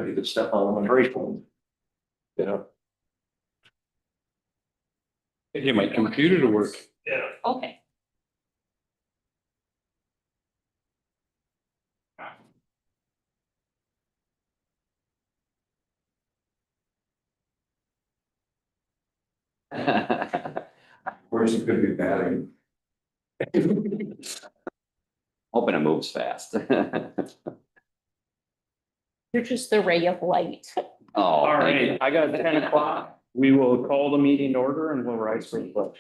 pretty good stuff on them, very cool. Yeah. Get my computer to work. Yeah. Okay. Where's it could be battery? Hoping it moves fast. You're just the ray of light. Oh, All thank you. right, I got 10 o'clock. We will call the meeting to order and we'll rise for the pledge.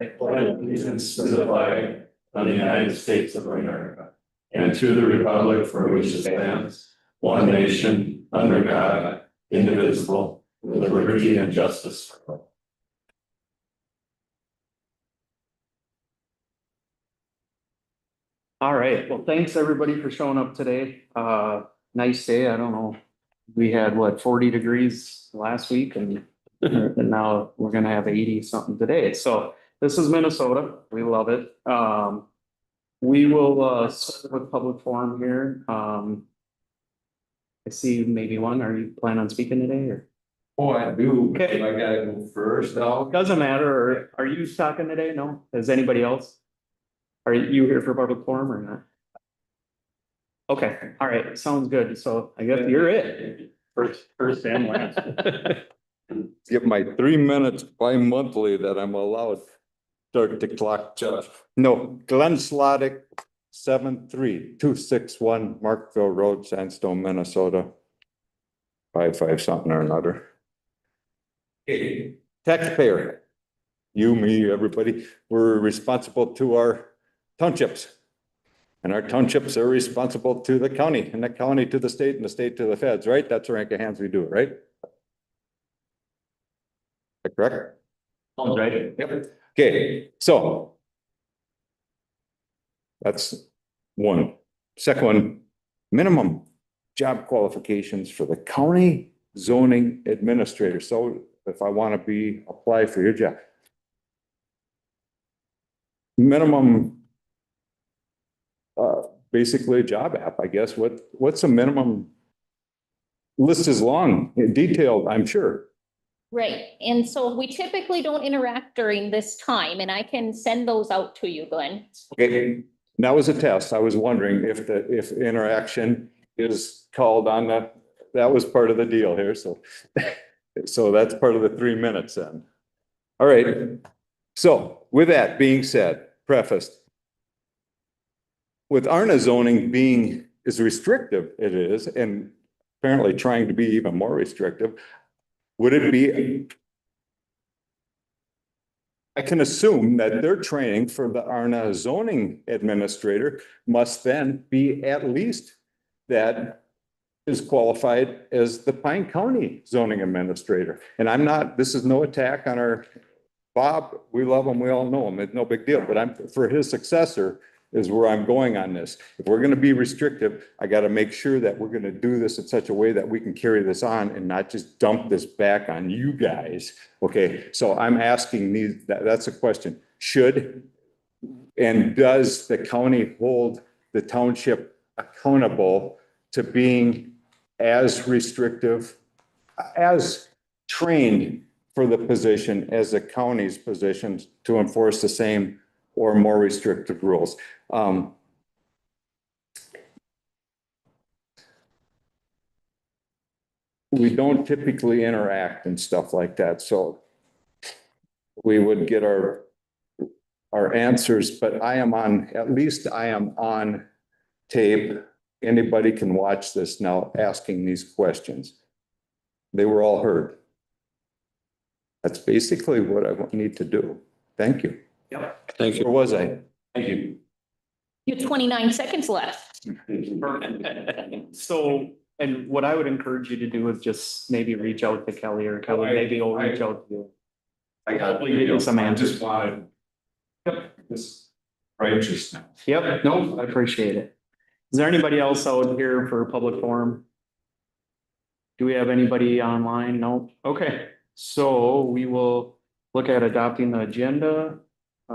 I pledge allegiance to the flag of the United States of America and to the republic for which it stands, one nation, under God, indivisible, with liberty and justice for all. All right, well, thanks everybody for showing up today. Nice day. I don't know. We had what, 40 degrees last week and now we're gonna have 80 something today. So this is Minnesota. We love it. We will start with public forum here. I see maybe one. Are you planning on speaking today or? Oh, I do. Okay. I gotta go first. No. Doesn't matter. Are you talking today? No? Is anybody else? Are you here for public forum or not? Okay, all right, sounds good. So I guess you're it. First and last. Give my 3 minutes bi-monthly that I'm allowed. Start the clock, Jeff. No, Glenn Slottick, 73261 Markville Road, Sandstone, Minnesota. 55 something or another. Taxpayer. You, me, everybody, we're responsible to our townships. And our townships are responsible to the county, and the county to the state, and the state to the feds, right? That's the rank of hands we do it, right? Is that correct? Sounds right. Yep. Okay, so. That's one. Second one, minimum job qualifications for the county zoning administrator. So if I want to apply for your job. Minimum. Basically a job app, I guess. What's a minimum? List is long, detailed, I'm sure. Right, and so we typically don't interact during this time, and I can send those out to you, Glenn. Okay, that was a test. I was wondering if interaction is called on that was part of the deal here, so. So that's part of the 3 minutes then. All right, so with that being said, prefaced. With ARNA zoning being as restrictive it is, and apparently trying to be even more restrictive, would it be? I can assume that their training for the ARNA zoning administrator must then be at least that is qualified as the Pine County zoning administrator. And I'm not, this is no attack on our Bob, we love him, we all know him, it's no big deal, but for his successor is where I'm going on this. If we're gonna be restrictive, I gotta make sure that we're gonna do this in such a way that we can carry this on and not just dump this back on you guys. Okay, so I'm asking that's a question. Should and does the county hold the township accountable to being as restrictive, as trained for the position as the county's position to enforce the same or more restrictive rules? We don't typically interact and stuff like that, so we would get our answers, but at least I am on tape. Anybody can watch this now asking these questions. They were all heard. That's basically what I need to do. Thank you. Yep. Thank you. Where was I? Thank you. You have 29 seconds left. So, and what I would encourage you to do is just maybe reach out to Kelly, or Kelly maybe will reach out to you. I got Hopefully get you some answers. Just wanted. This righteousness. Yep, no, I appreciate it. Is there anybody else out here for public forum? Do we have anybody online? No? Okay, so we will look at adopting the agenda.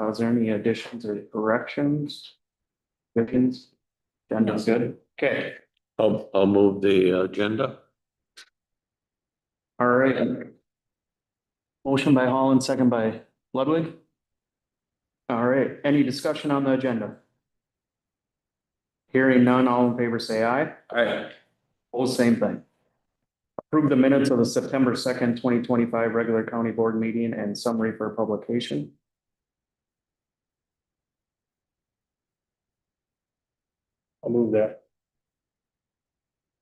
Is there any additions or corrections? Agenda's good. Okay, I'll move the agenda. all right. Motion by Holland, second by Ludwig. All right, any discussion on the agenda? Hearing none, all in favor say aye. Aye. Opposed, same thing. Approve the minutes of the September 2nd, 2025 regular county board meeting and summary for publication. I'll move that.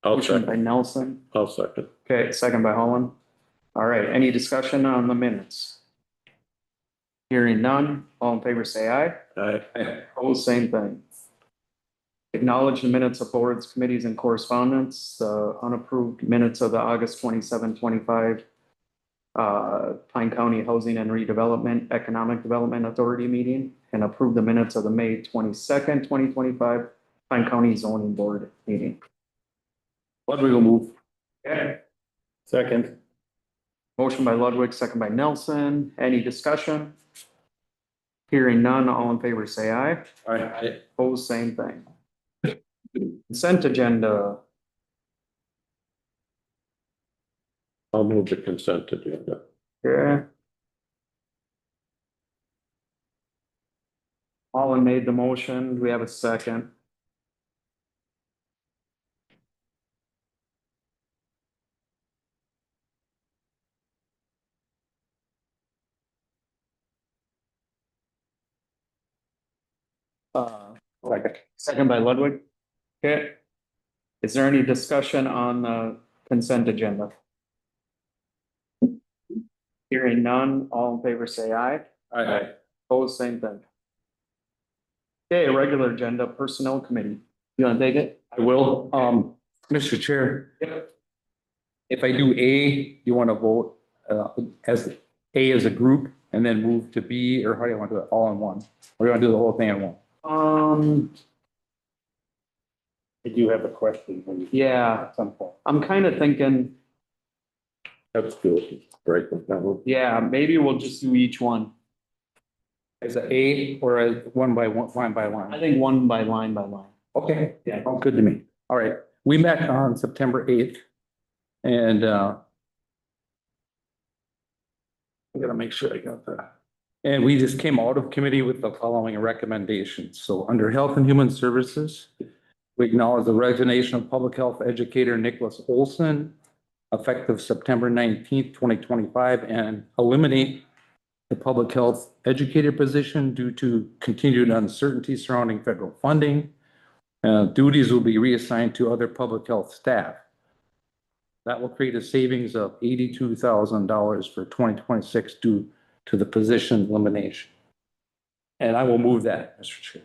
Motion by Nelson. I'll second. Okay, second by Holland. All right, any discussion on the minutes? Hearing none, all in favor say aye. Aye. Opposed, same thing. Acknowledge the minutes of boards, committees, and correspondence, unapproved minutes of the August 27, 25 Pine County Housing and Redevelopment Economic Development Authority meeting, and approve the minutes of the May 22nd, 2025 Pine County Zoning Board meeting. Ludwig will move. Okay. Second. Motion by Ludwig, second by Nelson. Any discussion? Hearing none, all in favor say aye. Aye. Opposed, same thing. Consent agenda. I'll move the consent agenda. Okay. Holland made the motion. Do we have a second? Second by Ludwig. Okay. Is there any discussion on the consent agenda? Hearing none, all in favor say aye. Aye. Opposed, same thing. Okay, regular agenda, personnel committee. You wanna take it? I will, Mr. Chair. Yep. If I do A, you want to vote, as A as a group and then move to B, or how do you want to do it all in one? Or do you want to do the whole thing in one? I do have a question. Yeah, At some point. I'm kind of thinking, That's good. Break it down. yeah, maybe we'll just do each one. As a A or as one by one, line by I line? think one by line by line. Okay, yeah, sounds good to me. All right, we met on September 8th. And, I gotta make sure I got that. And we just came out of committee with the following recommendations. So under Health and Human Services, we acknowledge the resignation of public health educator Nicholas Olson effective September 19th, 2025, and eliminate the public health educator position due to continued uncertainty surrounding federal funding. Duties will be reassigned to other public health staff. That will create a savings of $82,000 for 2026 due to the position elimination. And I will move that, Mr. Chair.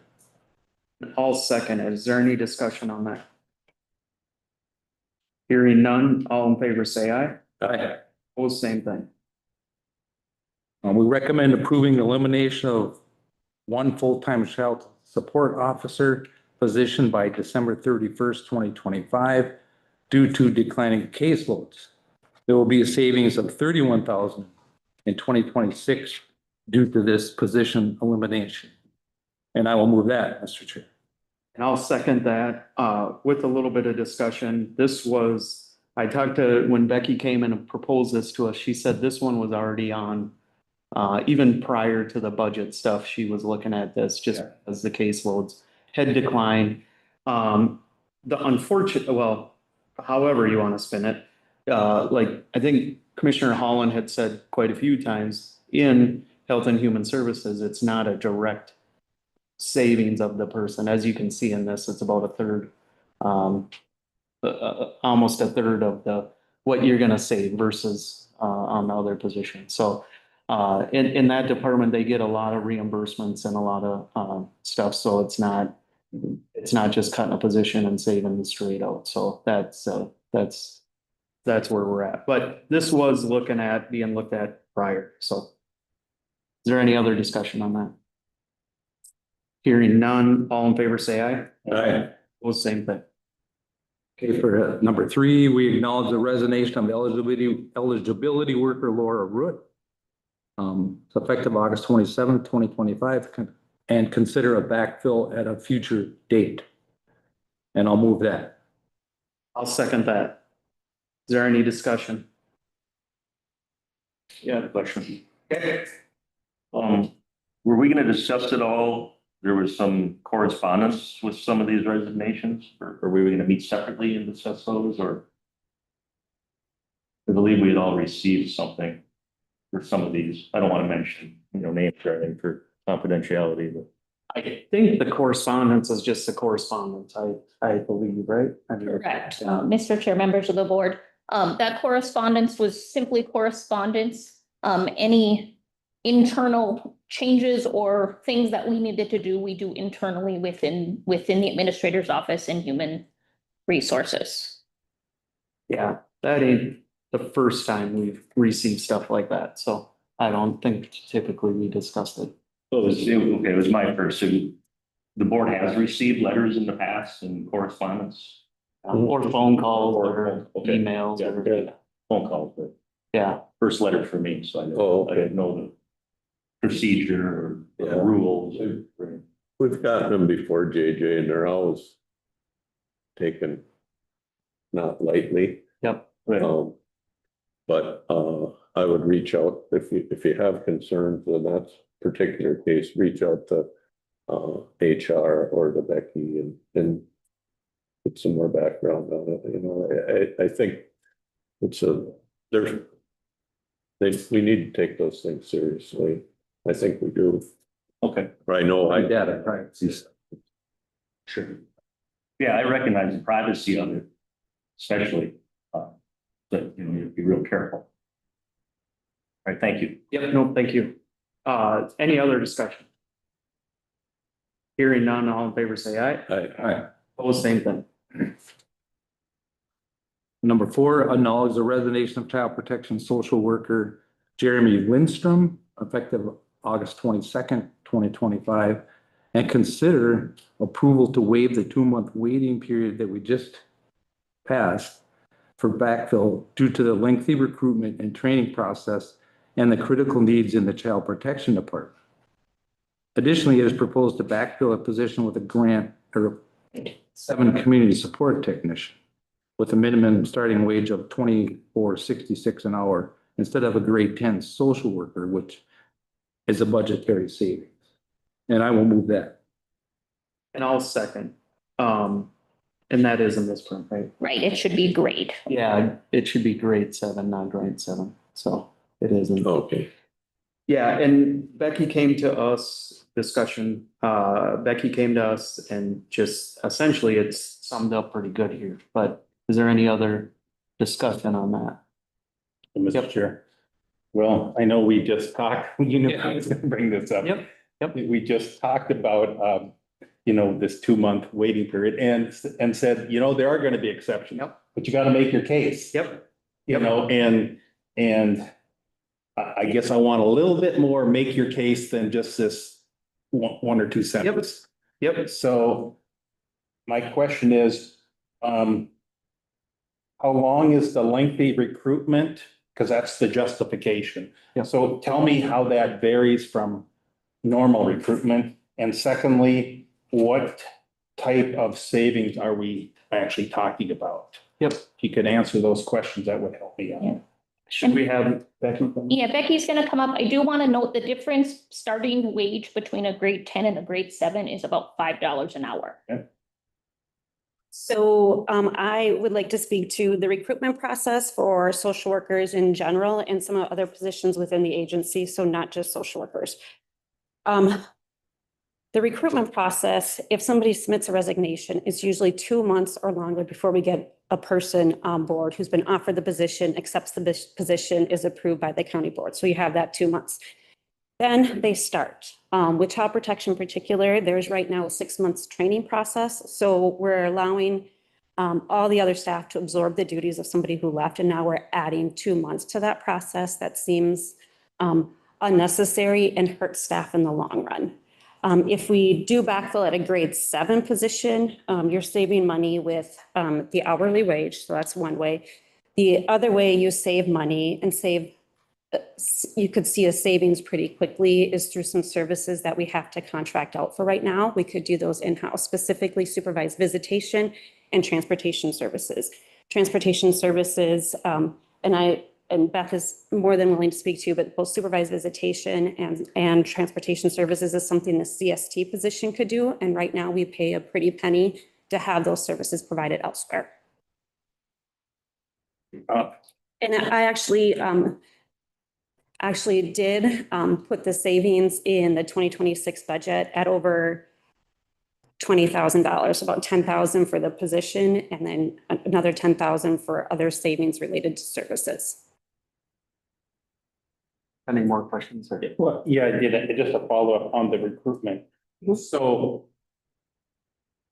I'll second it. Is there any discussion on that? Hearing none, all in favor say aye. Aye. Opposed, same thing. We recommend approving the elimination of one full-time child support officer position by December 31st, 2025, due to declining caseloads. There will be a savings of $31,000 in 2026 due to this position elimination. And I will move that, Mr. Chair. And I'll second that, with a little bit of discussion. This was, I talked to, when Becky came and proposed this to us, she said this one was already on. Even prior to the budget stuff, she was looking at this just as the caseloads had declined. The unfortunate, well, however you want to spin it, like I think Commissioner Holland had said quite a few times in Health and Human Services, it's not a direct savings of the person. As you can see in this, it's about a third, almost a third of the, what you're gonna save versus, on the other position. So, in that department, they get a lot of reimbursements and a lot of, stuff. So it's not just cutting a position and saving the straight out. So that's where we're at. But this was being looked at prior. So is there any other discussion on that? Hearing none, all in favor say aye. Aye. Well, same thing. Okay, for number 3, we acknowledge the resignation of eligibility worker Laura Root. It's effective August 27th, 2025, and consider a backfill at a future date. and I'll move that. I'll second that. Is there any discussion? Yeah, Question. okay. Were we gonna discuss it all? There was some correspondence with some of these resignations, or were we gonna meet separately and discuss those, or? I believe we had all received something for some of these. I don't want to mention, names or anything for confidentiality, but. I think the correspondence is just the correspondence, I believe, right? I mean, Correct. yeah. Mr. Chair, members of the board, that correspondence was simply correspondence. Any internal changes or things that we needed to do, we do internally within the administrator's office and human resources. Yeah, that ain't the first time we've received stuff like that, so I don't think typically we discussed it. It was my first. So the board has received letters in the past and correspondence. Or phone calls or Okay. emails Yeah, or, yeah, phone calls, but yeah. first letter for me, so Oh, I okay. didn't know the procedure or Yeah. rules. We've gotten them before, JJ, and they're always taken not lightly. Yep. But I would reach out if you have concerns in that particular case, reach out to HR or to Becky and put some more background on it. I think we need to take those things seriously. I think we do. Okay, I know I Data privacy. sure. Yeah, I recognize the privacy of it, especially, that, you have to be real careful. All right, thank you. Yep, no, thank you. Any other discussion? Hearing none, all in favor, say aye. Aye. Opposed, same thing. Number 4, acknowledge the resignation of child protection social worker Jeremy Lindstrom, effective August 22nd, 2025, and consider approval to waive the 2-month waiting period that we just passed for backfill due to the lengthy recruitment and training process and the critical needs in the child protection department. Additionally, it is proposed to backfill a position with a grant or 7 community support technician with a minimum starting wage of $24.66 an hour instead of a grade 10 social worker, which is a budgetary savings. And I will move that. And I'll second. And that is in this print, right? Right, it should be great. Yeah, it should be grade 7, not grade 7, so it isn't. okay. Yeah, and Becky came to us, Becky came to us and just essentially it's summed up pretty good here, but is there any other discussion on that? Mr. Chair. Well, I know we just talked, you knew I was gonna bring this up. Yep. We just talked about, this 2-month waiting period and said, there are gonna be exceptions. Yep. But you gotta make your case. Yep. And I guess I want a little bit more make your case than just this one or two sentences. Yep. So my question is, how long is the lengthy recruitment? Because that's the justification. Yeah. So tell me how that varies from normal recruitment. And secondly, what type of savings are we actually talking about? Yep. If you could answer those questions, that would help me out. Yeah. Should we have Becky? Yeah, Becky's gonna come up. I do want to note the difference starting wage between a grade 10 and a grade 7 is about $5 an hour. So I would like to speak to the recruitment process for social workers in general and some other positions within the agency, so not just social workers. The recruitment process, if somebody submits a resignation, is usually 2 months or longer before we get a person on board who's been offered the position, accepts the position, is approved by the county board. So you have that 2 months. Then they start. With child protection in particular, there's right now a 6 months training process. So we're allowing all the other staff to absorb the duties of somebody who left. And now we're adding 2 months to that process. That seems unnecessary and hurts staff in the long run. If we do backfill at a grade 7 position, you're saving money with the hourly wage. So that's one way. The other way you save money and save you could see a savings pretty quickly is through some services that we have to contract out for right now. We could do those in-house, specifically supervised visitation and transportation services. Transportation services, and Beth is more than willing to speak to, but both supervised visitation and transportation services is something the CST position could do. And right now we pay a pretty penny to have those services provided elsewhere. And I actually did put the savings in the 2026 budget at over $20,000, about $10,000 for the position, and then another $10,000 for other savings related to services. Any more questions? Or- Well, yeah, I did, just a follow-up on the recruitment. So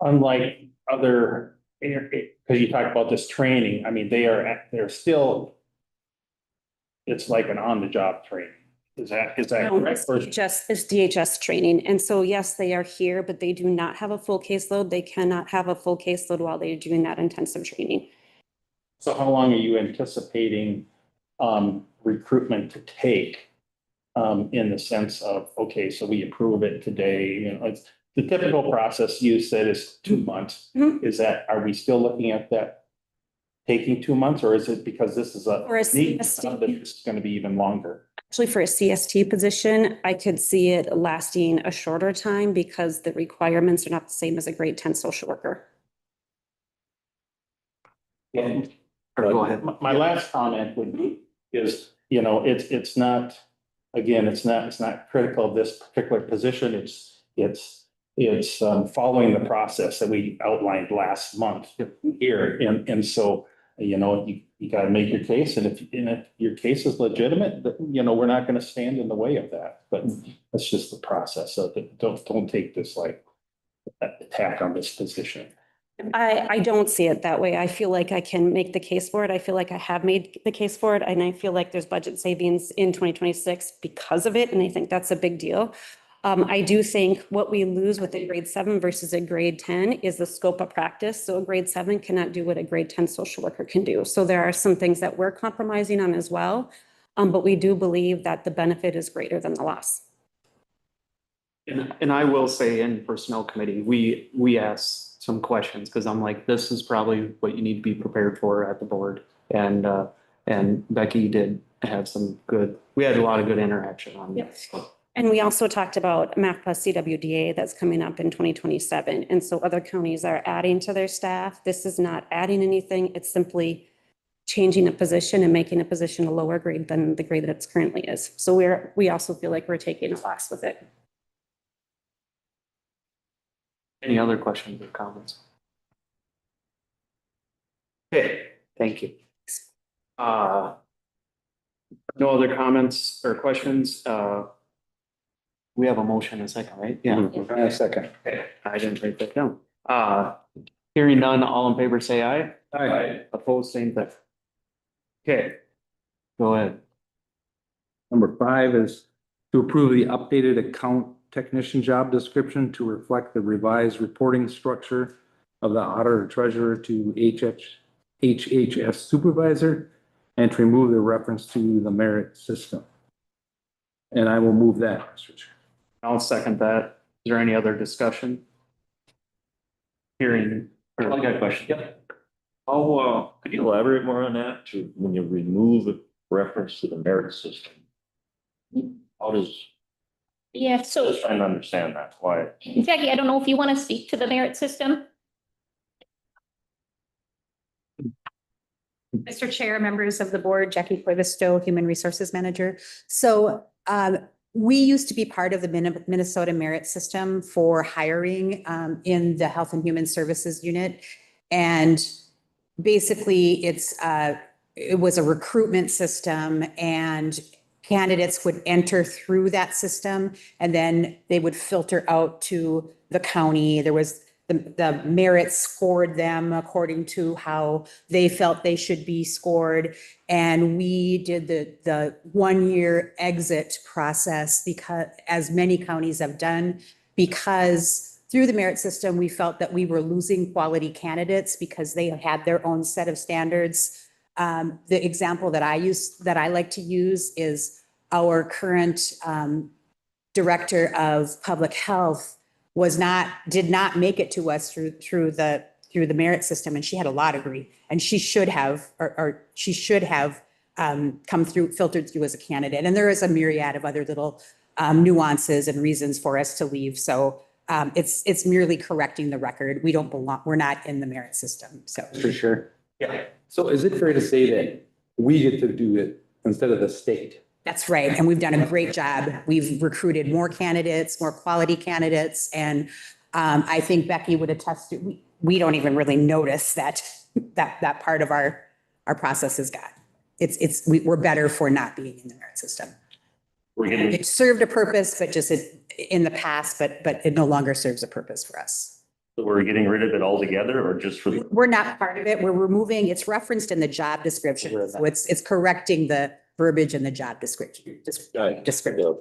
unlike other, because you talked about this training, I mean, they're still, it's like an on-the-job training. Is that No, correct? it's DHS training. And so, yes, they are here, but they do not have a full caseload. They cannot have a full caseload while they're doing that intensive training. So how long are you anticipating recruitment to take? In the sense of, okay, so we approve it today, you know, it's the typical process you said is 2 months. Mhm. Is that, are we still looking at that taking 2 months, or is it because this is For a neat CST. stuff that it's going to be even longer? Actually, for a CST position, I could see it lasting a shorter time because the requirements are not the same as a grade 10 social worker. And Or go ahead. my last comment would be, is, you know, it's not, again, it's not critical of this particular position. It's following the process that we outlined last month here. And so, you know, you gotta make your case, and if your case is legitimate, you know, we're not gonna stand in the way of that. But that's just the process of it. Don't take this like attack on this position. I don't see it that way. I feel like I can make the case for it. I feel like I have made the case for it. And I feel like there's budget savings in 2026 because of it. And I think that's a big deal. I do think what we lose with a grade 7 versus a grade 10 is the scope of practice. So a grade 7 cannot do what a grade 10 social worker can do. So there are some things that we're compromising on as well. But we do believe that the benefit is greater than the loss. And I will say in personnel committee, we asked some questions because I'm like, this is probably what you need to be prepared for at the board. And Becky did have we had a lot of good interaction on Yep. this. And we also talked about MAP plus CWDA that's coming up in 2027. And so other counties are adding to their staff. This is not adding anything. It's simply changing a position and making a position a lower grade than the grade that it currently is. So we also feel like we're taking a loss with it. Any other questions or comments? Okay, thank you. No other comments or questions? We have a motion and a second, right? Yeah. A second. Okay, I didn't write that down. Hearing none, all in favor, say aye. Aye. Opposed, same thing. Okay, go ahead. Number 5 is to approve the updated account technician job description to reflect the revised reporting structure of the auditor treasurer to HHS supervisor and to remove the reference to the merit system. And I will move that, Mr. Chair. I'll second that. Is there any other discussion? Hearing. I got a question. Yep. Oh, could you elaborate more on that, to when you remove a reference to the merit system? How does, Yeah, so just trying to understand that, why? Jackie, I don't know if you want to speak to the merit system? Mr. Chair, members of the board, Jackie Corvisto, Human Resources Manager. So we used to be part of the Minnesota Merit System for hiring in the Health and Human Services Unit. And basically it was a recruitment system, and candidates would enter through that system and then they would filter out to the county. There was the merit scored them according to how they felt they should be scored. And we did the 1-year exit process, because as many counties have done, because through the merit system, we felt that we were losing quality candidates because they had their own set of standards The example that I like to use is our current Director of Public Health did not make it to us through the merit system, and she had a law degree, and she should have, or she should have come through, filtered through as a candidate. And there is a myriad of other little nuances and reasons for us to leave. So it's merely correcting the record. We don't belong, we're not in the merit system, so. For sure. Yeah. So is it fair to say that we get to do it instead of the state? That's right. And we've done a great job. We've recruited more candidates, more quality candidates. And I think Becky would attest to, we don't even really notice that part of our process is gone. We're better for not being in the merit system. It served a purpose, but just in the past, but it no longer serves a purpose for us. So we're getting rid of it altogether or just for the? We're not part of it. We're removing, it's referenced in the job description. So it's correcting the verbiage in the job description. The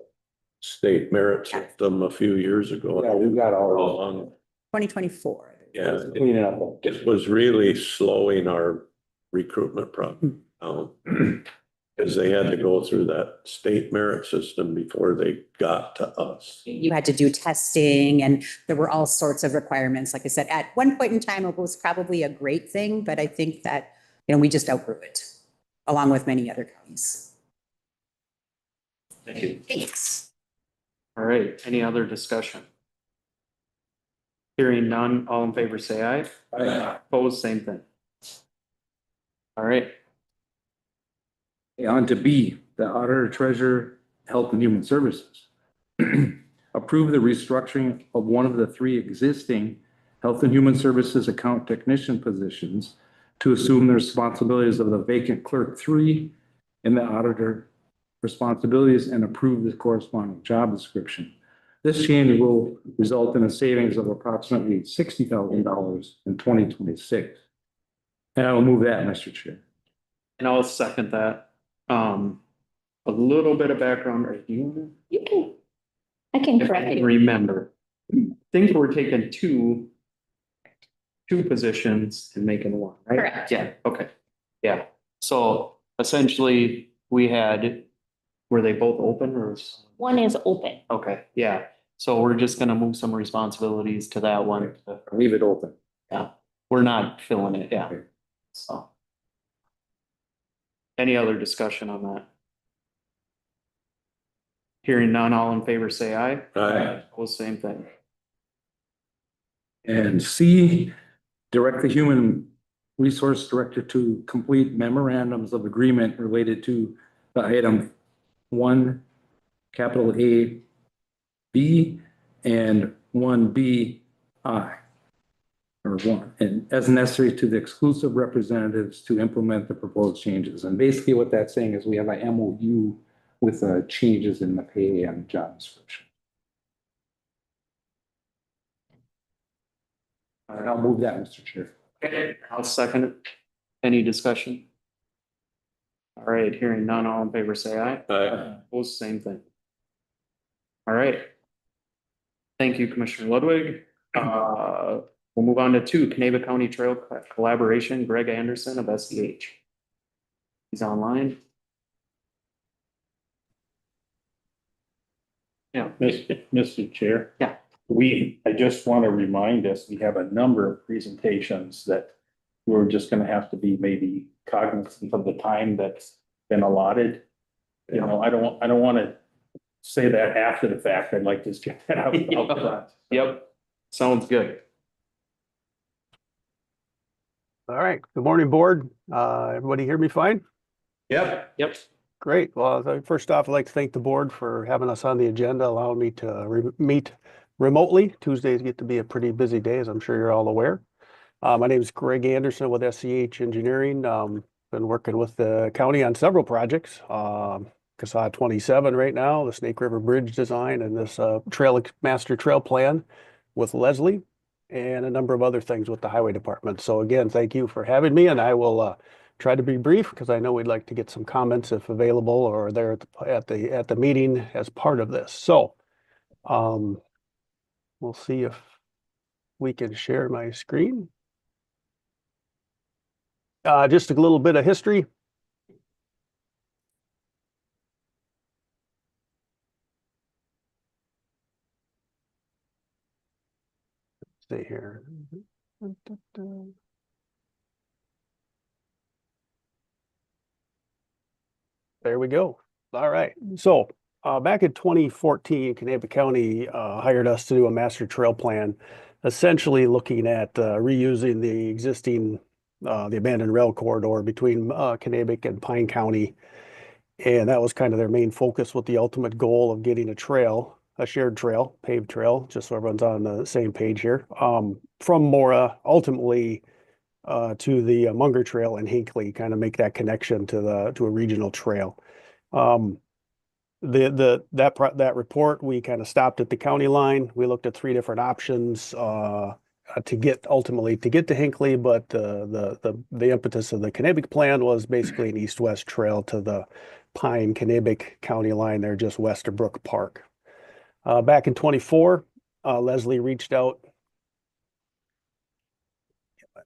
state merit system a few years ago. Yeah, we've got all Along, 2024. yeah, clean it up. it was really slowing our recruitment problem down. Because they had to go through that state merit system before they got to us. You had to do testing and there were all sorts of requirements. Like I said, at one point in time, it was probably a great thing, but I think that, we just outgrew it along with many other counties. Thank you. Thanks. All right, any other discussion? Hearing none, all in favor say aye. Aye. Opposed, same thing. All right, Okay, on to B, the Auditor Treasurer, Health and Human Services. Approve the restructuring of one of the three existing Health and Human Services account technician positions to assume the responsibilities of the vacant clerk 3 in the auditor responsibilities and approve the corresponding job description. This change will result in a savings of approximately $60,000 in 2026. And I will move that, Mr. Chair. and I'll second that. A little bit of background, are you? I can If I correct can you. remember, things were taking two positions and making one, right? Correct. Yeah, okay, yeah, so essentially, were they both open or? One is open. Okay, yeah, so we're just gonna move some responsibilities to that one, Leave it open. yeah, we're not filling it, yeah, so. Any other discussion on that? Hearing none, all in favor say aye. Aye. Well, same thing. And C, direct the Human Resource Director to complete memorandums of agreement related to the item 1, capital A, B, and 1B, I. Or 1, and as necessary to the exclusive representatives to implement the proposed changes. And basically what that's saying is we have a MOU with changes in the pay and job description. All right, I'll move that, Mr. Chair. Okay, I'll second it. Any discussion? All right, hearing none, all in favor say aye. Aye. Opposed, same thing. All right. Thank you, Commissioner Ludwig. We'll move on to 2, Caneva County Trail Collaboration, Greg Anderson of SEH. He's online. Yeah, Mr. Chair. Yeah. I just want to remind us, we have a number of presentations that we're just gonna have to be maybe cognizant of the time that's been allotted. I don't want to say that after the fact. I'd like to just get that out front. yep, sounds good. All right, good morning, board. Everybody hear me fine? Yep. Great. Well, first off, I'd like to thank the board for having us on the agenda, allowing me to meet remotely. Tuesdays get to be a pretty busy day, as I'm sure you're all aware. My name is Greg Anderson with SEH Engineering. Been working with the county on several projects. CASA 27 right now, the Snake River Bridge design, and this master trail plan with Leslie, and a number of other things with the highway department. So again, thank you for having me, and I will try to be brief because I know we'd like to get some comments if available or there at the meeting as part of this. So we'll see if we can share my screen. Just a little bit of history. Let's see here. There we go. All right. So back in 2014, Kanabec County hired us to do a master trail plan, essentially looking at reusing the existing the abandoned rail corridor between Kanabec and Pine County. And that was kind of their main focus with the ultimate goal of getting a trail, a shared trail, paved trail, just so everyone's on the same page here, from Mora ultimately to the Munger Trail in Hinckley, kind of make that connection to a regional trail. That report, we kind of stopped at the county line. We looked at three different options ultimately to get to Hinckley, but the impetus of the Kanabec plan was basically an east-west trail to the Pine Kanabec County line there just west of Brook Park. Back in 24, Leslie reached out.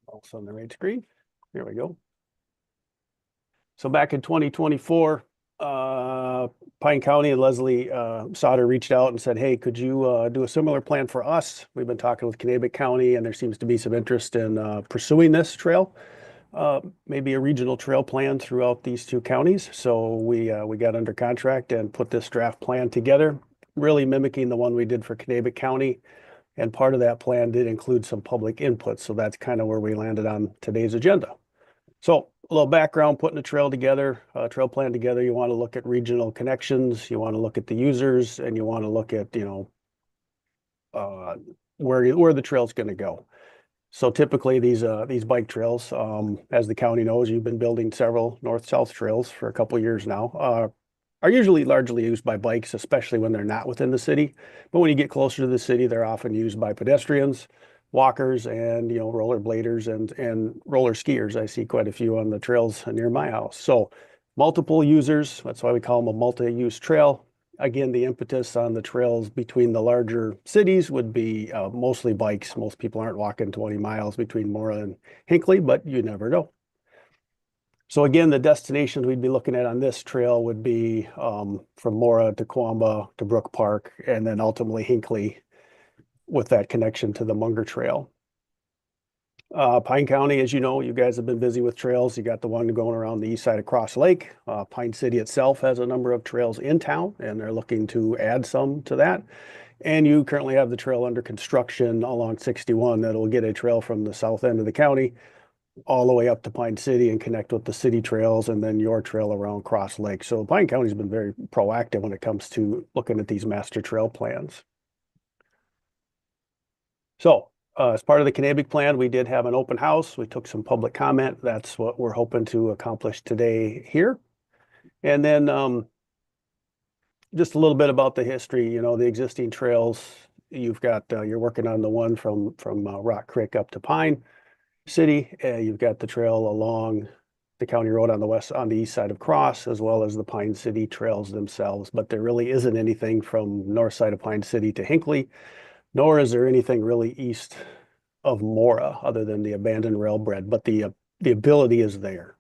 Also on the right screen. Here we go. So back in 2024, Pine County and Leslie Sauter reached out and said, hey, could you do a similar plan for us? We've been talking with Kanabec County and there seems to be some interest in pursuing this trail, maybe a regional trail plan throughout these two counties. So we got under contract and put this draft plan together, really mimicking the one we did for Kanabec County. And part of that plan did include some public input. So that's kind of where we landed on today's agenda. So a little background, putting a trail together, a trail plan together. You want to look at regional connections. You want to look at the users and you want to look at, where the trail's going to go. So typically these bike trails, as the county knows, you've been building several north-south trails for a couple of years now, are usually largely used by bikes, especially when they're not within the city. But when you get closer to the city, they're often used by pedestrians, walkers, and rollerbladers and roller skiers. I see quite a few on the trails near my house. So multiple users, that's why we call them a multi-use trail. Again, the impetus on the trails between the larger cities would be mostly bikes. Most people aren't walking 20 miles between Mora and Hinckley, but you never know. So again, the destinations we'd be looking at on this trail would be from Mora to Quamba to Brook Park, and then ultimately Hinckley with that connection to the Munger Trail. Pine County, as you know, you guys have been busy with trails. You got the one going around the east side of Cross Lake. Pine City itself has a number of trails in town, and they're looking to add some to that. And you currently have the trail under construction along 61 that'll get a trail from the south end of the county all the way up to Pine City and connect with the city trails and then your trail around Cross Lake. So Pine County's been very proactive when it comes to looking at these master trail plans. So as part of the Kanabec plan, we did have an open house. We took some public comment. That's what we're hoping to accomplish today here. And then just a little bit about the history, the existing trails. You've got, you're working on the one from Rock Creek up to Pine City. You've got the trail along the county road on the east side of Cross, as well as the Pine City trails themselves. But there really isn't anything from north side of Pine City to Hinckley, nor is there anything really east of Mora other than the abandoned railbed. But the ability is there.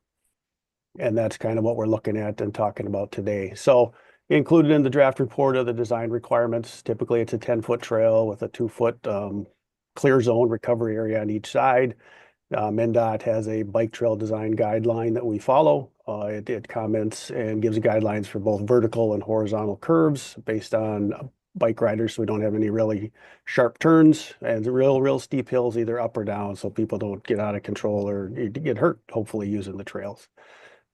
And that's kind of what we're looking at and talking about today. So included in the draft report are the design requirements. Typically, it's a 10-foot trail with a 2-foot clear zone recovery area on each side. MnDOT has a bike trail design guideline that we follow. It comments and gives guidelines for both vertical and horizontal curves based on bike riders, so we don't have any really sharp turns and real steep hills, either up or down, so people don't get out of control or get hurt, hopefully, using the trails.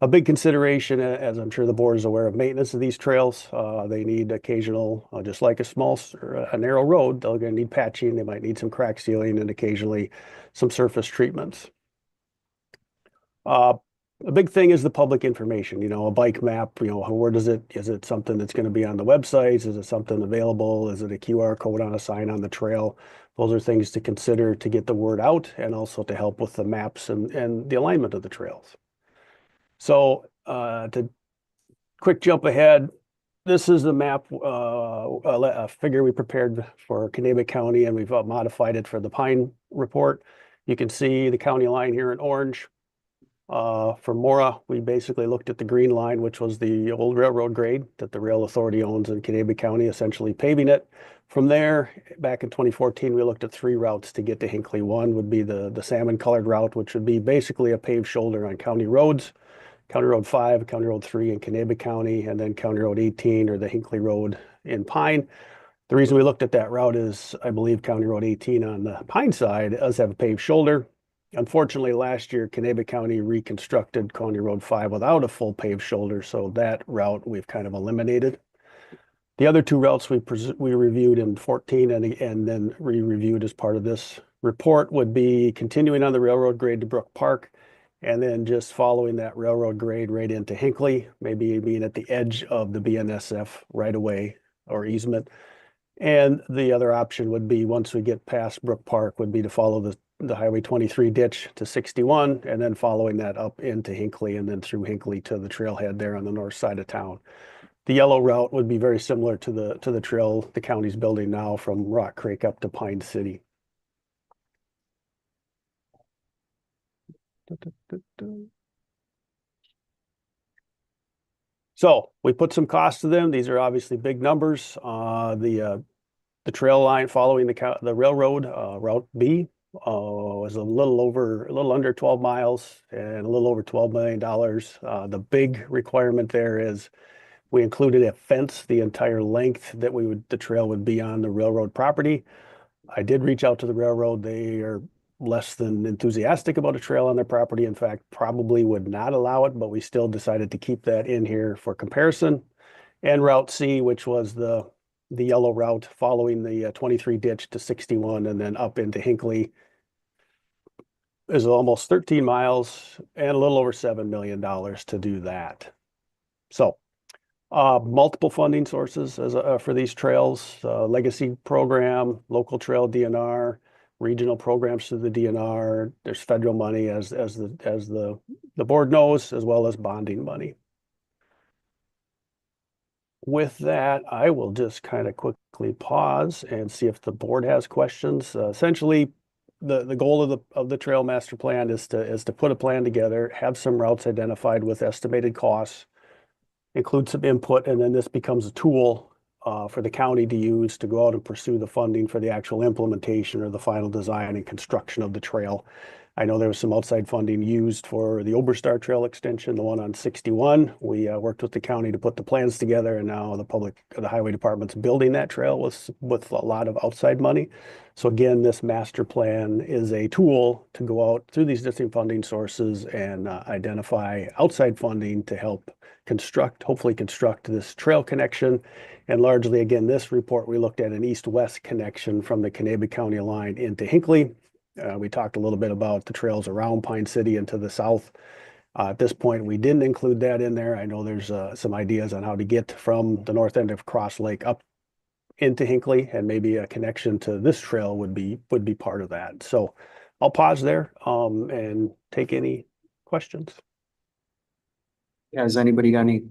A big consideration, as I'm sure the board is aware of, maintenance of these trails. They need occasional, just like a narrow road, they're going to need patching. They might need some crack sealing and occasionally some surface treatments. A big thing is the public information, a bike map, where is it something that's going to be on the websites? Is it something available? Is it a QR code on a sign on the trail? Those are things to consider to get the word out and also to help with the maps and the alignment of the trails. So to quick jump ahead, this is the map, a figure we prepared for Kanabec County, and we've modified it for the Pine report. You can see the county line here in orange. For Mora, we basically looked at the green line, which was the old railroad grade that the rail authority owns in Canadian County, essentially paving it. From there, back in 2014, we looked at 3 routes to get to Hinckley. One would be the salmon colored route, which would be basically a paved shoulder on county roads. County Road 5, County Road 3 in Canadian County, and then County Road 18 or the Hinckley Road in Pine. The reason we looked at that route is I believe County Road 18 on the Pine side does have a paved shoulder. Unfortunately, last year, Canadian County reconstructed County Road 5 without a full paved shoulder, so that route we've kind of eliminated. The other 2 routes we reviewed in 14 and then re-reviewed as part of this report would be continuing on the railroad grade to Brook Park, and then just following that railroad grade right into Hinckley, maybe being at the edge of the BNSF right away or easement. And the other option would be, once we get past Brook Park, would be to follow the Highway 23 ditch to 61, and then following that up into Hinckley and then through Hinckley to the trailhead there on the north side of town. The yellow route would be very similar to the trail the county's building now from Rock Creek up to Pine City. So we put some costs to them. These are obviously big numbers. The trail line following the railroad, Route B, was a little under 12 miles and a little over $12 million. The big requirement there is we included a fence the entire length that the trail would be on the railroad property. I did reach out to the railroad. They are less than enthusiastic about a trail on their property. In fact, probably would not allow it, but we still decided to keep that in here for comparison. And Route C, which was the yellow route following the 23 ditch to 61 and then up into Hinckley, is almost 13 miles and a little over $7 million to do that. So multiple funding sources for these trails, legacy program, local trail DNR, regional programs through the DNR. There's federal money as the board knows, as well as bonding money. With that, I will just kind of quickly pause and see if the board has questions. Essentially, the goal of the trail master plan is to put a plan together, have some routes identified with estimated costs, include some input, and then this becomes a tool for the county to use to go out and pursue the funding for the actual implementation or the final design and construction of the trail. I know there was some outside funding used for the Oberstar Trail extension, the one on 61. We worked with the county to put the plans together, and now the highway department's building that trail with a lot of outside money. So again, this master plan is a tool to go out through these different funding sources and identify outside funding to help hopefully construct this trail connection. And largely, again, this report, we looked at an east-west connection from the Canadian County line into Hinckley. We talked a little bit about the trails around Pine City and to the south. At this point, we didn't include that in there. I know there's some ideas on how to get from the north end of Cross Lake up into Hinckley, and maybe a connection to this trail would be part of that. So I'll pause there and take any questions. Has anybody got any?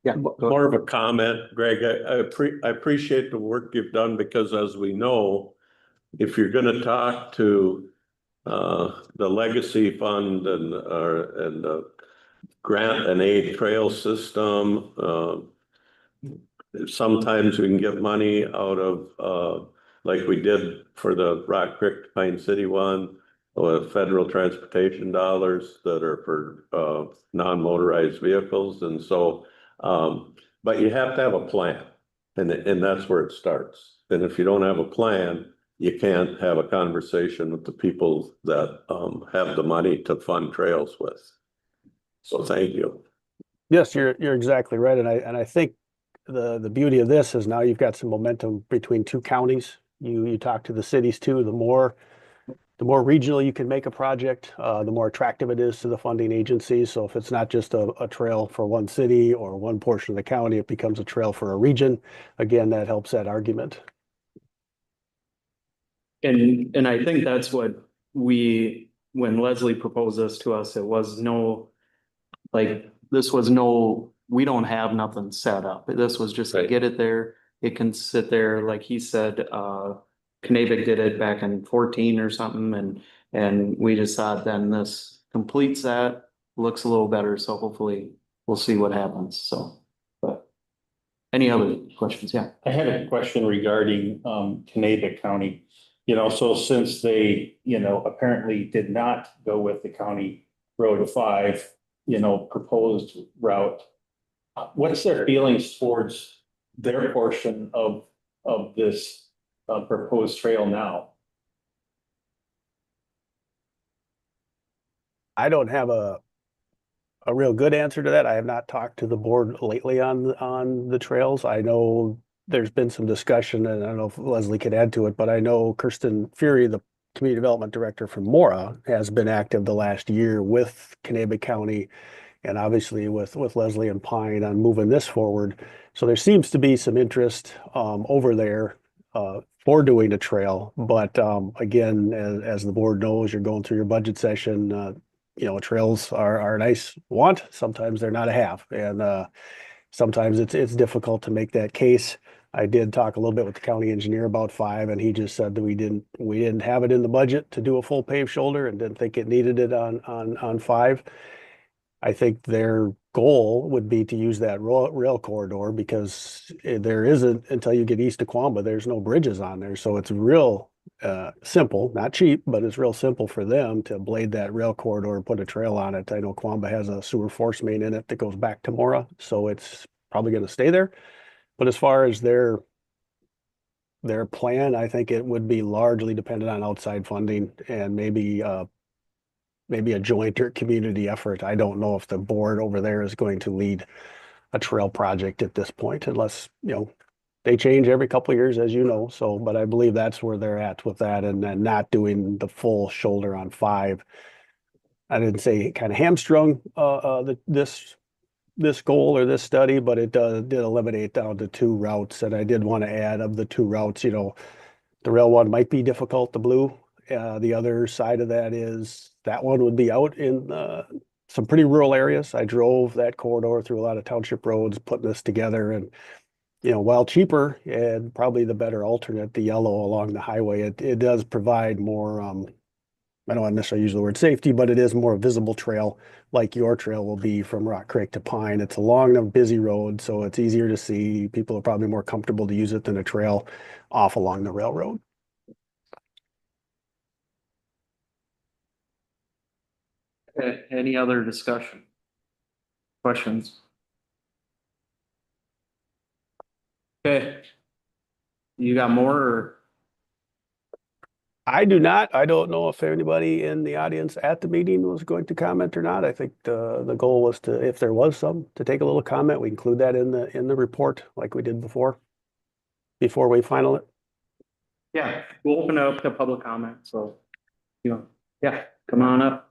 Yeah. More of a comment, Greg. I appreciate the work you've done, because as we know, if you're going to talk to the legacy fund and the grant and aid trail system, sometimes we can get money out of like we did for the Rock Creek to Pine City one, with federal transportation dollars that are for non-motorized vehicles. And so, but you have to have a plan, and that's where it starts. And if you don't have a plan, you can't have a conversation with the people that have the money to fund trails with. So thank you. Yes, you're exactly right. And I think the beauty of this is now you've got some momentum between 2 counties. You talk to the cities too. The more regional you can make a project, the more attractive it is to the funding agencies. So if it's not just a trail for one city or one portion of the county, it becomes a trail for a region. Again, that helps that argument. And I think that's what when Leslie proposed this to us, it was we don't have nothing set up. This was just to get it there. It can sit there, like he said, Knavik did it back in 14 or something. And we just thought then this completes that, looks a little better, so hopefully we'll see what happens, so. But any other questions? Yeah. I had a question regarding Canada County. You know, so since they, apparently did not go with the County Road 5, proposed route, what's their feelings towards their portion of this proposed trail now? I don't have a real good answer to that. I have not talked to the board lately on the trails. I know there's been some discussion, and I don't know if Leslie could add to it, but I know Kirsten Fury, the community development director from Mora, has been active the last year with Kanabec County and obviously with Leslie and Pine on moving this forward. So there seems to be some interest over there for doing a trail. But again, as the board knows, you're going through your budget session. Trails are a nice want. Sometimes they're not a have. And sometimes it's difficult to make that case. I did talk a little bit with the county engineer about 5, and he just said that we didn't have it in the budget to do a full paved shoulder and didn't think it needed it on 5. I think their goal would be to use that rail corridor because there isn't, until you get east of Quamba, there's no bridges on there. So it's real simple, not cheap, but it's real simple for them to blade that rail corridor and put a trail on it. I know Quamba has a sewer force main in it that goes back to Mora, so it's probably going to stay there. But as far as their plan, I think it would be largely dependent on outside funding and maybe a joint or community effort. I don't know if the board over there is going to lead a trail project at this point, unless, they change every couple of years, as you know. So, but I believe that's where they're at with that, and then not doing the full shoulder on 5. I didn't say kind of hamstrung this goal or this study, but it did eliminate down to 2 routes. And I did want to add, of the 2 routes, the rail one might be difficult, the blue. The other side of that is that one would be out in some pretty rural areas. I drove that corridor through a lot of township roads, putting this together, and while cheaper and probably the better alternate, the yellow along the highway, it does provide more. I don't want to necessarily use the word safety, but it is more visible trail, like your trail will be from Rock Creek to Pine. It's along a busy road, so it's easier to see. People are probably more comfortable to use it than a trail off along the railroad. Any other discussion? Questions? Okay. You got more or? I do not. I don't know if anybody in the audience at the meeting was going to comment or not. I think the goal was to, if there was some, to take a little comment. We include that in the report like we did before we final it. Yeah, we'll open it up to public comment, so, yeah, come on up.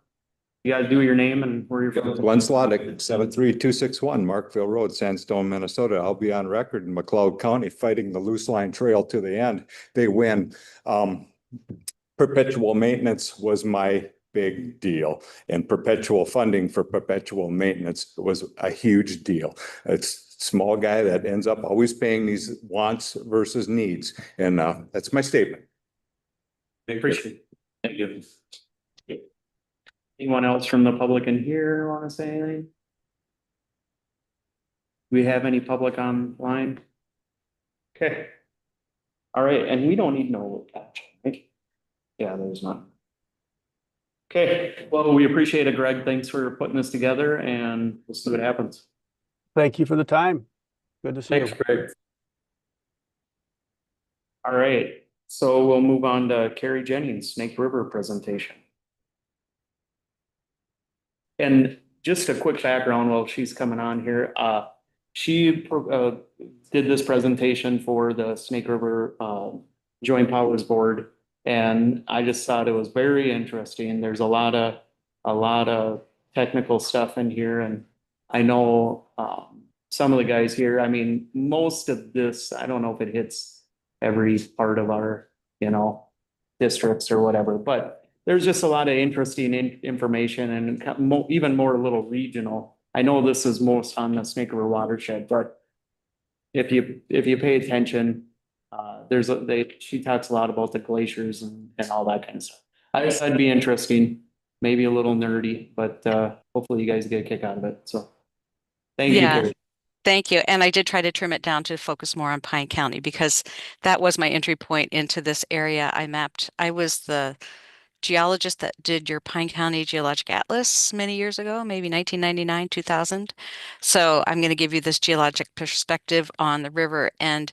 You gotta do your name and where you're from. Glenn Slotnick, 73261 Markville Road, Sandstone, Minnesota. I'll be on record in McLeod County fighting the loose line trail to the end. They win. Perpetual maintenance was my big deal, and perpetual funding for perpetual maintenance was a huge deal. It's small guy that ends up always paying these wants versus needs. And that's my statement. I appreciate it. Thank you. Anyone else from the public in here want to say anything? Do we have any public online? Okay. All right, and we don't need no patch, right? Yeah, there's none. Okay, well, we appreciate it, Greg. Thanks for putting this together, and we'll see what happens. Thank you for the time. Good to see you. Thanks, Greg. All right, so we'll move on to Carrie Jennings, Snake River presentation. And just a quick background while she's coming on here. She did this presentation for the Snake River Joint Powers Board, and I just thought it was very interesting. There's a lot of technical stuff in here, and I know some of the guys here. I mean, most of this, I don't know if it hits every part of our, districts or whatever, but there's just a lot of interesting information and even more a little regional. I know this is most on the Snake River watershed, but if you pay attention, she talks a lot about the glaciers and all that kind of stuff. I just thought it'd be interesting. maybe a little nerdy, but hopefully you guys get a kick out of it. So thank you, Yeah. Carrie. Thank you. And I did try to trim it down to focus more on Pine County because that was my entry point into this area I mapped. I was the geologist that did your Pine County Geologic Atlas many years ago, maybe 1999, 2000. So I'm going to give you this geologic perspective on the river. And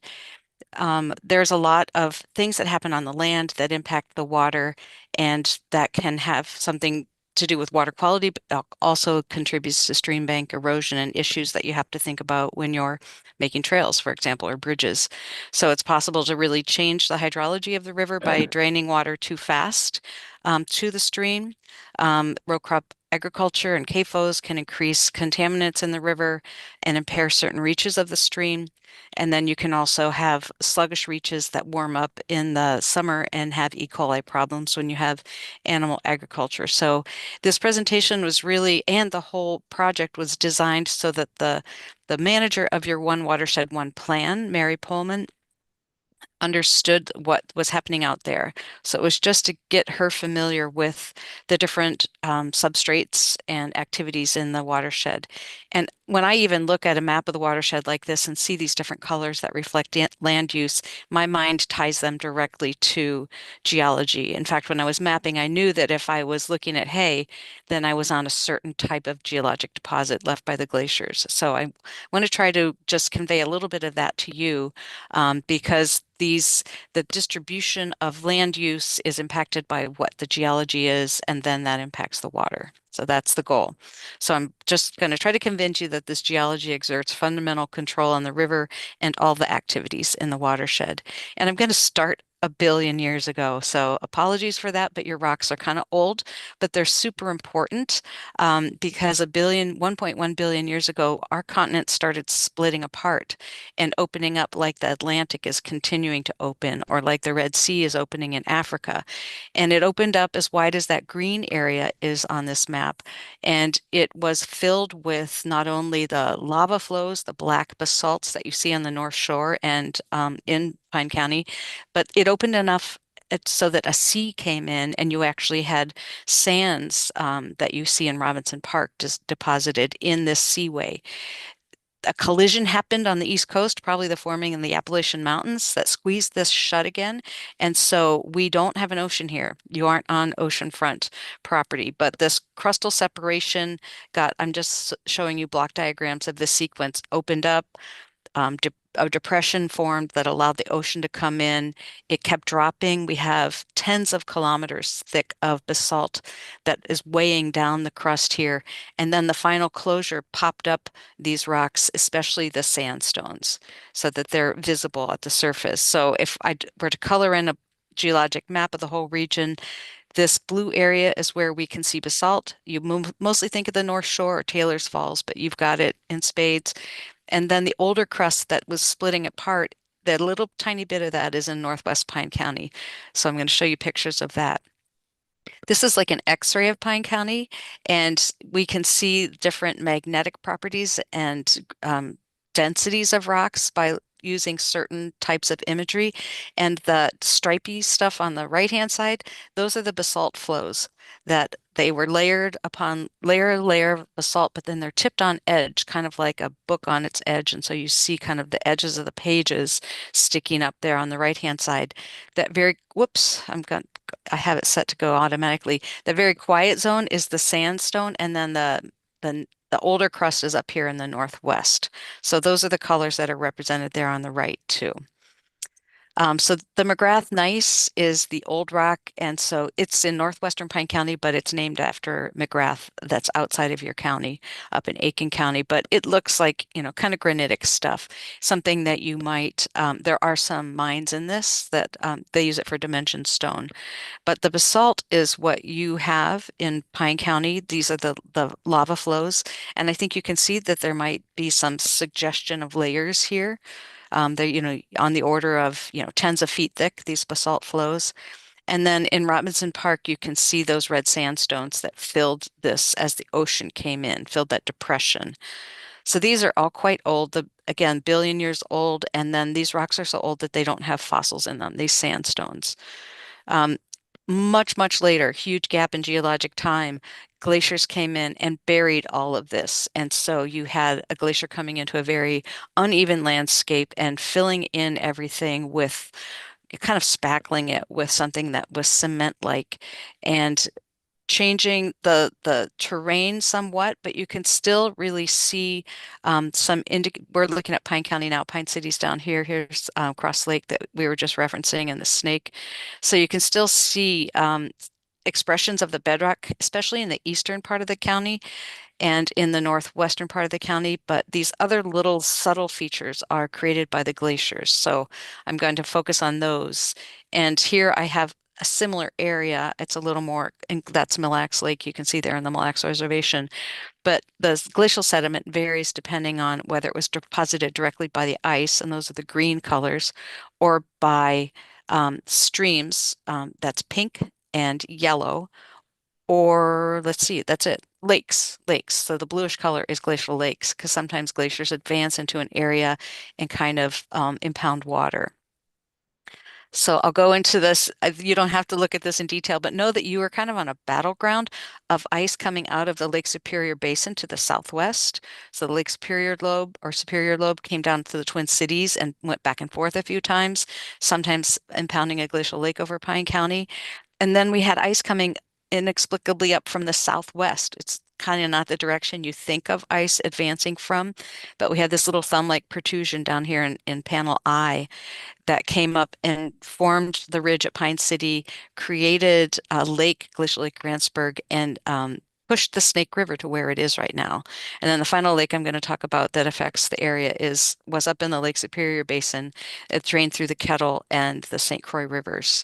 there's a lot of things that happen on the land that impact the water, and that can have something to do with water quality, but also contributes to stream bank erosion and issues that you have to think about when you're making trails, for example, or bridges. So it's possible to really change the hydrology of the river by draining water too fast to the stream. Row crop agriculture and CAFOs can increase contaminants in the river and impair certain reaches of the stream. And then you can also have sluggish reaches that warm up in the summer and have E. coli problems when you have animal agriculture. So this presentation was really, and the whole project was designed so that the manager of your One Watershed, One Plan, Mary Pullman, understood what was happening out there. So it was just to get her familiar with the different substrates and activities in the watershed. And when I even look at a map of the watershed like this and see these different colors that reflect land use, my mind ties them directly to geology. In fact, when I was mapping, I knew that if I was looking at hay, then I was on a certain type of geologic deposit left by the glaciers. So I want to try to just convey a little bit of that to you because the distribution of land use is impacted by what the geology is, and then that impacts the water. So that's the goal. So I'm just going to try to convince you that this geology exerts fundamental control on the river and all the activities in the watershed. And I'm going to start a billion years ago. So apologies for that, but your rocks are kind of old, but they're super important because 1.1 billion years ago, our continent started splitting apart and opening up like the Atlantic is continuing to open, or like the Red Sea is opening in Africa. And it opened up as wide as that green area is on this map. And it was filled with not only the lava flows, the black basalts that you see on the North Shore and in Pine County, but it opened enough so that a sea came in, and you actually had sands that you see in Robinson Park just deposited in this seaway. A collision happened on the East Coast, probably the forming in the Appalachian Mountains, that squeezed this shut again. And so we don't have an ocean here. You aren't on oceanfront property, but this crustal separation I'm just showing you block diagrams of this sequence, opened up, a depression formed that allowed the ocean to come in. It kept dropping. We have tens of kilometers thick of basalt that is weighing down the crust here. And then the final closure popped up these rocks, especially the sandstones, so that they're visible at the surface. So if I were to color in a geologic map of the whole region, this blue area is where we can see basalt. You mostly think of the North Shore or Taylor's Falls, but you've got it in spades. And then the older crust that was splitting apart, that little tiny bit of that is in Northwest Pine County. So I'm going to show you pictures of that. This is like an X-ray of Pine County, and we can see different magnetic properties and densities of rocks by using certain types of imagery. And the stripy stuff on the right-hand side, those are the basalt flows that they were layered upon layer of basalt, but then they're tipped on edge, kind of like a book on its edge. And so you see kind of the edges of the pages sticking up there on the right-hand side. Whoops, I have it set to go automatically. The very quiet zone is the sandstone, and then the older crust is up here in the northwest. So those are the colors that are represented there on the right too. So the McGrath gneiss is the old rock, and so it's in northwestern Pine County, but it's named after McGrath that's outside of your county, up in Aiken County. But it looks like, kind of granitic stuff, something that you might, there are some mines in this that they use it for dimension stone. But the basalt is what you have in Pine County. These are the lava flows. And I think you can see that there might be some suggestion of layers here. They're, on the order of, tens of feet thick, these basalt flows. And then in Robinson Park, you can see those red sandstones that filled this as the ocean came in, filled that depression. So these are all quite old, again, billion years old. And then these rocks are so old that they don't have fossils in them, these sandstones. much, much later, huge gap in geologic time, glaciers came in and buried all of this. And so you had a glacier coming into a very uneven landscape and filling in everything with kind of spackling it with something that was cement-like and changing the terrain somewhat, but you can still really see we're looking at Pine County now. Pine City's down here. Here's Cross Lake that we were just referencing and the Snake. So you can still see expressions of the bedrock, especially in the eastern part of the county and in the northwestern part of the county, but these other little subtle features are created by the glaciers. So I'm going to focus on those. And here I have a similar area. It's a little more, and that's Mille Lacs Lake. You can see there in the Mille Lacs Reservation. But the glacial sediment varies depending on whether it was deposited directly by the ice, and those are the green colors, or by streams, that's pink and yellow, or let's see, that's it. Lakes. So the bluish color is glacial lakes because sometimes glaciers advance into an area and kind of impound water. So I'll go into this. You don't have to look at this in detail, but know that you are kind of on a battleground of ice coming out of the Lake Superior Basin to the southwest. So the Lake Superior lobe or Superior lobe came down to the Twin Cities and went back and forth a few times, sometimes impounding a glacial lake over Pine County. And then we had ice coming inexplicably up from the southwest. It's kind of not the direction you think of ice advancing from, but we had this little thumb-like protrusion down here in panel I that came up and formed the ridge at Pine City, created a lake, Glacial Lake Grantsburg, and pushed the Snake River to where it is right now. And then the final lake I'm going to talk about that affects the area was up in the Lake Superior Basin. It drained through the Kettle and the St. Croix rivers.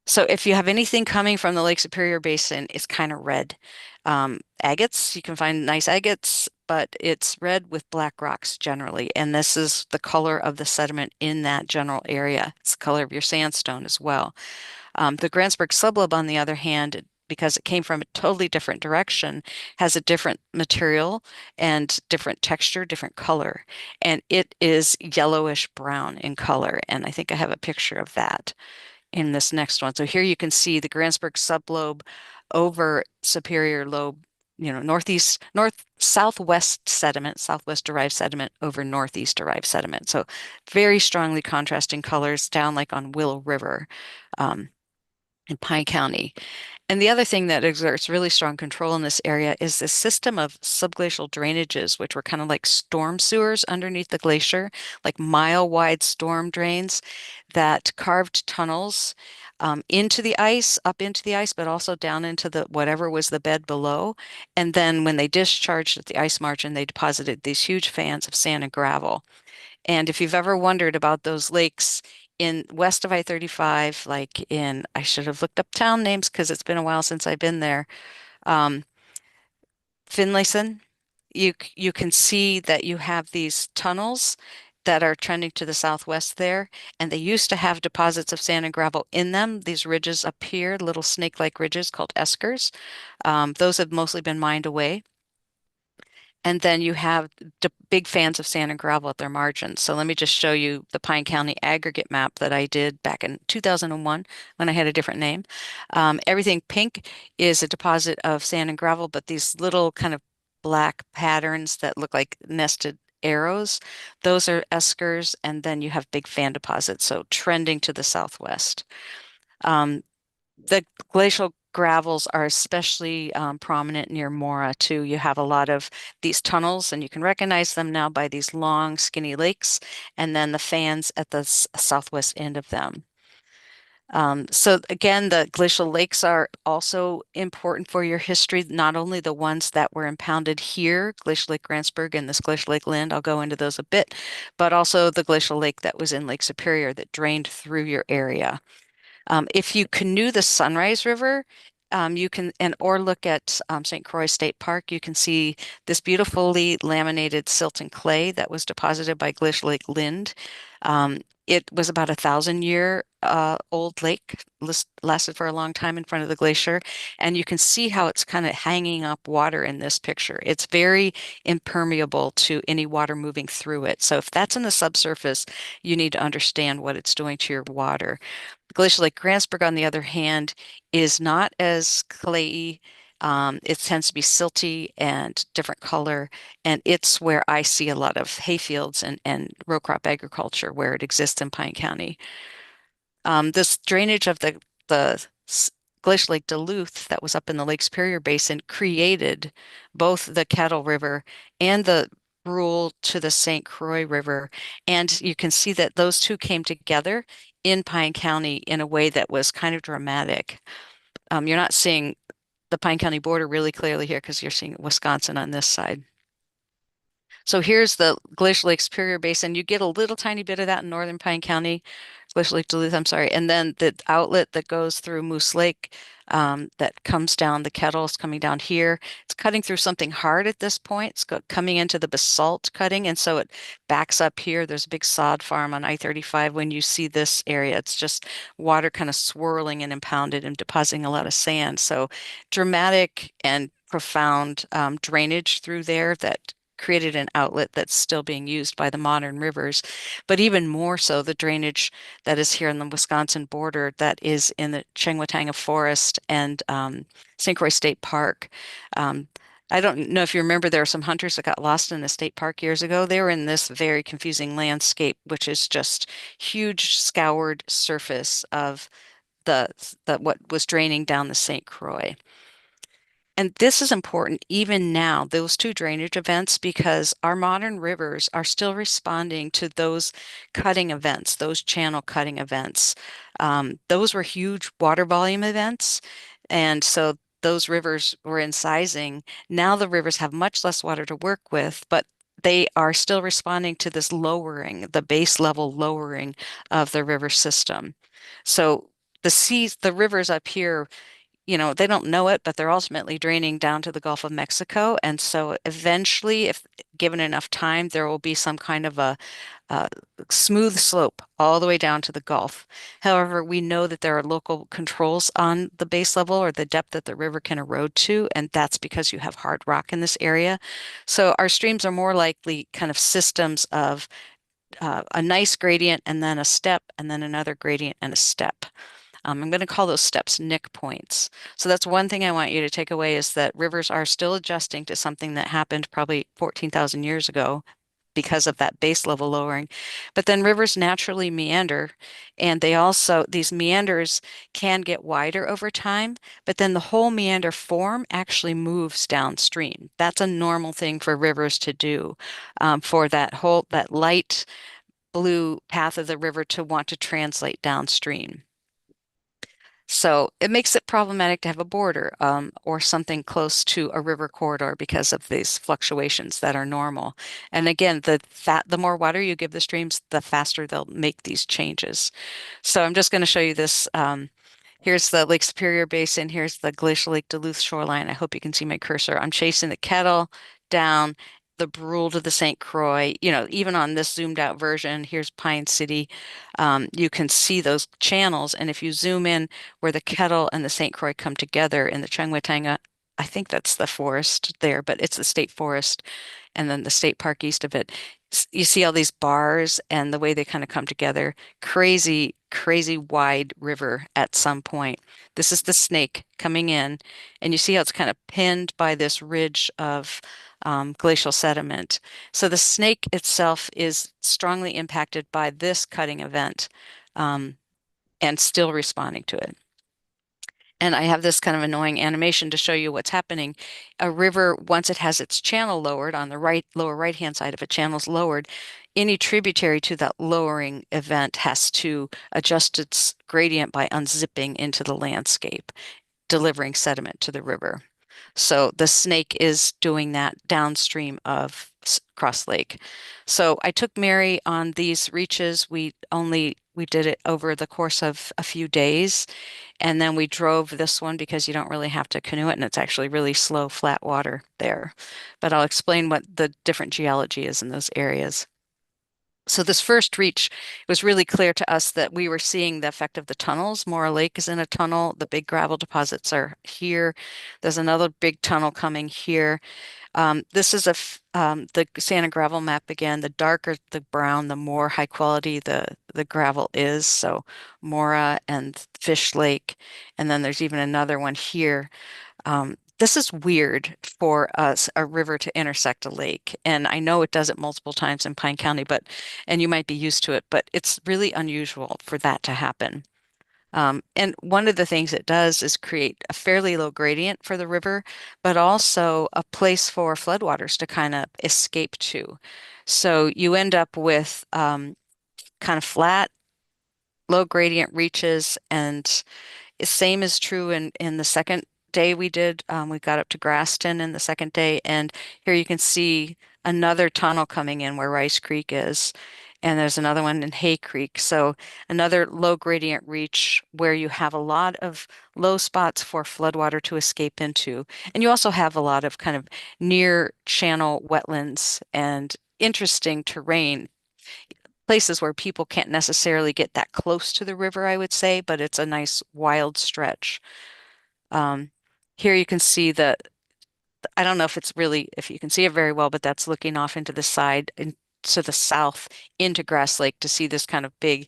So if you have anything coming from the Lake Superior Basin, it's kind of red. Agates, you can find nice agates, but it's red with black rocks generally. And this is the color of the sediment in that general area. It's the color of your sandstone as well. The Grantsburg sublobe, on the other hand, because it came from a totally different direction, has a different material and different texture, different color. And it is yellowish brown in color. And I think I have a picture of that in this next one. So here you can see the Grantsburg sublobe over Superior lobe, southwest sediment, southwest derived sediment over northeast derived sediment. So very strongly contrasting colors down like on Willow River in Pine County. And the other thing that exerts really strong control in this area is this system of subglacial drainages, which were kind of like storm sewers underneath the glacier, like mile-wide storm drains that carved tunnels into the ice, up into the ice, but also down into the whatever was the bed below. And then when they discharged at the ice margin, they deposited these huge fans of sand and gravel. And if you've ever wondered about those lakes in west of I-35, I should have looked up town names because it's been a while since I've been there. Um, Finlayson, you can see that you have these tunnels that are trending to the southwest there, and they used to have deposits of sand and gravel in them. These ridges up here, little snake-like ridges called eskers. Those have mostly been mined away. And then you have big fans of sand and gravel at their margins. So let me just show you the Pine County aggregate map that I did back in 2001 when I had a different name. Everything pink is a deposit of sand and gravel, but these little kind of black patterns that look like nested arrows, those are eskers, and then you have big fan deposits, so trending to the southwest. The glacial gravels are especially prominent near Mora too. You have a lot of these tunnels, and you can recognize them now by these long, skinny lakes, and then the fans at the southwest end of them. So again, the glacial lakes are also important for your history, not only the ones that were impounded here, Glacial Lake Grantsburg and this Glacial Lake Lind, I'll go into those a bit, but also the glacial lake that was in Lake Superior that drained through your area. If you canoe the Sunrise River, you can, or look at St. Croix State Park, you can see this beautifully laminated silt and clay that was deposited by Glacial Lake Lind. It was about 1,000-year old lake, lasted for a long time in front of the glacier, and you can see how it's kind of hanging up water in this picture. It's very impermeable to any water moving through it. So if that's in the subsurface, you need to understand what it's doing to your water. Glacial Lake Grantsburg, on the other hand, is not as clayey. It tends to be silty and different color, and it's where I see a lot of hayfields and row crop agriculture where it exists in Pine County. This drainage of the Glacial Lake Duluth that was up in the Lake Superior Basin created both the Kettle River and the Brule to the St. Croix River. And you can see that those two came together in Pine County in a way that was kind of dramatic. You're not seeing the Pine County border really clearly here because you're seeing Wisconsin on this side. So here's the Glacial Lake Superior Basin. You get a little tiny bit of that in northern Pine County, Glacial Lake Duluth, I'm sorry. And then the outlet that goes through Moose Lake that comes down, the Kettle's coming down here. It's cutting through something hard at this point. It's coming into the basalt cutting. And so it backs up here. There's a big sod farm on I-35. When you see this area, it's just water kind of swirling and impounded and depositing a lot of sand. So dramatic and profound drainage through there that created an outlet that's still being used by the modern rivers, but even more so the drainage that is here on the Wisconsin border that is in the Chengwatanga Forest and St. Croix State Park. I don't know if you remember, there were some hunters that got lost in the state park years ago. They were in this very confusing landscape, which is just huge scoured surface of the what was draining down the St. Croix. And this is important even now, those two drainage events, because our modern rivers are still responding to those cutting events, those channel cutting events. Those were huge water volume events. And so those rivers were incising. Now the rivers have much less water to work with, but they are still responding to this lowering, the base level lowering of the river system. So the rivers up here, they don't know it, but they're ultimately draining down to the Gulf of Mexico. And so eventually, if given enough time, there will be some kind of a smooth slope all the way down to the Gulf. However, we know that there are local controls on the base level or the depth that the river can erode to, and that's because you have hard rock in this area. So our streams are more likely kind of systems of a nice gradient and then a step and then another gradient and a step. I'm going to call those steps nick points. So that's one thing I want you to take away, is that rivers are still adjusting to something that happened probably 14,000 years ago because of that base level lowering. But then rivers naturally meander, and these meanders can get wider over time, but then the whole meander form actually moves downstream. That's a normal thing for rivers to do, for that light blue path of the river to want to translate downstream. So it makes it problematic to have a border or something close to a river corridor because of these fluctuations that are normal. And again, the more water you give the streams, the faster they'll make these changes. So I'm just going to show you this. Here's the Lake Superior Basin. Here's the Glacial Lake Duluth shoreline. I hope you can see my cursor. I'm chasing the Kettle down the Brule to the St. Croix. Even on this zoomed out version, here's Pine City. You can see those channels. And if you zoom in where the Kettle and the St. Croix come together in the Chengwatanga, I think that's the forest there, but it's the state forest and then the state park east of it. You see all these bars and the way they kind of come together. Crazy, crazy wide river at some point. This is the Snake coming in, and you see how it's kind of pinned by this ridge of glacial sediment. So the Snake itself is strongly impacted by this cutting event and still responding to it. And I have this kind of annoying animation to show you what's happening. A river, once it has its channel lowered on the lower right-hand side, if a channel's lowered, any tributary to that lowering event has to adjust its gradient by unzipping into the landscape, delivering sediment to the river. So the Snake is doing that downstream of Cross Lake. So I took Mary on these reaches. We did it over the course of a few days. And then we drove this one because you don't really have to canoe it, and it's actually really slow, flat water there. But I'll explain what the different geology is in those areas. So this first reach, it was really clear to us that we were seeing the effect of the tunnels. Mora Lake is in a tunnel. The big gravel deposits are here. There's another big tunnel coming here. This is the sand and gravel map again. The darker the brown, the more high quality the gravel is. So Mora and Fish Lake, and then there's even another one here. This is weird for us, a river to intersect a lake. And I know it does it multiple times in Pine County, and you might be used to it, but it's really unusual for that to happen. And one of the things it does is create a fairly low gradient for the river, but also a place for floodwaters to kind of escape to. So you end up with kind of flat, low gradient reaches, and same is true in the second day we did. We got up to Graston in the second day, and here you can see another tunnel coming in where Rice Creek is, and there's another one in Hay Creek. So another low gradient reach where you have a lot of low spots for floodwater to escape into, and you also have a lot of kind of near channel wetlands and interesting terrain places where people can't necessarily get that close to the river, I would say, but it's a nice wild stretch. Um, Here you can see I don't know if it's really, if you can see it very well, but that's looking off into the side and to the south into Grass Lake to see this kind of big,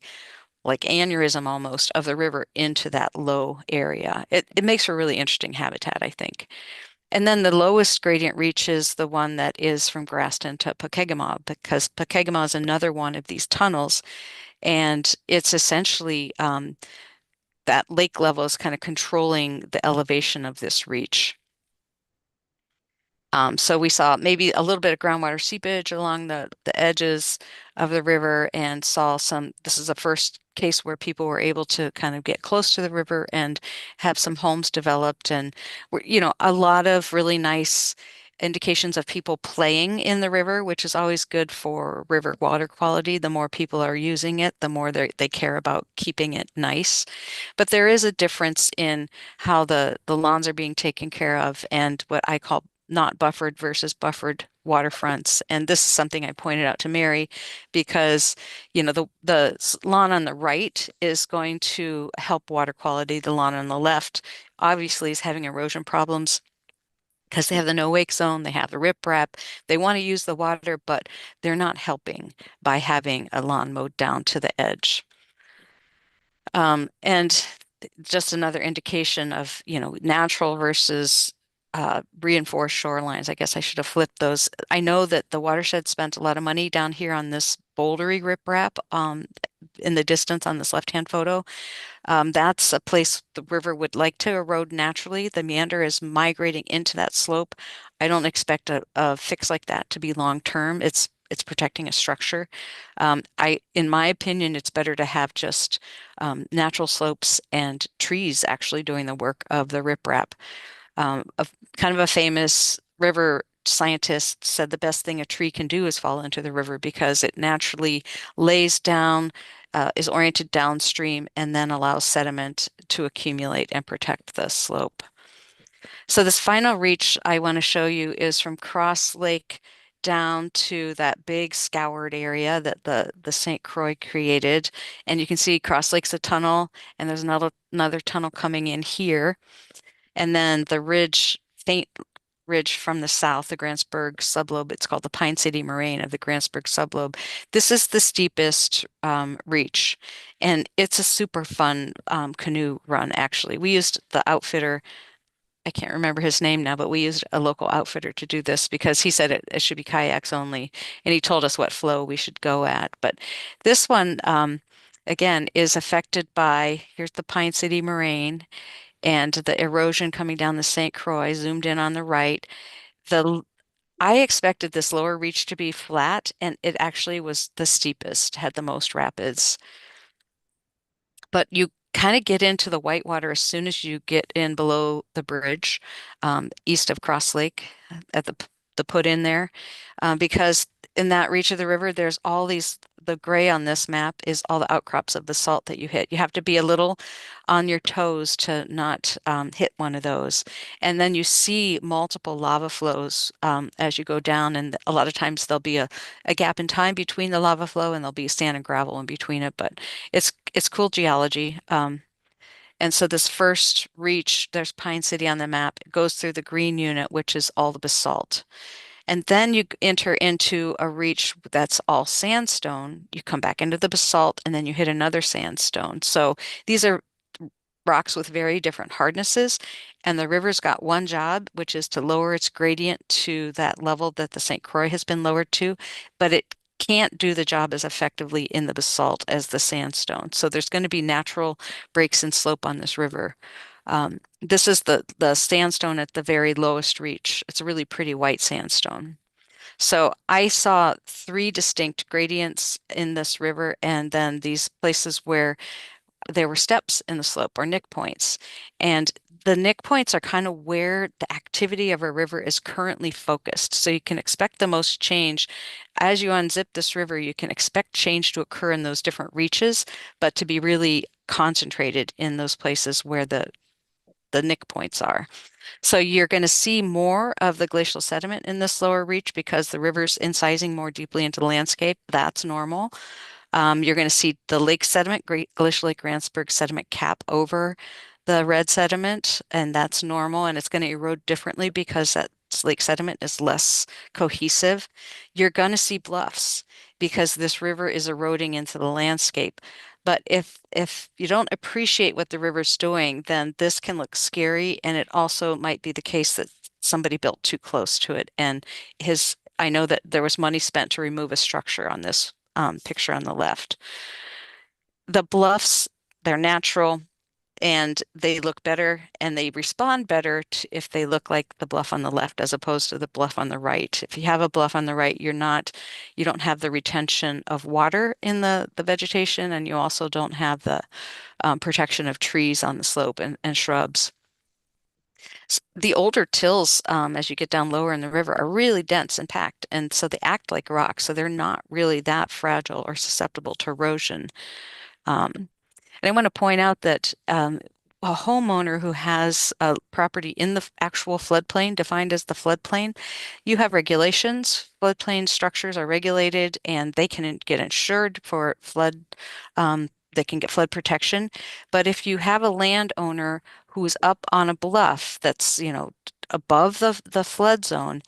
like aneurysm almost of the river into that low area. It makes for really interesting habitat, I think. And then the lowest gradient reach is the one that is from Graston to Pokegama, because Pokegama is another one of these tunnels, and it's essentially that lake level is kind of controlling the elevation of this reach. So we saw maybe a little bit of groundwater seepage along the edges of the river and saw this is the first case where people were able to kind of get close to the river and have some homes developed and a lot of really nice indications of people playing in the river, which is always good for river water quality. The more people are using it, the more they care about keeping it nice. But there is a difference in how the lawns are being taken care of and what I call not buffered versus buffered waterfronts. And this is something I pointed out to Mary because, the lawn on the right is going to help water quality. The lawn on the left obviously is having erosion problems because they have the no wake zone, they have the riprap. They want to use the water, but they're not helping by having a lawn mowed down to the edge. And just another indication of, natural versus reinforced shorelines. I guess I should have flipped those. I know that the watershed spent a lot of money down here on this bouldery riprap in the distance on this left-hand photo. That's a place the river would like to erode naturally. The meander is migrating into that slope. I don't expect a fix like that to be long term. It's protecting a structure. In my opinion, it's better to have just natural slopes and trees actually doing the work of the riprap. Kind of a famous river scientist said the best thing a tree can do is fall into the river because it naturally lays down, is oriented downstream, and then allows sediment to accumulate and protect the slope. So this final reach I want to show you is from Cross Lake down to that big scoured area that the St. Croix created. And you can see Cross Lake's a tunnel, and there's another tunnel coming in here. And then the faint ridge from the south, the Grantsburg sublobe, it's called the Pine City Moraine of the Grantsburg sublobe. This is the steepest reach, and it's a super fun canoe run, actually. We used the outfitter, I can't remember his name now, but we used a local outfitter to do this because he said it should be kayaks only, and he told us what flow we should go at. But this one, again, is affected by, here's the Pine City Moraine, and the erosion coming down the St. Croix, zoomed in on the right. I expected this lower reach to be flat, and it actually was the steepest, had the most rapids. But you kind of get into the whitewater as soon as you get in below the bridge, east of Cross Lake at the put in there, because in that reach of the river, there's all the gray on this map is all the outcrops of basalt that you hit. You have to be a little on your toes to not hit one of those. And then you see multiple lava flows as you go down, and a lot of times there'll be a gap in time between the lava flow and there'll be sand and gravel in between it, but it's cool geology. And so this first reach, there's Pine City on the map, it goes through the green unit, which is all the basalt. And then you enter into a reach that's all sandstone. You come back into the basalt and then you hit another sandstone. So these are rocks with very different hardnesses. And the river's got one job, which is to lower its gradient to that level that the St. Croix has been lowered to, but it can't do the job as effectively in the basalt as the sandstone. So there's going to be natural breaks in slope on this river. This is the sandstone at the very lowest reach. It's a really pretty white sandstone. So I saw three distinct gradients in this river, and then these places where there were steps in the slope or nick points. And the nick points are kind of where the activity of a river is currently focused. So you can expect the most change. As you unzip this river, you can expect change to occur in those different reaches, but to be really concentrated in those places where the nick points are. So you're going to see more of the glacial sediment in this lower reach because the river's incising more deeply into the landscape. That's normal. You're going to see the lake sediment, Glacial Lake Randsburg sediment cap over the red sediment, and that's normal, and it's going to erode differently because that lake sediment is less cohesive. You're going to see bluffs because this river is eroding into the landscape. But if you don't appreciate what the river's doing, then this can look scary, and it also might be the case that somebody built too close to it. And I know that there was money spent to remove a structure on this picture on the left. The bluffs, they're natural and they look better and they respond better if they look like the bluff on the left as opposed to the bluff on the right. If you have a bluff on the right, you don't have the retention of water in the vegetation, and you also don't have the protection of trees on the slope and shrubs. The older tills, as you get down lower in the river, are really dense and packed, and so they act like rocks. So they're not really that fragile or susceptible to erosion. And I want to point out that a homeowner who has a property in the actual floodplain, defined as the floodplain, you have regulations. Floodplain structures are regulated, and they can get insured for flood. They can get flood protection. But if you have a landowner who's up on a bluff that's, above the flood zone,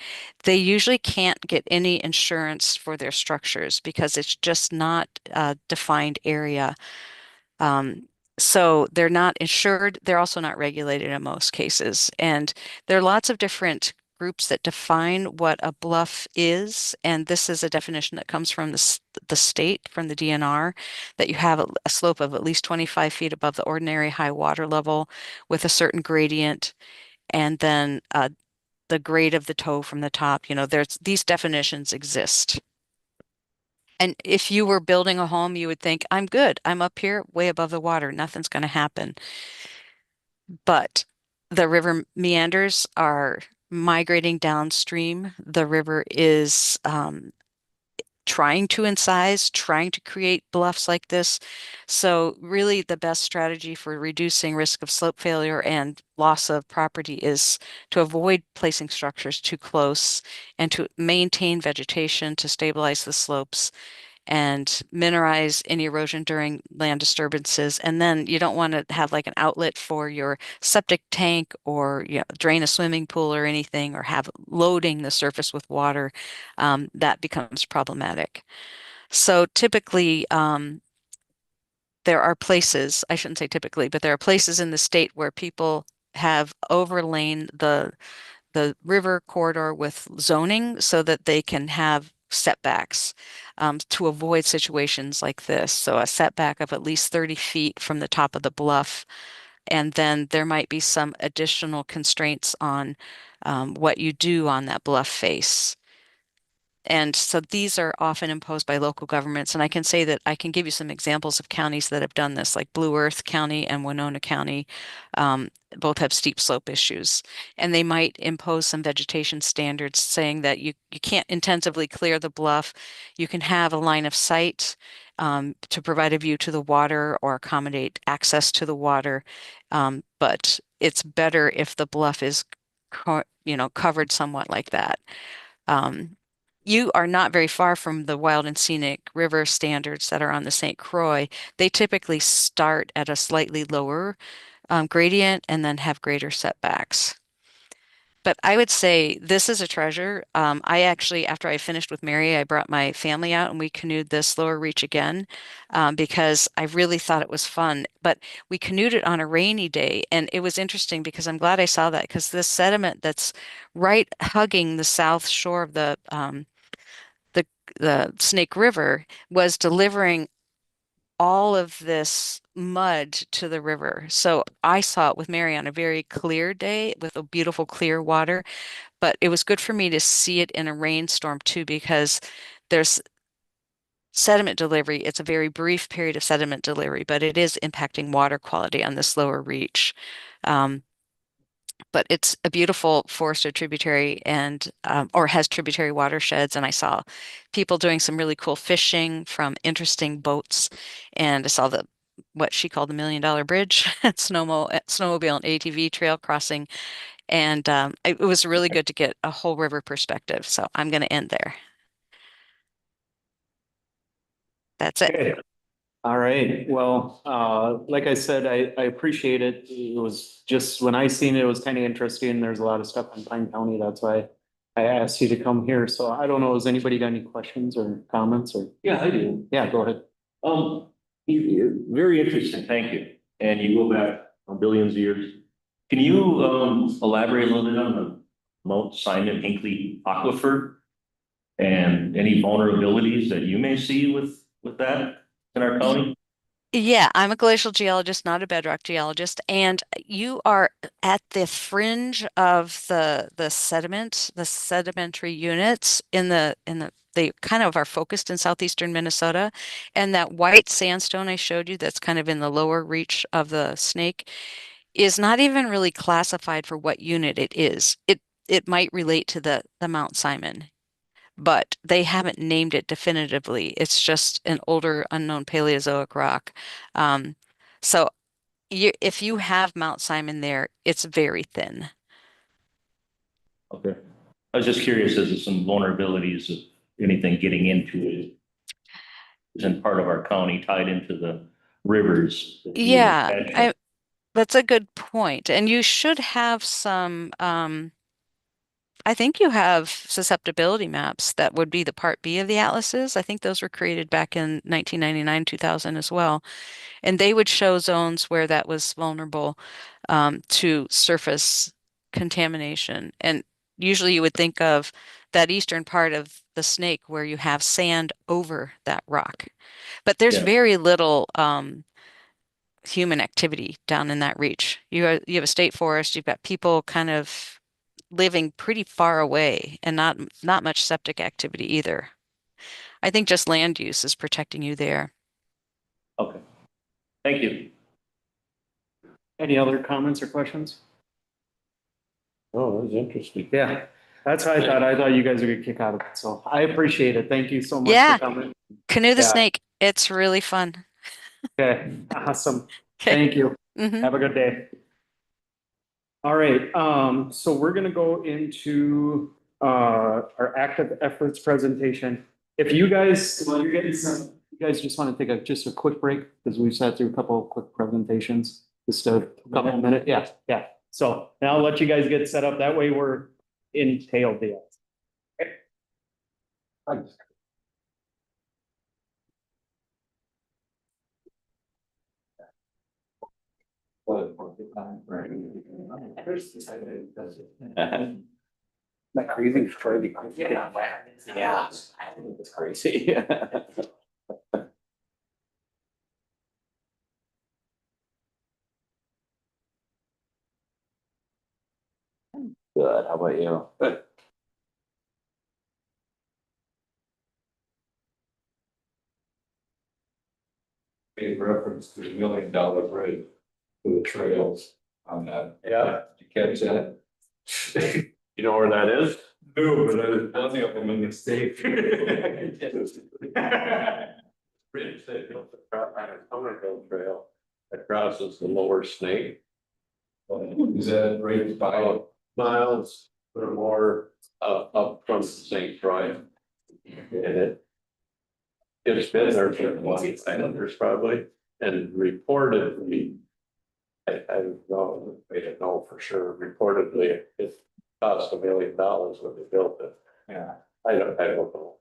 they usually can't get any insurance for their structures because it's just not a defined area. So they're not insured. They're also not regulated in most cases. And there are lots of different groups that define what a bluff is. And this is a definition that comes from the state, from the DNR, that you have a slope of at least 25 feet above the ordinary high water level with a certain gradient. And then the grade of the toe from the top, these definitions exist. And if you were building a home, you would think, I'm good. I'm up here way above the water. Nothing's going to happen. But the river meanders are migrating downstream. The river is trying to incise, trying to create bluffs like this. So really the best strategy for reducing risk of slope failure and loss of property is to avoid placing structures too close and to maintain vegetation to stabilize the slopes and minimize any erosion during land disturbances. And then you don't want to have like an outlet for your septic tank or drain a swimming pool or anything, or have loading the surface with water. That becomes problematic. So typically, there are places, I shouldn't say typically, but there are places in the state where people have overlain the river corridor with zoning so that they can have setbacks to avoid situations like this. So a setback of at least 30 feet from the top of the bluff. And then there might be some additional constraints on what you do on that bluff face. And so these are often imposed by local governments. And I can say that I can give you some examples of counties that have done this, like Blue Earth County and Winona County. Both have steep slope issues. And they might impose some vegetation standards saying that you can't intensively clear the bluff. You can have a line of sight to provide a view to the water or accommodate access to the water. But it's better if the bluff is covered somewhat like that. You are not very far from the wild and scenic river standards that are on the St. Croix. They typically start at a slightly lower gradient and then have greater setbacks. But I would say this is a treasure. I actually, after I finished with Mary, I brought my family out and we canoed this lower reach again because I really thought it was fun. But we canoed it on a rainy day, and it was interesting because I'm glad I saw that because this sediment that's right hugging the south shore of the the Snake River was delivering all of this mud to the river. So I saw it with Mary on a very clear day with a beautiful clear water, but it was good for me to see it in a rainstorm too because there's sediment delivery. It's a very brief period of sediment delivery, but it is impacting water quality on this lower reach. Um, but it's a beautiful forested tributary and or has tributary watersheds. And I saw people doing some really cool fishing from interesting boats. And I saw the what she called the $1 million bridge, snowmobile and ATV trail crossing. And it was really good to get a whole river perspective. So I'm going to end there. That's it. Okay. All right, well, like I said, I appreciate it. It was just, when I seen it, it was kind of interesting. There's a lot of stuff in Pine County. That's why I asked you to come here. So I don't know, has anybody got any questions or comments or? Yeah, I do. Yeah, go ahead. Very interesting, thank you. And you go back billions of years. Can you elaborate a little bit on the Mount Simon Hinkley Aquifer? And any vulnerabilities that you may see with that in our county? Yeah, I'm a glacial geologist, not a bedrock geologist, and you are at the fringe of the sediment, the sedimentary units they kind of are focused in southeastern Minnesota. And that white sandstone I showed you that's kind of in the lower reach of the Snake is not even really classified for what unit it is. It might relate to the Mount Simon, but they haven't named it definitively. It's just an older unknown Paleozoic rock. Um, so if you have Mount Simon there, it's very thin. Okay. I was just curious, is there some vulnerabilities of anything getting into it? Isn't part of our county tied into the rivers that you Yeah, mentioned? that's a good point. And you should have some, I think you have susceptibility maps that would be the part B of the atlases. I think those were created back in 1999, 2000 as well. And they would show zones where that was vulnerable to surface contamination. And usually you would think of that eastern part of the Snake where you have sand over that rock. But there's Yeah, very little human activity down in that reach. You have a state forest, you've got people kind of living pretty far away and not much septic activity either. I think just land use is protecting you there. okay. Thank you. Any other comments or questions? Oh, that was interesting. Yeah, that's what I thought. I thought you guys would get a kick out of it. So I appreciate it. Thank you so much Yeah, for coming. canoe the Yeah. Snake. It's really fun. Okay, awesome. Okay. Thank you. Hmm. Have a good day. All right, so we're gonna go into our active efforts presentation. If you guys, while you're getting some, you guys just want to take just a quick break because we've sat through a couple of quick presentations. Just a couple of minutes. Yeah, yeah. So now I'll let you guys get set up. That way we're in tail deal. Okay. That crazy Friday. Yeah. Yeah. It's crazy. Good, how about you? Good. Made reference to the $1 million bridge for the trails on that. Yeah. Did you catch that? You know where that is? No, but there's plenty of them in the state. Bridge that goes across on a Somerville Trail that crosses the lower Snake. Is that right by miles or more up from St. Croix? And it's been there for a while, Islanders probably, and reportedly I don't know, we didn't know for sure. Reportedly, it cost $1 million when they built it. Yeah. I don't know.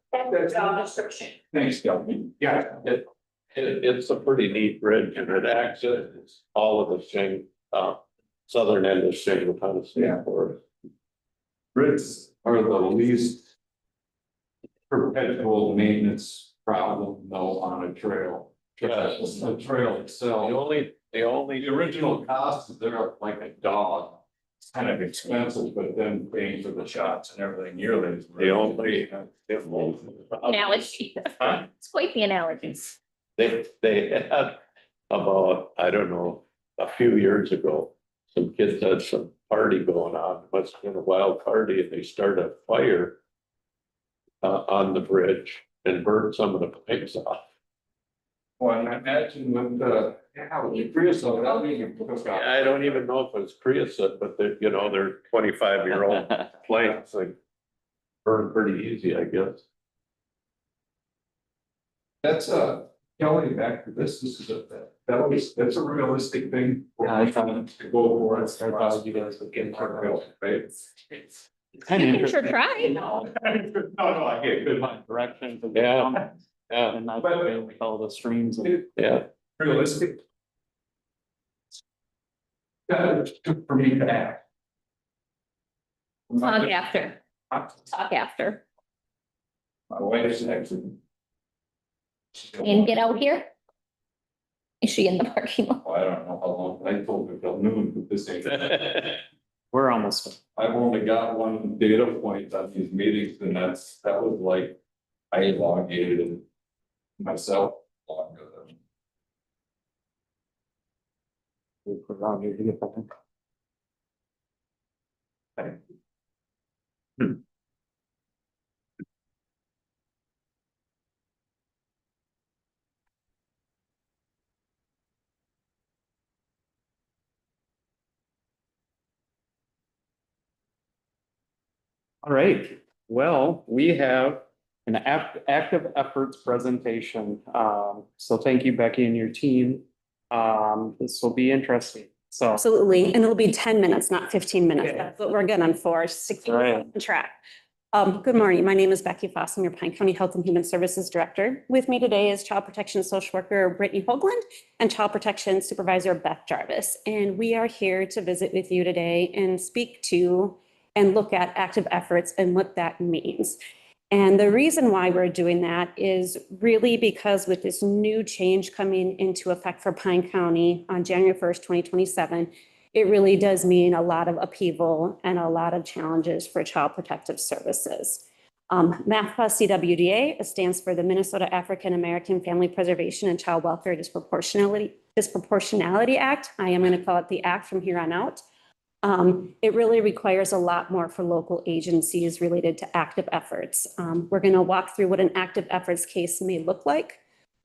Thanks, Kelvin. Yeah. It's a pretty neat bridge and it accesses all of the Shing, southern end of Shing, Tennessee. Yeah. Bridges are the least perpetual maintenance problem though on a trail. Yeah. The trail itself. The only. The original cost is they're up like a dog. It's kind of expensive, but then paying for the shots and everything yearly. Is The only. Analogy. Huh? It's quite the analogy. They had about, I don't know, a few years ago, some kids had some party going on, must have been a wild party, and they started a fire on the bridge and burned some of the pipes off. Well, and I imagine with the, creosote, that means you cook out. I don't even know if it's creosote, but they're, they're 25-year-old planks, like burn pretty easy, I guess. That's Kelly, back to this is that's a realistic thing. Yeah, I thought- To go for it. I thought you guys would get more of it. Right? Kind You of can sure interesting. try. No, I get good mind. Directions. of Yeah. Yeah, And not with all the streams. And yeah. Realistic. Took for me to act. Talk after. Talk after. My wife's actually. And get out here. Is she in the parking lot? I don't know how long, I told her till noon, but this ain't. we're almost. I've only got one data point on these meetings and that was like, I elongated myself longer than. We're around here to get that. All right, well, we have an active efforts presentation. So thank you, Becky, and your team. This will be interesting. So, Absolutely. And it'll be 10 minutes, not 15 minutes. Okay. That's what we're good on for, 60 Right. on track. Good morning. My name is Becky Foss. I'm your Pine County Health and Human Services Director. With me today is Child Protection Social Worker Brittany Hoagland and Child Protection Supervisor Beth Jarvis. And we are here to visit with you today and speak to and look at active efforts and what that means. And the reason why we're doing that is really because with this new change coming into effect for Pine County on January 1st, 2027, it really does mean a lot of upheaval and a lot of challenges for child protective services. MAFPA CWDA stands for the Minnesota African American Family Preservation and Child Welfare Disproportionality Act. I am going to call it the Act from here on out. It really requires a lot more for local agencies related to active efforts. We're going to walk through what an active efforts case may look like,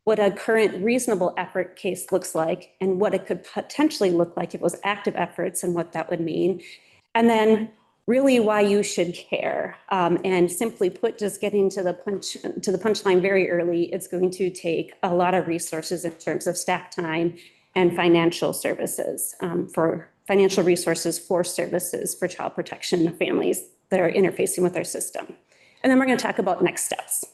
what a current reasonable effort case looks like, and what it could potentially look like if it was active efforts and what that would mean. And then really why you should care. And simply put, just getting to the punchline very early, it's going to take a lot of resources in terms of staff time and financial services for financial resources for services for child protection families that are interfacing with our system. And then we're going to talk about next steps.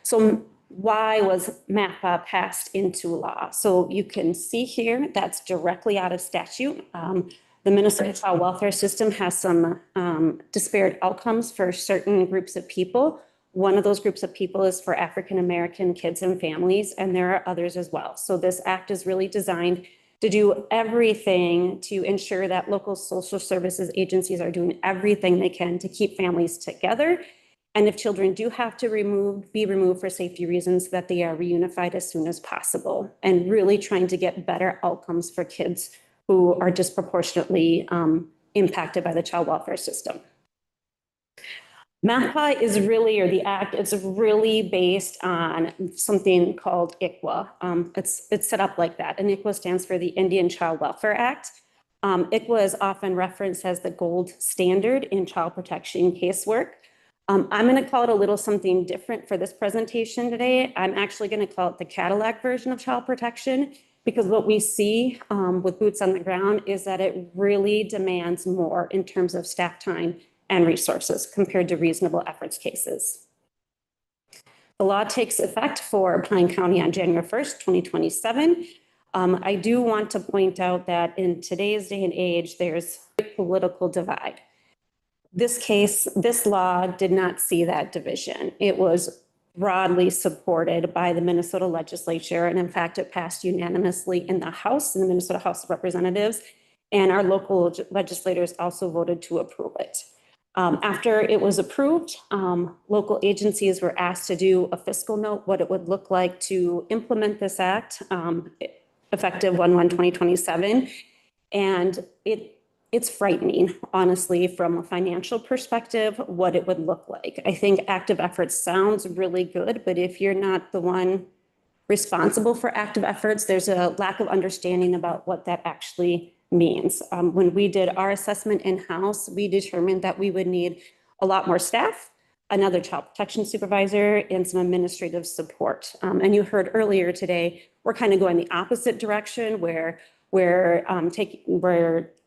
So why was MAPPA passed into law? So you can see here that's directly out of statute. The Minnesota Child Welfare System has some disparate outcomes for certain groups of people. One of those groups of people is for African American kids and families, and there are others as well. So this act is really designed to do everything to ensure that local social services agencies are doing everything they can to keep families together. And if children do have to be removed for safety reasons, that they are reunified as soon as possible, and really trying to get better outcomes for kids who are disproportionately impacted by the child welfare system. MAPPA is really, or the act, it's really based on something called ICWA. It's set up like that, and ICWA stands for the Indian Child Welfare Act. ICWA is often referenced as the gold standard in child protection casework. I'm going to call it a little something different for this presentation today. I'm actually going to call it the Cadillac version of child protection, because what we see with boots on the ground is that it really demands more in terms of staff time and resources compared to reasonable efforts cases. The law takes effect for Pine County on January 1st, 2027. I do want to point out that in today's day and age, there's a political divide. This law did not see that division. It was broadly supported by the Minnesota legislature. And in fact, it passed unanimously in the House, in the Minnesota House of Representatives. And our local legislators also voted to approve it. After it was approved, local agencies were asked to do a fiscal note, what it would look like to implement this act, effective 1/1/2027. And it's frightening, honestly, from a financial perspective, what it would look like. I think active efforts sounds really good, but if you're not the one responsible for active efforts, there's a lack of understanding about what that actually means. When we did our assessment in-house, we determined that we would need a lot more staff, another child protection supervisor, and some administrative support. And you heard earlier today, we're kind of going the opposite direction where we're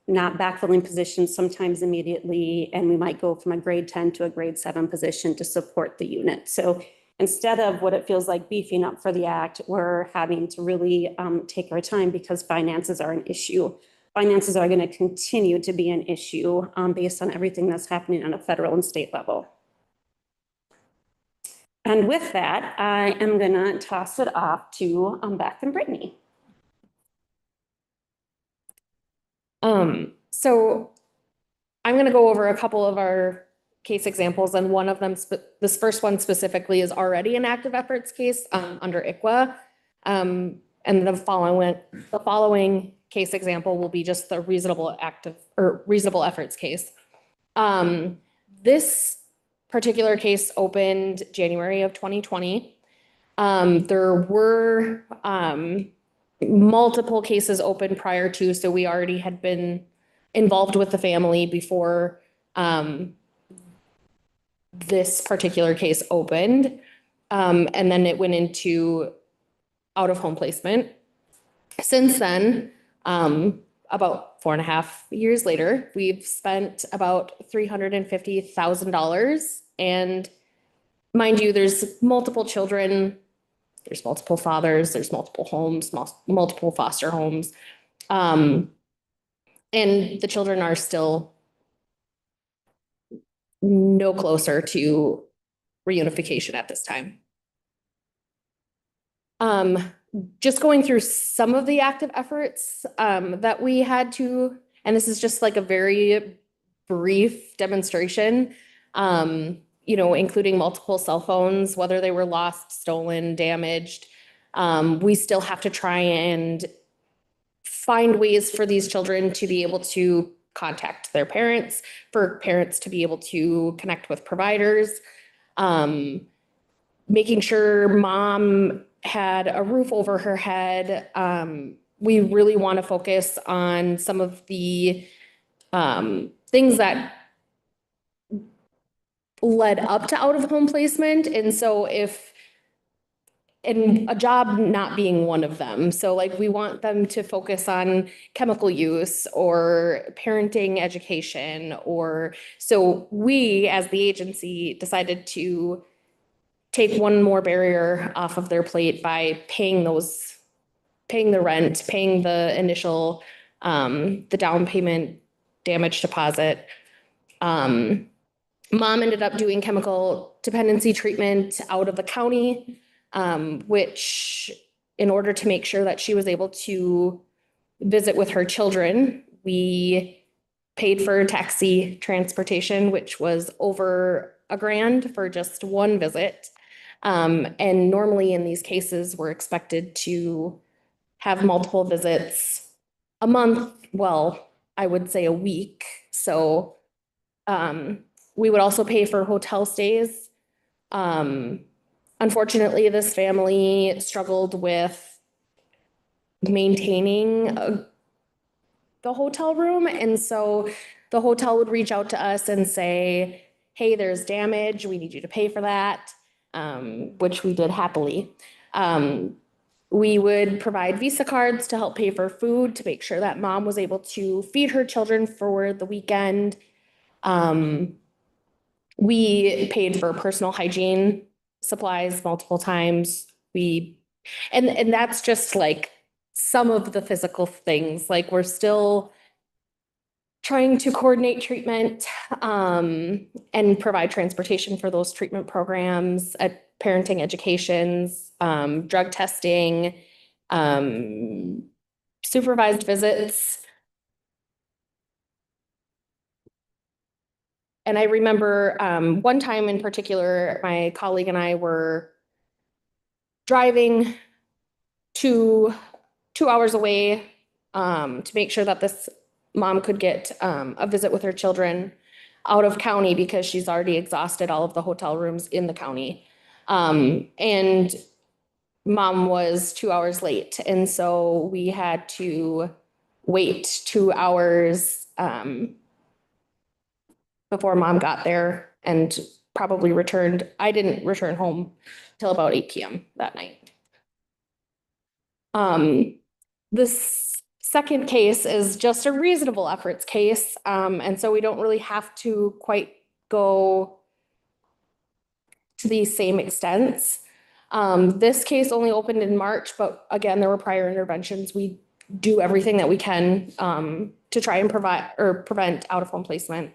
not backfilling positions sometimes immediately, and we might go from a grade 10 to a grade 7 position to support the unit. So instead of what it feels like beefing up for the act, we're having to really take our time because finances are an issue. Finances are going to continue to be an issue based on everything that's happening on a federal and state level. And with that, I am going to toss it off to Beth and Brittany. So I'm going to go over a couple of our case examples, and one of them, this first one specifically, is already an active efforts case under ICWA. And the following case example will be just the reasonable efforts case. This particular case opened January of 2020. There were multiple cases open prior to, so we already had been involved with the family before this particular case opened. And then it went into out-of-home placement. Since then, about 4.5 years later, we've spent about $350,000. And mind you, there's multiple children, there's multiple fathers, there's multiple homes, multiple foster homes. And the children are still no closer to reunification at this time. Just going through some of the active efforts that we had to, and this is just like a very brief demonstration, including multiple cell phones, whether they were lost, stolen, damaged. We still have to try and find ways for these children to be able to contact their parents, for parents to be able to connect with providers, making sure mom had a roof over her head. We really want to focus on some of the things that led up to out-of-home placement. And so and a job not being one of them. So like we want them to focus on chemical use or parenting education, so we as the agency decided to take one more barrier off of their plate by paying the rent, paying the initial, the down payment damage deposit. Mom ended up doing chemical dependency treatment out of the county, which in order to make sure that she was able to visit with her children, we paid for taxi transportation, which was over $1,000 for just one visit. And normally in these cases, we're expected to have multiple visits a month. Well, I would say a week. So we would also pay for hotel stays. Unfortunately, this family struggled with maintaining the hotel room. And so the hotel would reach out to us and say, hey, there's damage. We need you to pay for that, which we did happily. We would provide Visa cards to help pay for food, to make sure that mom was able to feed her children for the weekend. We paid for personal hygiene supplies multiple times. And that's just like some of the physical things, like we're still trying to coordinate treatment, and provide transportation for those treatment programs, parenting educations, drug testing, supervised visits. And I remember one time in particular, my colleague and I were driving 2 hours away to make sure that this mom could get a visit with her children out of county because she's already exhausted all of the hotel rooms in the county. And mom was 2 hours late. And so we had to wait 2 hours before mom got there and probably returned. I didn't return home till about 8 p.m. that night. This second case is just a reasonable efforts case. And so we don't really have to quite go to the same extents. This case only opened in March, but again, there were prior interventions. We do everything that we can to try and provide or prevent out-of-home placement.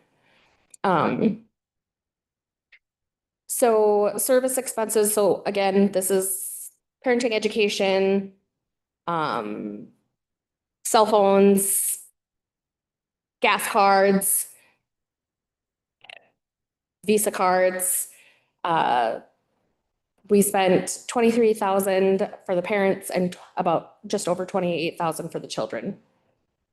So service expenses. So again, this is parenting education, cell phones, gas cards, Visa cards. We spent 23,000 for the parents and about just over 28,000 for the children.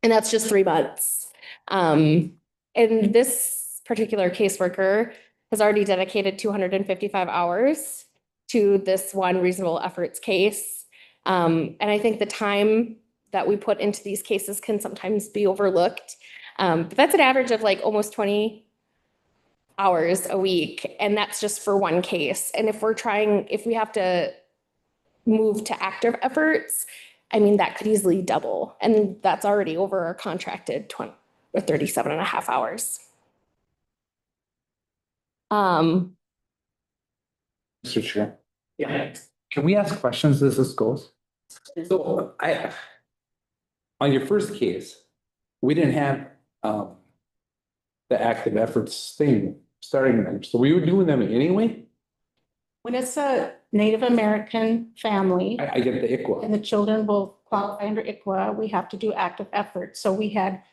And that's just 3 months. And this particular caseworker has already dedicated 255 hours to this one reasonable efforts case. And I think the time that we put into these cases can sometimes be overlooked. But that's an average of like almost 20 hours a week, and that's just for one case. And if we have to move to active efforts, I mean, that could easily double. And that's already over our contracted 37 and a half hours. Mr. Chair. Yeah. Can we ask questions as this goes? So on your first case, we didn't have the active efforts thing starting there. So we were doing them anyway? When it's a Native American family I get the ICWA. and the children will qualify under ICWA, we have to do active efforts. So we had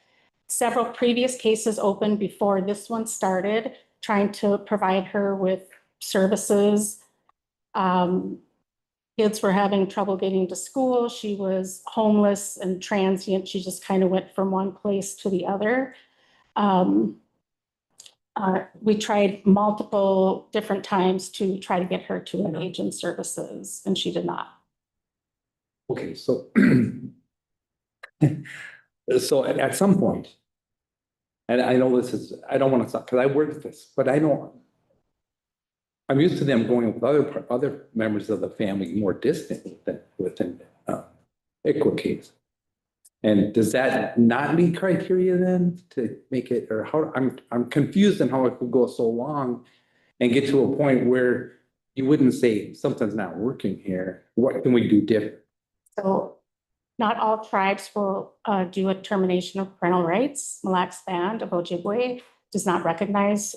several previous cases open before this one started, trying to provide her with services. Kids were having trouble getting to school. She was homeless and transient. She just kind of went from one place to the other. We tried multiple different times to try to get her to engage in services, and she did not. Okay, so so at some point, and I know this is, I don't want to stop because I worked this, but I'm used to them going with other members of the family more distant within ICWA case. And does that not meet criteria then to make it, or how, I'm confused on how it could go so long and get to a point where you wouldn't say something's not working here. What can we do different? So not all tribes will do a termination of parental rights. Mille Lacs Band of Ojibwe does not recognize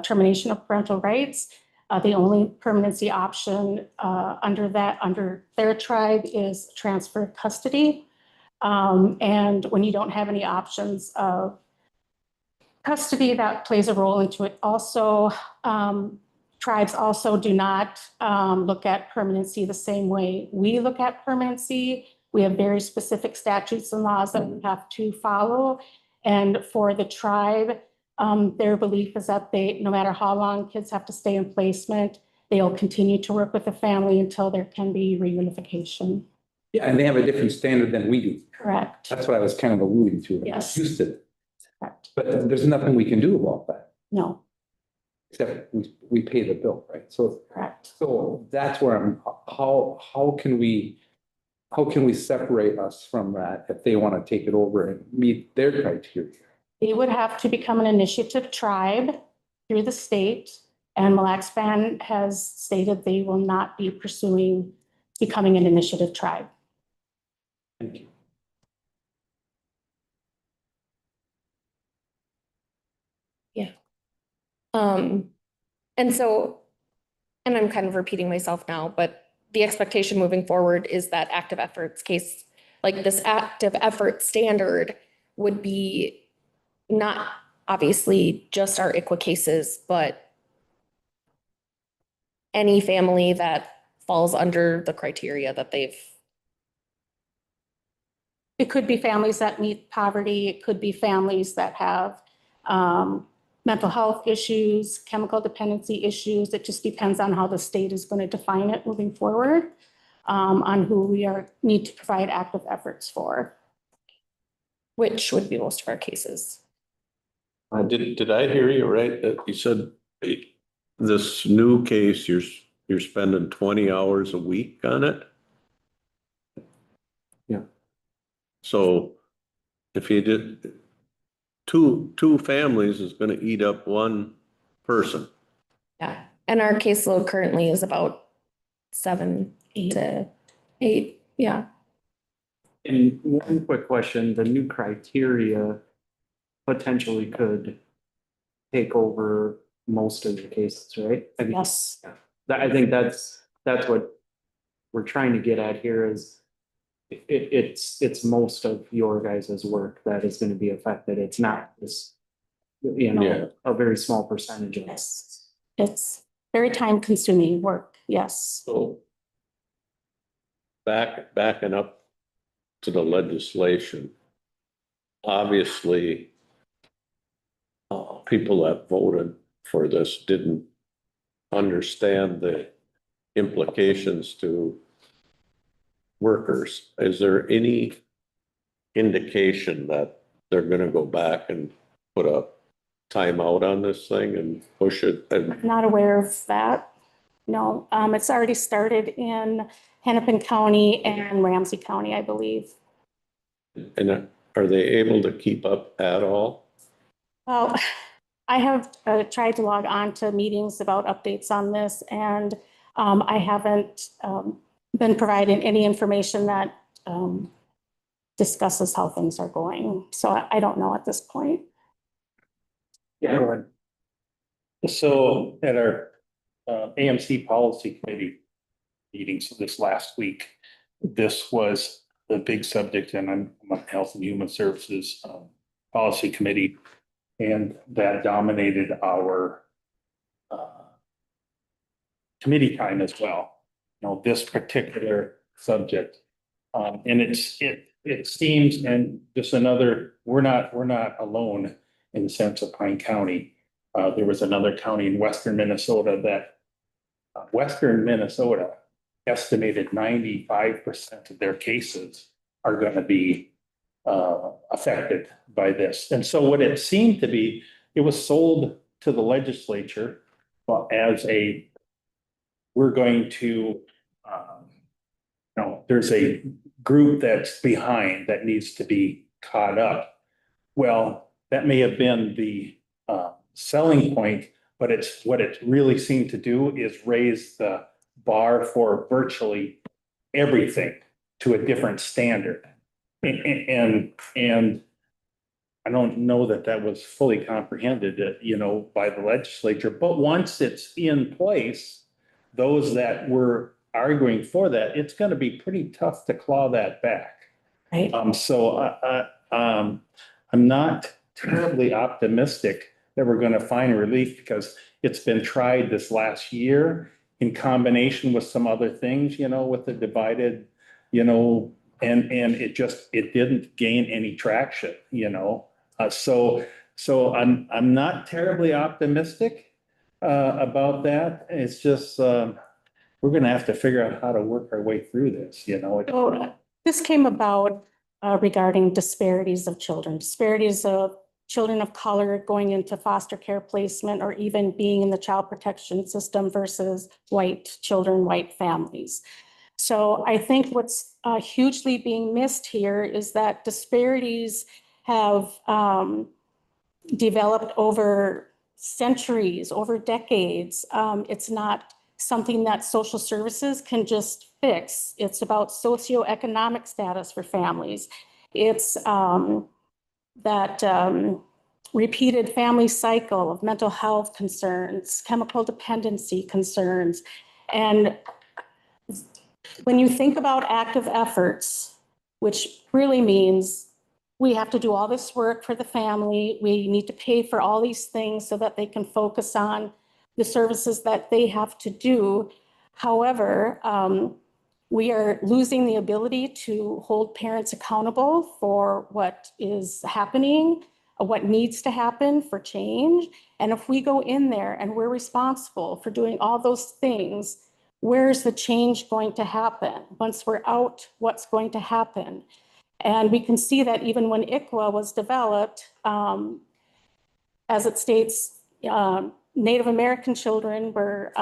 termination of parental rights. The only permanency option under their tribe is transfer of custody. And when you don't have any options of custody, that plays a role into it. Also, tribes also do not look at permanency the same way we look at permanency. We have very specific statutes and laws that we have to follow. And for the tribe, their belief is that no matter how long kids have to stay in placement, they'll continue to work with the family until there can be reunification. Yeah, and they have a different standard than we do. Correct. That's what I was kind of alluding to. Yes. Used to. Correct. But there's nothing we can do about that. No. except we pay the bill, right? So, Correct. so that's where how can we separate us from that if they want to take it over and meet their criteria? They would have to become an initiative tribe through the state. And Mille Lacs Band has stated they will not be pursuing becoming an initiative tribe. Thank you. Um, and so, and I'm kind of repeating myself now, but the expectation moving forward is that active efforts case, like this active effort standard would be not obviously just our ICWA cases, but any family that falls under the criteria that they've. It could be families that meet poverty. It could be families that have mental health issues, chemical dependency issues. It just depends on how the state is going to define it moving forward, on who we need to provide active efforts for. Which would be most of our cases. Did I hear you right? That you said this new case, you're spending 20 hours a week on it? Yeah. So if you did two families is gonna eat up one person. Yeah, and our caseload currently is about 7 to 8, yeah. And one quick question, the new criteria potentially could take over most of the cases, right? I mean, Yes. I think that's what we're trying to get at here is it's most of your guys' work that is gonna be affected. It's not this, Yeah. a very small percentage of. Yes. It's very time consuming work. Yes. So backing up to the legislation, obviously, people that voted for this didn't understand the implications to workers. Is there any indication that they're gonna go back and put a timeout on this thing and push it? And Not aware of that. No, it's already started in Hennepin County and Ramsey County, I believe. are they able to keep up at all? Well, I have tried to log on to meetings about updates on this, and I haven't been provided any information that discusses how things are going. So I don't know at this point. Yeah, go ahead. So at our AMC Policy Committee meetings this last week, this was the big subject, and I'm on Health and Human Services Policy Committee, and that dominated our committee time as well. You know, this particular subject, and it seems, and just another, we're not alone in the sense of Pine County. There was another county in western Minnesota that Western Minnesota estimated 95% of their cases are going to be affected by this. And so what it seemed to be, it was sold to the legislature as we're going to, there's a group that's behind that needs to be caught up. Well, that may have been the selling point, but what it really seemed to do is raise the bar for virtually everything to a different standard. And I don't know that was fully comprehended, by the legislature, but once it's in place, those that were arguing for that, it's going to be pretty tough to claw that back. Right. So I'm not terribly optimistic that we're going to find relief, because it's been tried this last year in combination with some other things, with the divided, and it didn't gain any traction, so I'm not terribly optimistic about that. It's just we're going to have to figure out how to work our way through this, So this came about regarding disparities of children, disparities of children of color going into foster care placement or even being in the child protection system versus white children, white families. So I think what's hugely being missed here is that disparities have developed over centuries, over decades. It's not something that social services can just fix. It's about socioeconomic status for families. It's that repeated family cycle of mental health concerns, chemical dependency concerns. And when you think about active efforts, which really means we have to do all this work for the family, we need to pay for all these things so that they can focus on the services that they have to do. However, we are losing the ability to hold parents accountable for what is happening, what needs to happen for change. And if we go in there and we're responsible for doing all those things, where's the change going to happen? Once we're out, what's going to happen? And we can see that even when ICWA was developed, as it states, Native American children were,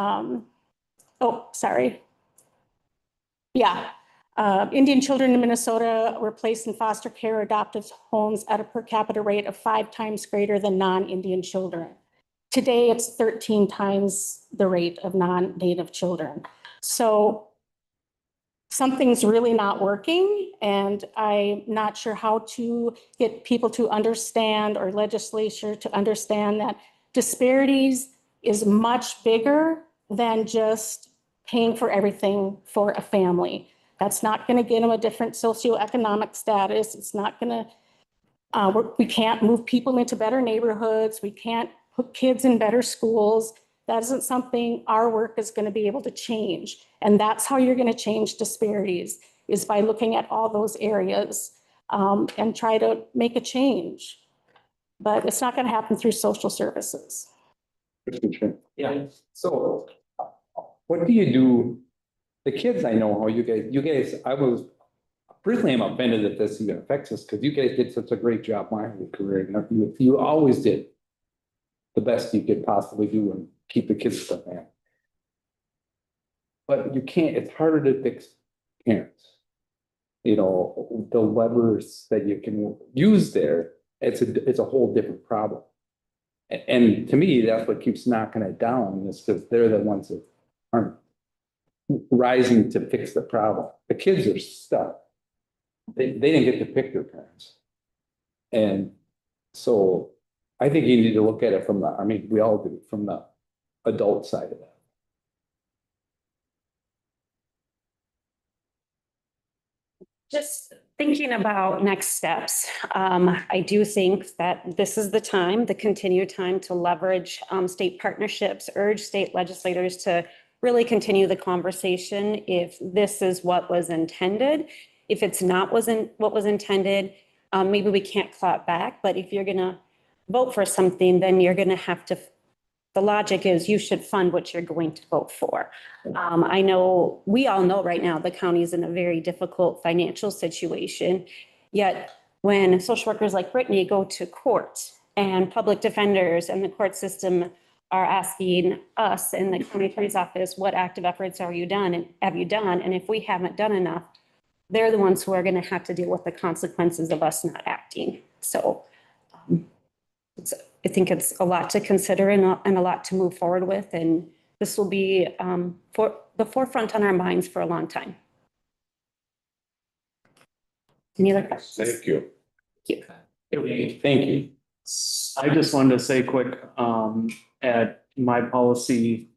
Indian children in Minnesota were placed in foster care or adoptive homes at a per capita rate of 5 times greater than non-Indian children. Today, it's 13 times the rate of non-Native children. So something's really not working, and I'm not sure how to get people to understand or legislature to understand that disparities is much bigger than just paying for everything for a family. That's not going to get them a different socioeconomic status. It's not going to, we can't move people into better neighborhoods. We can't put kids in better schools. That isn't something our work is going to be able to change. And that's how you're going to change disparities, is by looking at all those areas and try to make a change. But it's not going to happen through social services. Yeah, so what do you do? The kids, I know how you guys, I was, personally, I'm offended that this even affects us because you guys did such a great job my whole career. You always did the best you could possibly do and keep the kids stuff, man. But you can't, it's harder to fix parents. You know, the levers that you can use there, it's a whole different problem. And to me, that's what keeps knocking it down, is because they're the ones that aren't rising to fix the problem. The kids are stuck. They didn't get to pick their parents. And so I think you need to look at it from the, I mean, we all do, from the adult side of that. Just thinking about next steps, I do think that this is the time, the continued time to leverage state partnerships, urge state legislators to really continue the conversation if this is what was intended. If it's not what was intended, maybe we can't claw it back, but if you're gonna vote for something, then you're gonna have to, the logic is you should fund what you're going to vote for. I know, we all know right now the county is in a very difficult financial situation, yet when social workers like Brittany go to court and public defenders and the court system are asking us in the county attorney's office, what active efforts have you done? And if we haven't done enough, they're the ones who are going to have to deal with the consequences of us not acting. So I think it's a lot to consider and a lot to move forward with. And this will be for the forefront on our minds for a long time. Any other questions? Thank you. Thank you. I just wanted to say quick, at my policy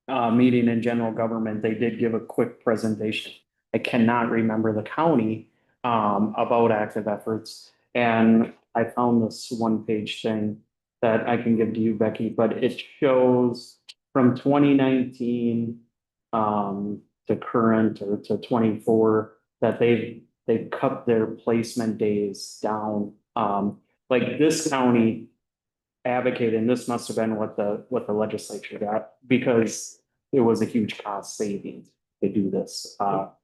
meeting in general government, they did give a quick presentation. I cannot remember the county about active efforts. And I found this one-page thing that I can give to you, Becky, but it shows from 2019 to current, or to 24, that they've cut their placement days down. Like this county advocated, and this must have been what the legislature got, because it was a huge cost savings to do this.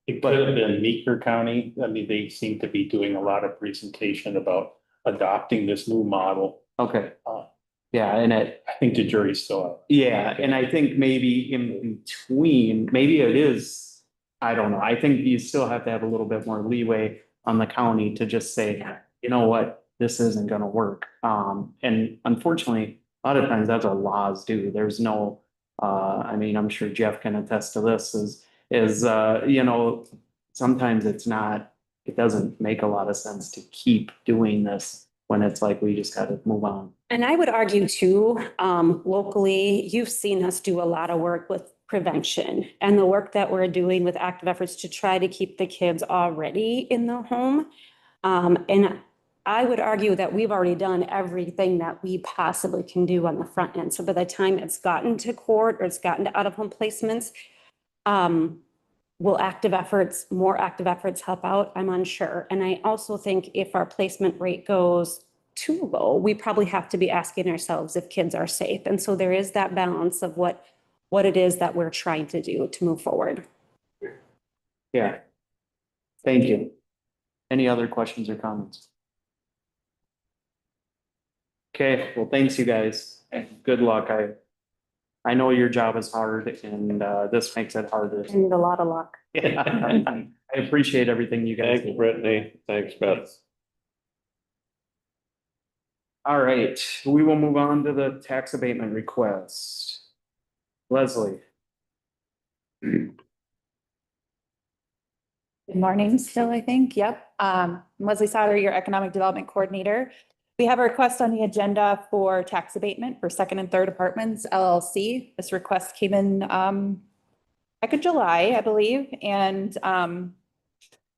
It could have been Meeker County. I mean, they seem to be doing a lot of presentation about adopting this new model. Okay. Uh, Yeah, and it, I think the jury's still out. yeah, and I think maybe in between, maybe it is, I don't know, I think you still have to have a little bit more leeway on the county to just say, you know what, this isn't gonna work. And unfortunately, a lot of times that's what laws do. There's no, I mean, I'm sure Jeff can attest to this, you know, sometimes it's not, it doesn't make a lot of sense to keep doing this when it's like, we just gotta move on. And I would argue too, locally, you've seen us do a lot of work with prevention and the work that we're doing with active efforts to try to keep the kids already in the home. And I would argue that we've already done everything that we possibly can do on the front end. So by the time it's gotten to court or it's gotten to out-of-home placements, will more active efforts help out? I'm unsure. And I also think if our placement rate goes too low, we probably have to be asking ourselves if kids are safe. And so there is that balance of what it is that we're trying to do to move forward. Yeah. Thank you. Any other questions or comments? Okay, well, thanks you guys and good luck. I know your job is hard and this makes it harder. I need a lot of luck. Yeah, I appreciate everything you guys Thanks, do. Brittany. Thanks, Beth. All right, we will move on to the tax abatement request. Leslie. Good morning still, I think. Yep. I'm Leslie Sauter, your Economic Development Coordinator. We have a request on the agenda for tax abatement for second and third apartments LLC. This request came in back in July, I believe. And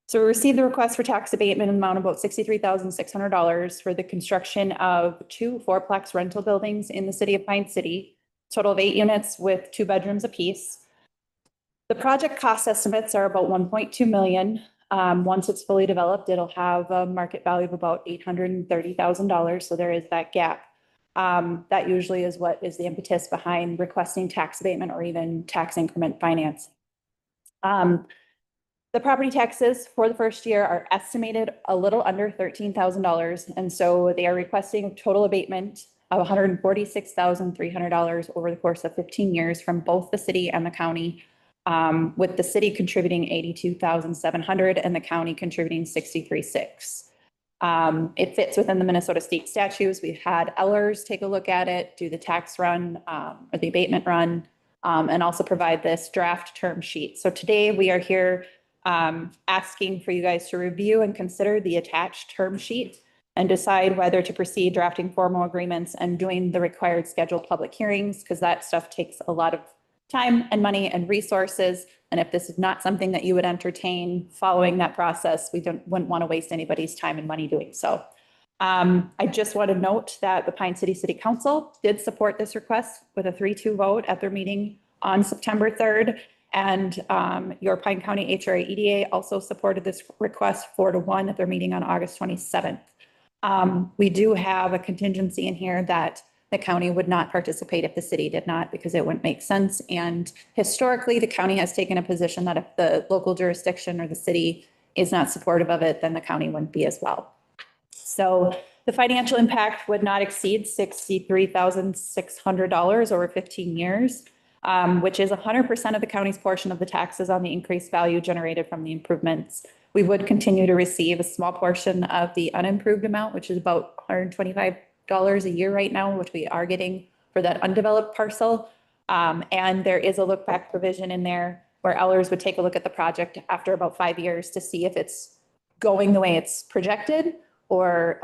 so we received the request for tax abatement in the amount of about $63,600 for the construction of 2 fourplex rental buildings in the city of Pine City, total of 8 units with 2 bedrooms apiece. The project cost estimates are about 1.2 million. Once it's fully developed, it'll have a market value of about $830,000. So there is that gap. That usually is what is the impetus behind requesting tax abatement or even tax increment financing. The property taxes for the first year are estimated a little under $13,000. And so they are requesting a total abatement of $146,300 over the course of 15 years from both the city and the county. With the city contributing $82,700 and the county contributing $63,600. It fits within the Minnesota state statutes. We've had Ellers take a look at it, do the tax run or the abatement run, and also provide this draft term sheet. So today we are here asking for you guys to review and consider the attached term sheet and decide whether to proceed drafting formal agreements and doing the required scheduled public hearings, because that stuff takes a lot of time and money and resources. And if this is not something that you would entertain following that process, we wouldn't want to waste anybody's time and money doing so. I just want to note that the Pine City City Council did support this request with a 3-2 vote at their meeting on September 3rd. And your Pine County HRA EDA also supported this request 4-1 at their meeting on August 27th. We do have a contingency in here that the county would not participate if the city did not, because it wouldn't make sense. And historically, the county has taken a position that if the local jurisdiction or the city is not supportive of it, then the county wouldn't be as well. So the financial impact would not exceed $63,600 over 15 years, which is 100% of the county's portion of the taxes on the increased value generated from the improvements. We would continue to receive a small portion of the unimproved amount, which is about $125 a year right now, which we are getting for that undeveloped parcel. And there is a look back provision in there where Ellers would take a look at the project after about 5 years to see if it's going the way it's projected, or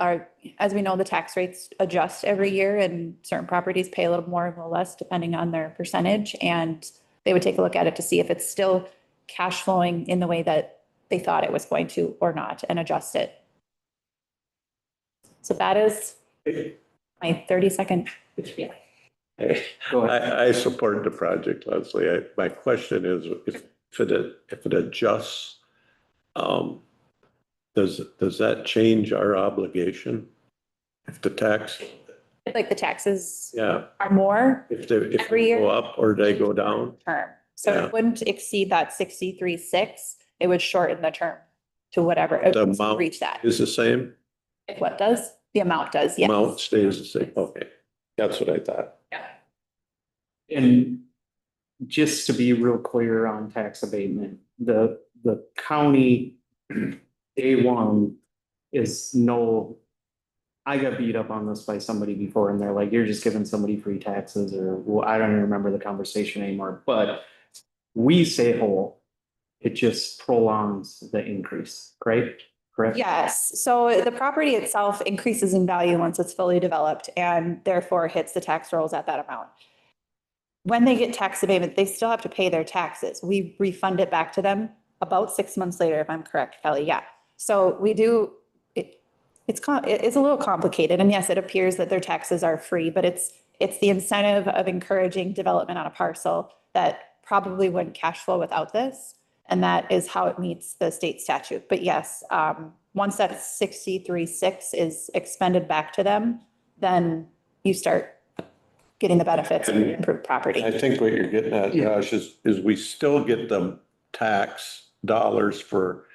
as we know, the tax rates adjust every year and certain properties pay a little more or less depending on their percentage. And they would take a look at it to see if it's still cash flowing in the way that they thought it was going to or not, and adjust it. So that is my 30-second spiel. Go ahead. I support the project, Leslie. My question is, if it adjusts, does that change our obligation? If the tax, Like the taxes yeah, are more if every they year, go up or they go down? term. So Yeah. it wouldn't exceed that 63.6. It would shorten the term to whatever, The to amount reach that. is the same? If what does? The amount does, yes. Amount stays the same, okay, that's what I thought. And just to be real clear on tax abatement, the county day one is no. I got beat up on this by somebody before and they're like, you're just giving somebody free taxes or well, I don't even remember the conversation anymore, but we say whole. It just prolongs the increase, right? Correct? Yes, so the property itself increases in value once it's fully developed and therefore hits the tax rolls at that amount. When they get tax abatement, they still have to pay their taxes. We refund it back to them about 6 months later, if I'm correct, Kelly, yeah. So we do, it's a little complicated, and yes, it appears that their taxes are free, but it's the incentive of encouraging development on a parcel that probably wouldn't cash flow without this. And that is how it meets the state statute. But yes, once that 63.6 is expended back to them, then you start getting the benefits of the improved property. I think what you're getting at, Josh, is we still get the tax dollars for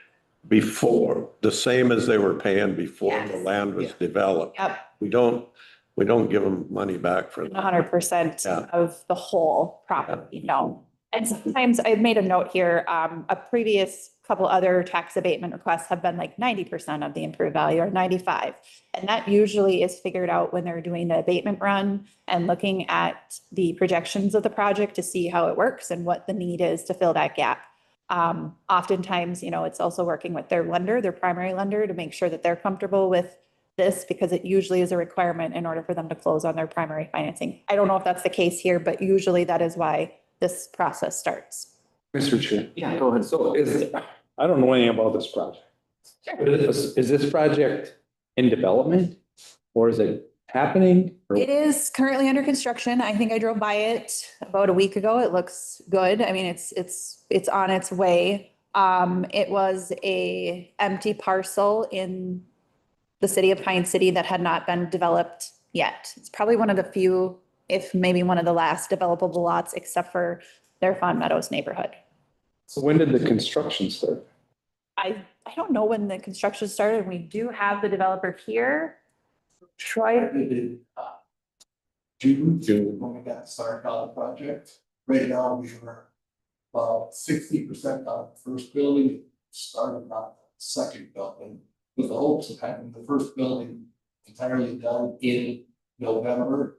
before, the same as they were paying before the Yes. land was developed. Yep, We don't give them money back for that. 100% Yeah. of the whole property, no. And sometimes I've made a note here, a previous couple other tax abatement requests have been like 90% of the improved value or 95. And that usually is figured out when they're doing the abatement run and looking at the projections of the project to see how it works and what the need is to fill that gap. Oftentimes, it's also working with their lender, their primary lender, to make sure that they're comfortable with this because it usually is a requirement in order for them to close on their primary financing. I don't know if that's the case here, but usually that is why this process starts. Mr. Chair. Yeah, go ahead. So I don't know anything about this project. Is this project in development or is it happening? Or- It is currently under construction. I think I drove by it about a week ago. It looks good. I mean, it's on its way. It was a empty parcel in the city of Pine City that had not been developed yet. It's probably one of the few, if maybe one of the last developable lots, except for their Fond Meadows neighborhood. So when did the construction start? I don't know when the construction started. We do have the developer here. Troy, June, when we got started on the project. Right now, we were about 60% on the first building, started on the second building, with the hopes of having the first building entirely done in November.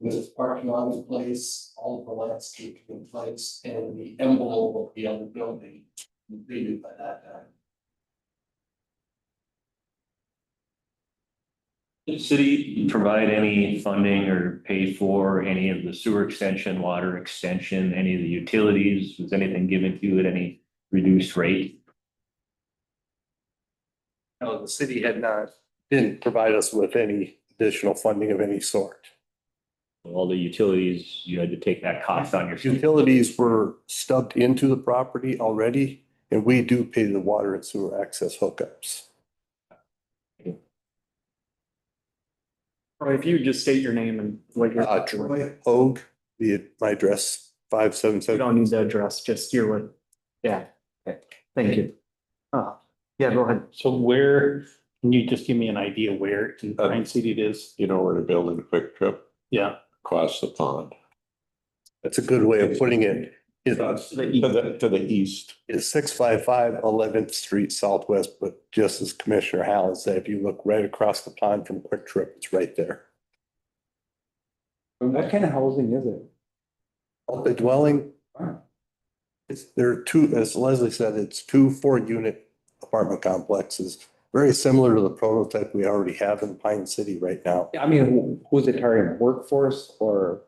With parking lot in place, all of the landscaping in place, and the envelope of the other building completed by that time. Did the city provide any funding or pay for any of the sewer extension, water extension, any of the utilities? Was anything given to you at any reduced rate? No, the city didn't provide us with any additional funding of any sort. All the utilities, you had to take that cost on yourself. Utilities were stubbed into the property already, and we do pay the water and sewer access hookups. Or if you would just state your name and what you're. Troy Hogue, my address, You 577. don't need the address, just your what. Yeah, okay, thank you. Yeah, go ahead. So where, can you just give me an idea where in Pine City it is? You know where to build a quick trip Yeah. across the pond. That's a good way of putting it. To the east. It's 655 11th Street Southwest, but just as Commissioner Howell said, if you look right across the pond from Quick Trip, it's right there. What kind of housing is it? Multi-dwelling. There are two, as Leslie said, it's 2 4-unit apartment complexes, very similar to the prototype we already have in Pine City right now. I mean, who's it targeting? Workforce or?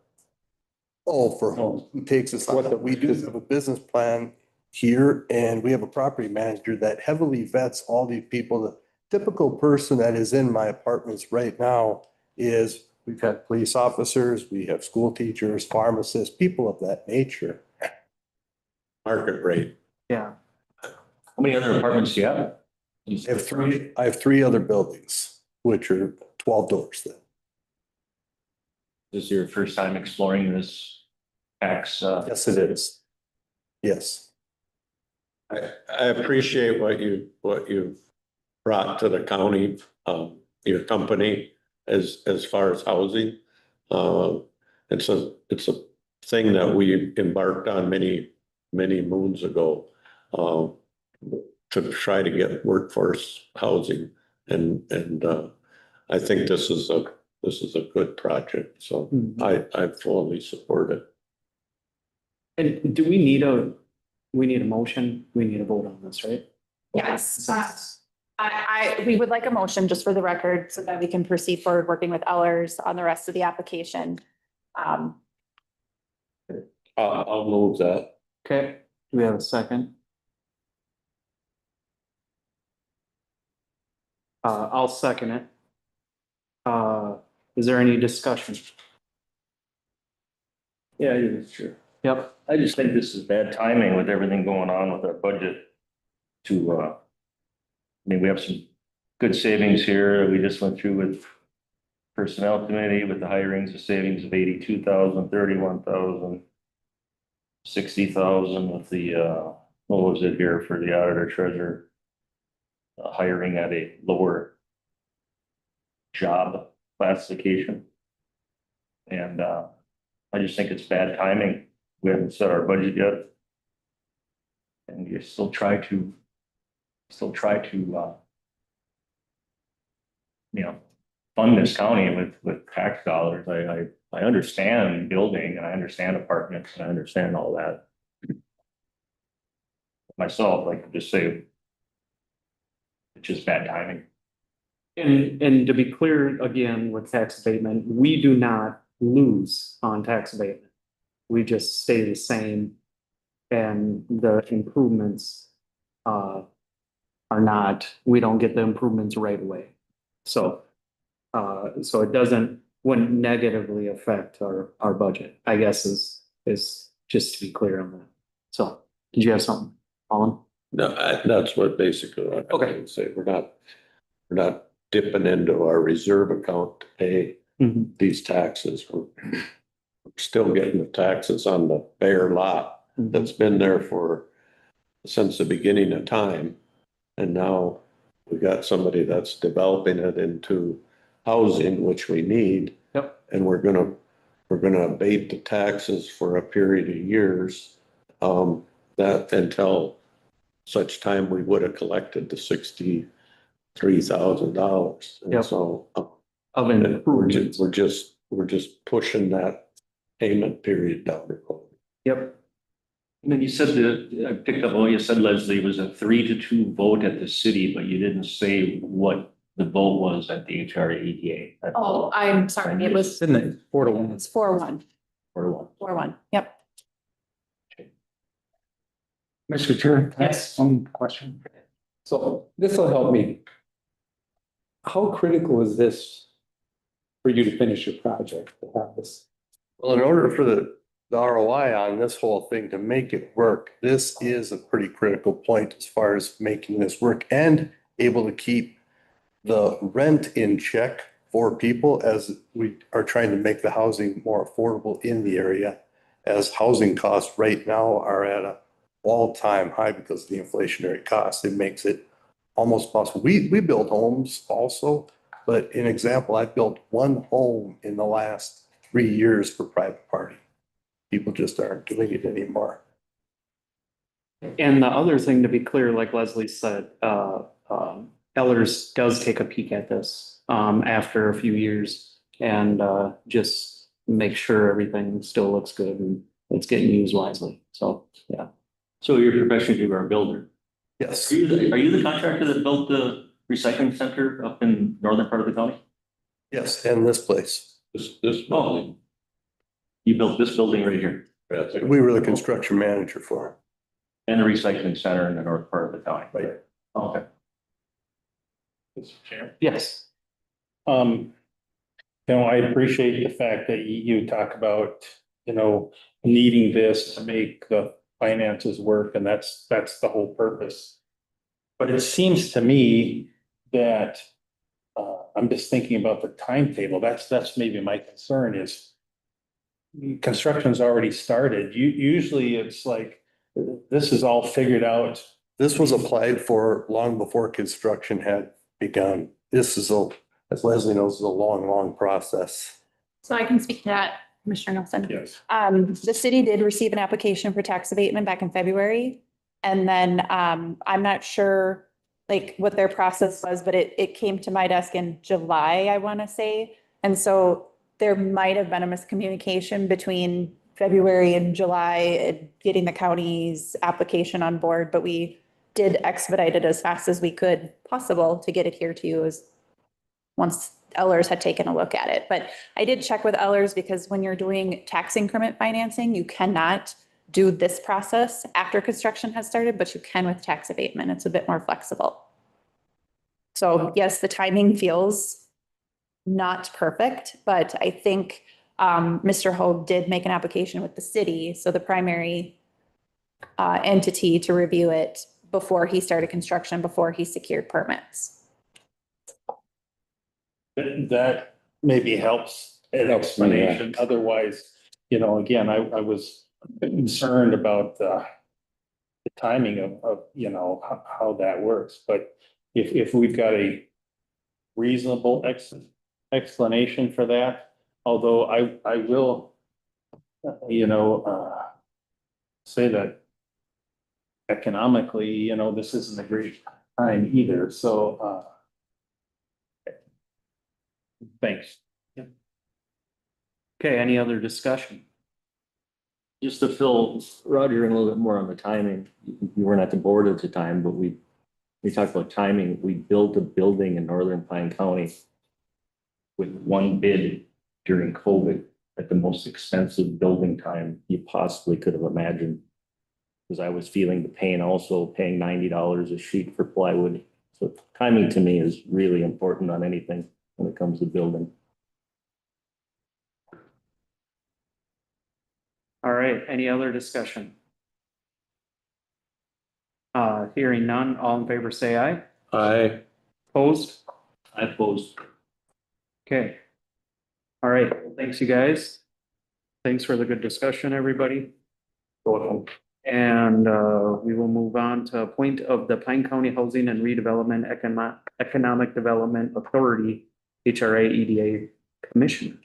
For who takes us, what we do have a business plan here, and we have a property manager that heavily vets all these people. The typical person that is in my apartments right now is, we've had police officers, we have school teachers, pharmacists, people of that nature. Market rate. Yeah. How many other apartments do you have? I have 3 other buildings, which are 12 doors then. This is your first time exploring this tax? Yes, it is. Yes. I appreciate what you brought to the county. your company as far as housing. It's a thing that we embarked on many moons ago, to try to get workforce housing, and I think this is a good project, so I fully support it. And do we need a motion? We need a vote on this, right? Yes. We would like a motion just for the record so that we can proceed forward working with Ellers on the rest of the application. I'll move that. Okay, do we have a second? I'll second it. Is there any discussion? Yeah, it's true. Yep. I just think this is bad timing with everything going on with our budget to, I mean, we have some good savings here. We just went through with personnel committee with the hirings of savings of 82,000, 31,000, 60,000 with the, what was it here for the auditor treasurer? Hiring at a lower job classification. And, I just think it's bad timing. We haven't set our budget yet. And you still try to, fund this county with tax dollars. I understand building and I understand apartments and I understand all that. Myself, I could just say it's just bad timing. And to be clear, again, with tax abatement, we do not lose on tax abatement. We just stay the same. And the improvements are not, we don't get the improvements right away. So it wouldn't negatively affect our budget, I guess is just to be clear on that. So did you have something, Colin? No, that's what basically what I would say. We're not dipping into our reserve account to pay these taxes. We're still getting the taxes on the bare lot that's been there since the beginning of time. And now we got somebody that's developing it into housing, which we need. Yep. And we're gonna abate the taxes for a period of years, that until such time we would have collected the $63,000. And Yep. so Of improvements. we're just pushing that payment period down the road. Yep. And then you said I picked up, you said, Leslie, it was a 3-2 vote at the city, but you didn't say what the vote was at the HREDA. Oh, I'm sorry. It was, Isn't it 4-1? it's 4-1. 4-1. 4-1. Yep. Mr. Chair? Yes. One question. So this will help me. How critical is this for you to finish your project to have this? Well, in order for the ROI on this whole thing to make it work, this is a pretty critical point as far as making this work and able to keep the rent in check for people as we are trying to make the housing more affordable in the area, as housing costs right now are at an all-time high because of the inflationary costs. It makes it almost possible. We build homes also, but an example, I built one home in the last 3 years for private party. People just aren't doing it anymore. And the other thing, to be clear, like Leslie said, Ellers does take a peek at this after a few years and just make sure everything still looks good and it's getting used wisely. So, yeah. So your profession, you are a builder. Yes. Are you the contractor that built the recycling center up in northern part of the county? Yes, and this place. This Oh, you built this building right here We were the construction manager for it. and the recycling center in the north part of the county. Right. Okay. Mr. Chair. Yes. I appreciate the fact that you talk about, needing this to make the finances work, and that's the whole purpose. But it seems to me that, I'm just thinking about the timetable. That's maybe my concern is construction's already started. Usually it's like, this is all figured out. This was applied for long before construction had begun. This is as Leslie knows, is a long, long process. So I can speak to that, Commissioner Nelson. Yes. The city did receive an application for tax abatement back in February. And then, I'm not sure like what their process was, but it came to my desk in July, I want to say. And so there might have been a miscommunication between February and July and getting the county's application on board, but we did expedite it as fast as we could possible to get it here to you as once Ellers had taken a look at it. But I did check with Ellers because when you're doing tax increment financing, you cannot do this process after construction has started, but you can with tax abatement. It's a bit more flexible. So yes, the timing feels not perfect, but I think Mr. Hogue did make an application with the city, so the primary entity to review it before he started construction, before he secured permits. That maybe helps an explanation. Otherwise, you know, again, I was concerned about the timing of, you know, how that works. But if we've got a reasonable explanation for that, although I will, you know, say that economically, you know, this isn't a great time either. So, thanks. Okay, any other discussion? Just to fill Roger in a little bit more on the timing, you weren't at the board at the time, but we talked about timing. We built a building in Northern Pine County with one bid during COVID at the most expensive building time you possibly could have imagined. Because I was feeling the pain also paying $90 a sheet for plywood. So timing to me is really important on anything when it comes to building. All right, any other discussion? Hearing none, all in favor say aye. Aye. Opposed? I oppose. Okay. All right, thanks you guys. Thanks for the good discussion, everybody. And we will move on to appoint of the Pine County Housing and Redevelopment Economic Development Authority, HRA EDA Commission.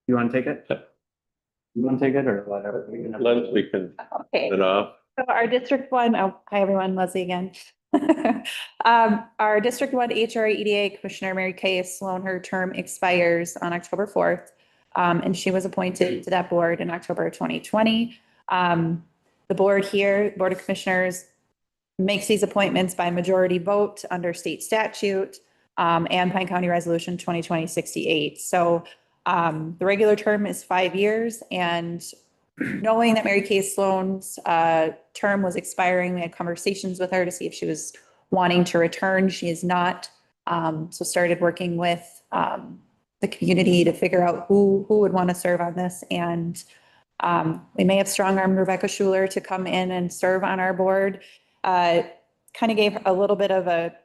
You want to take it? You want to take it or whatever? Leslie can Okay. it off. So our District 1, oh, hi everyone, Leslie again. Our District 1 HRA EDA Commissioner Mary Kay Sloan, her term expires on October 4th. And she was appointed to that board in October 2020. The board here, Board of Commissioners, makes these appointments by majority vote under state statute and Pine County Resolution 2020-68. So the regular term is 5 years, and knowing that Mary Kay Sloan's term was expiring, we had conversations with her to see if she was wanting to return. She is not. So started working with the community to figure out who would want to serve on this. And we may have strong-armed Rebecca Schuler to come in and serve on our board. Kind of gave a little bit of a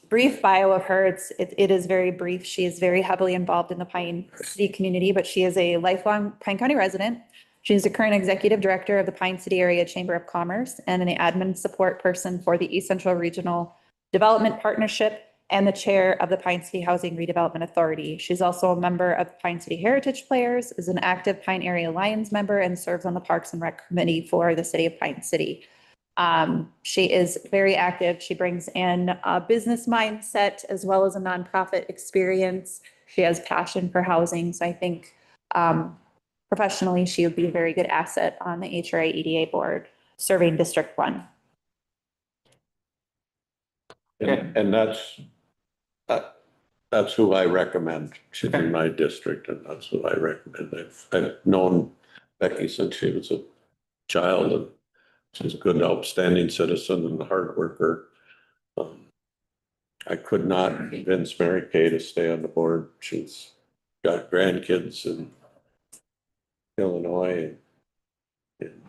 brief bio of her. It is very brief. She is very heavily involved in the Pine City community, but she is a lifelong Pine County resident. She's the current executive director of the Pine City Area Chamber of Commerce and an admin support person for the East Central Regional Development Partnership and the chair of the Pine City Housing Redevelopment Authority. She's also a member of Pine City Heritage Players, is an active Pine Area Lions member, and serves on the Parks and Rec Committee for the city of Pine City. She is very active. She brings in a business mindset as well as a nonprofit experience. She has passion for housing. So I think professionally, she would be a very good asset on the HRA EDA board serving District 1. And that's who I recommend. She's in my district, and that's who I recommend. I've known Becky since she was a child, and she's a good, outstanding citizen and a hard worker. I could not convince Mary Kay to stay on the board. She's got grandkids in Illinois and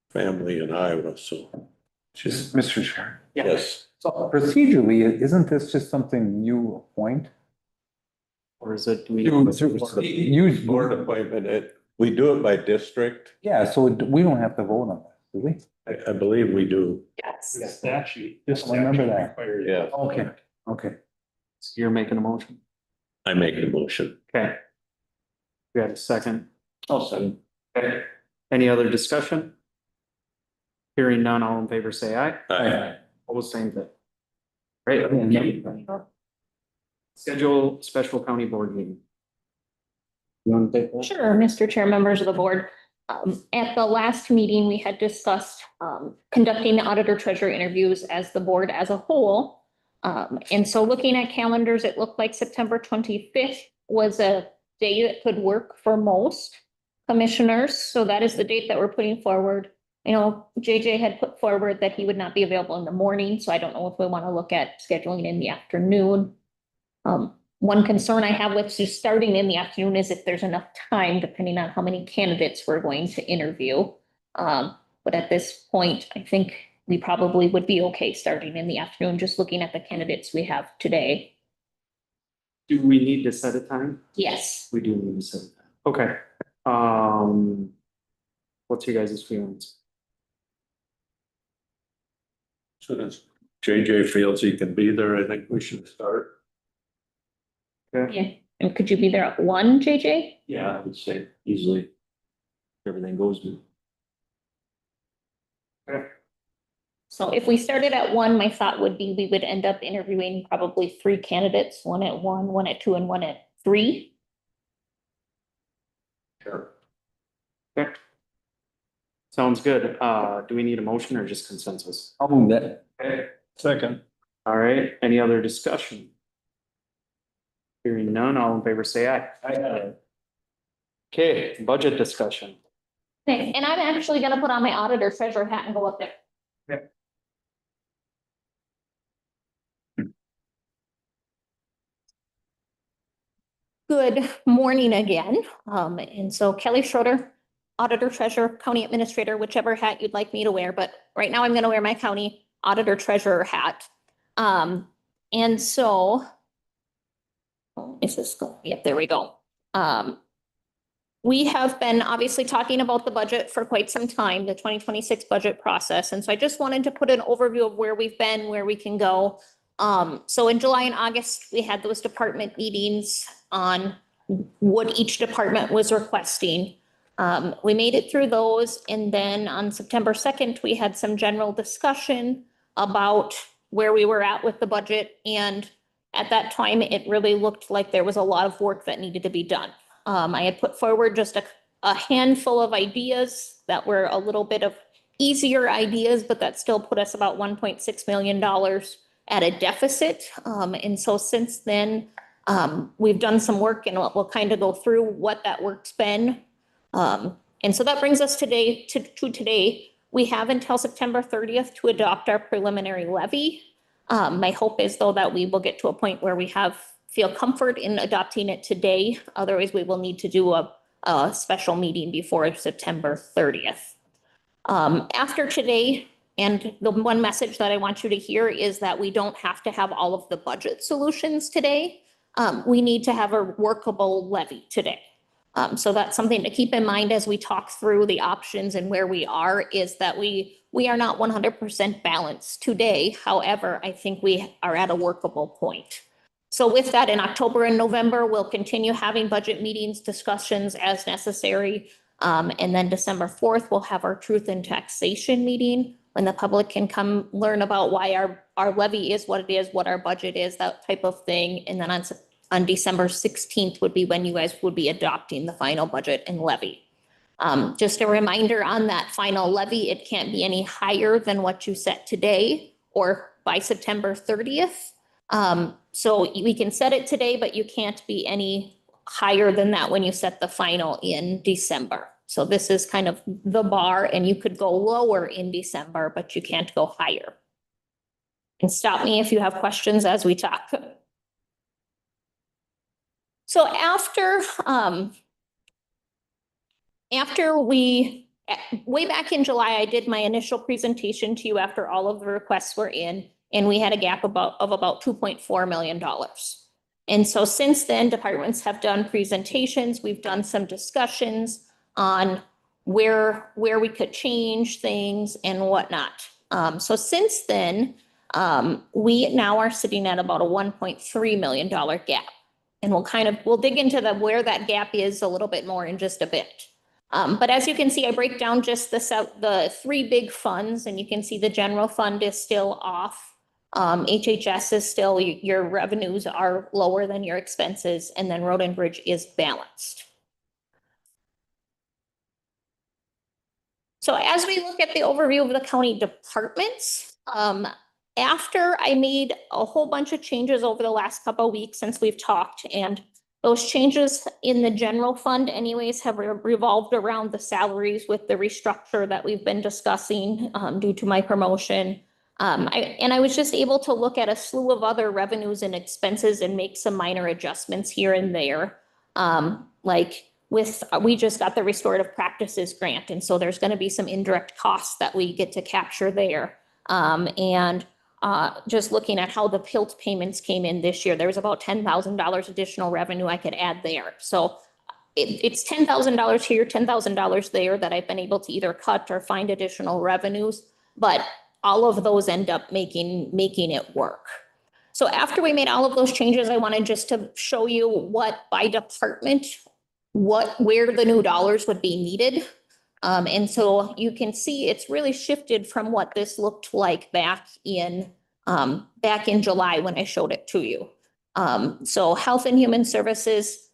family in Iowa, so she's. Mr. Chair. Yes. So procedurally, isn't this just something you appoint? Or is it? You, Board appointment, we do it by district. yeah, so we don't have to vote on this, do we? I believe we do. Yes. Statute. Just remember that. Yeah, Okay, okay. So you're making a motion? I make the motion. Okay. We have a second. I'll send. Okay. Any other discussion? Hearing none, all in favor, say aye. Aye. All the same thing. Great. Schedule special county board meeting. You want to take that? Sure, Mr. Chair, members of the board. At the last meeting, we had discussed conducting the auditor treasurer interviews as the board as a whole. And so looking at calendars, it looked like September 25th was a day that could work for most commissioners. So that is the date that we're putting forward. You know, JJ had put forward that he would not be available in the morning, so I don't know if we want to look at scheduling in the afternoon. One concern I have with just starting in the afternoon is if there's enough time, depending on how many candidates we're going to interview. But at this point, I think we probably would be okay starting in the afternoon, just looking at the candidates we have today. Do we need to set a time? Yes. We do need to set a time. Okay. What's your guys' feelings? So as JJ feels he can be there, I think we should start. Yeah. And could you be there at 1, JJ? Yeah, I would say easily. If everything goes good. So if we started at 1, my thought would be we would end up interviewing probably 3 candidates, 1 at 1, 1 at 2, and 1 at 3. Sure. Okay. Sounds good. Do we need a motion or just consensus? I'll move that. Okay. Second. All right, any other discussion? Hearing none, all in favor, say aye. Aye. Okay, budget discussion. Okay, and I'm actually gonna put on my auditor treasurer hat and go up there. Good morning again. And so Kelly Schroeder, Auditor Treasurer, County Administrator, whichever hat you'd like me to wear, but right now I'm gonna wear my County Auditor Treasurer hat. And so, is this, yep, there we go. We have been obviously talking about the budget for quite some time, the 2026 budget process. And so I just wanted to put an overview of where we've been, where we can go. So in July and August, we had those department meetings on what each department was requesting. We made it through those. And then on September 2nd, we had some general discussion about where we were at with the budget. And at that time, it really looked like there was a lot of work that needed to be done. I had put forward just a handful of ideas that were a little bit of easier ideas, but that still put us about $1.6 million at a deficit. And so since then, we've done some work and we'll kind of go through what that work's been. And so that brings us today to today. We have until September 30th to adopt our preliminary levy. My hope is though that we will get to a point where we feel comfort in adopting it today. Otherwise, we will need to do a special meeting before September 30th. After today, and the one message that I want you to hear is that we don't have to have all of the budget solutions today. We need to have a workable levy today. So that's something to keep in mind as we talk through the options and where we are, is that we are not 100% balanced today. However, I think we are at a workable point. So with that, in October and November, we'll continue having budget meetings, discussions as necessary. And then December 4th, we'll have our truth and taxation meeting when the public can come learn about why our levy is what it is, what our budget is, that type of thing. And then on December 16th would be when you guys would be adopting the final budget and levy. Just a reminder on that final levy, it can't be any higher than what you set today or by September 30th. So we can set it today, but you can't be any higher than that when you set the final in December. So this is kind of the bar, and you could go lower in December, but you can't go higher. And stop me if you have questions as we talk. So way back in July, I did my initial presentation to you after all of the requests were in, and we had a gap of about $2.4 million. And so since then, departments have done presentations. We've done some discussions on where we could change things and whatnot. So since then, we now are sitting at about a $1.3 million gap. And we'll dig into where that gap is a little bit more in just a bit. But as you can see, I break down just the three big funds, and you can see the general fund is still off. HHS is still, your revenues are lower than your expenses, and then road and bridge is balanced. So as we look at the overview of the county departments, after I made a whole bunch of changes over the last couple of weeks since we've talked, and those changes in the general fund anyways have revolved around the salaries with the restructure that we've been discussing due to my promotion. I was just able to look at a slew of other revenues and expenses and make some minor adjustments here and there. We just got the restorative practices grant, and so there's going to be some indirect costs that we get to capture there. Just looking at how the PILT payments came in this year, there was about $10,000 additional revenue I could add there. So it's $10,000 here, $10,000 there that I've been able to either cut or find additional revenues, but all of those end up making it work. So after we made all of those changes, I wanted just to show you what by department, where the new dollars would be needed. And so you can see it's really shifted from what this looked like back in July when I showed it to you. So Health and Human Services,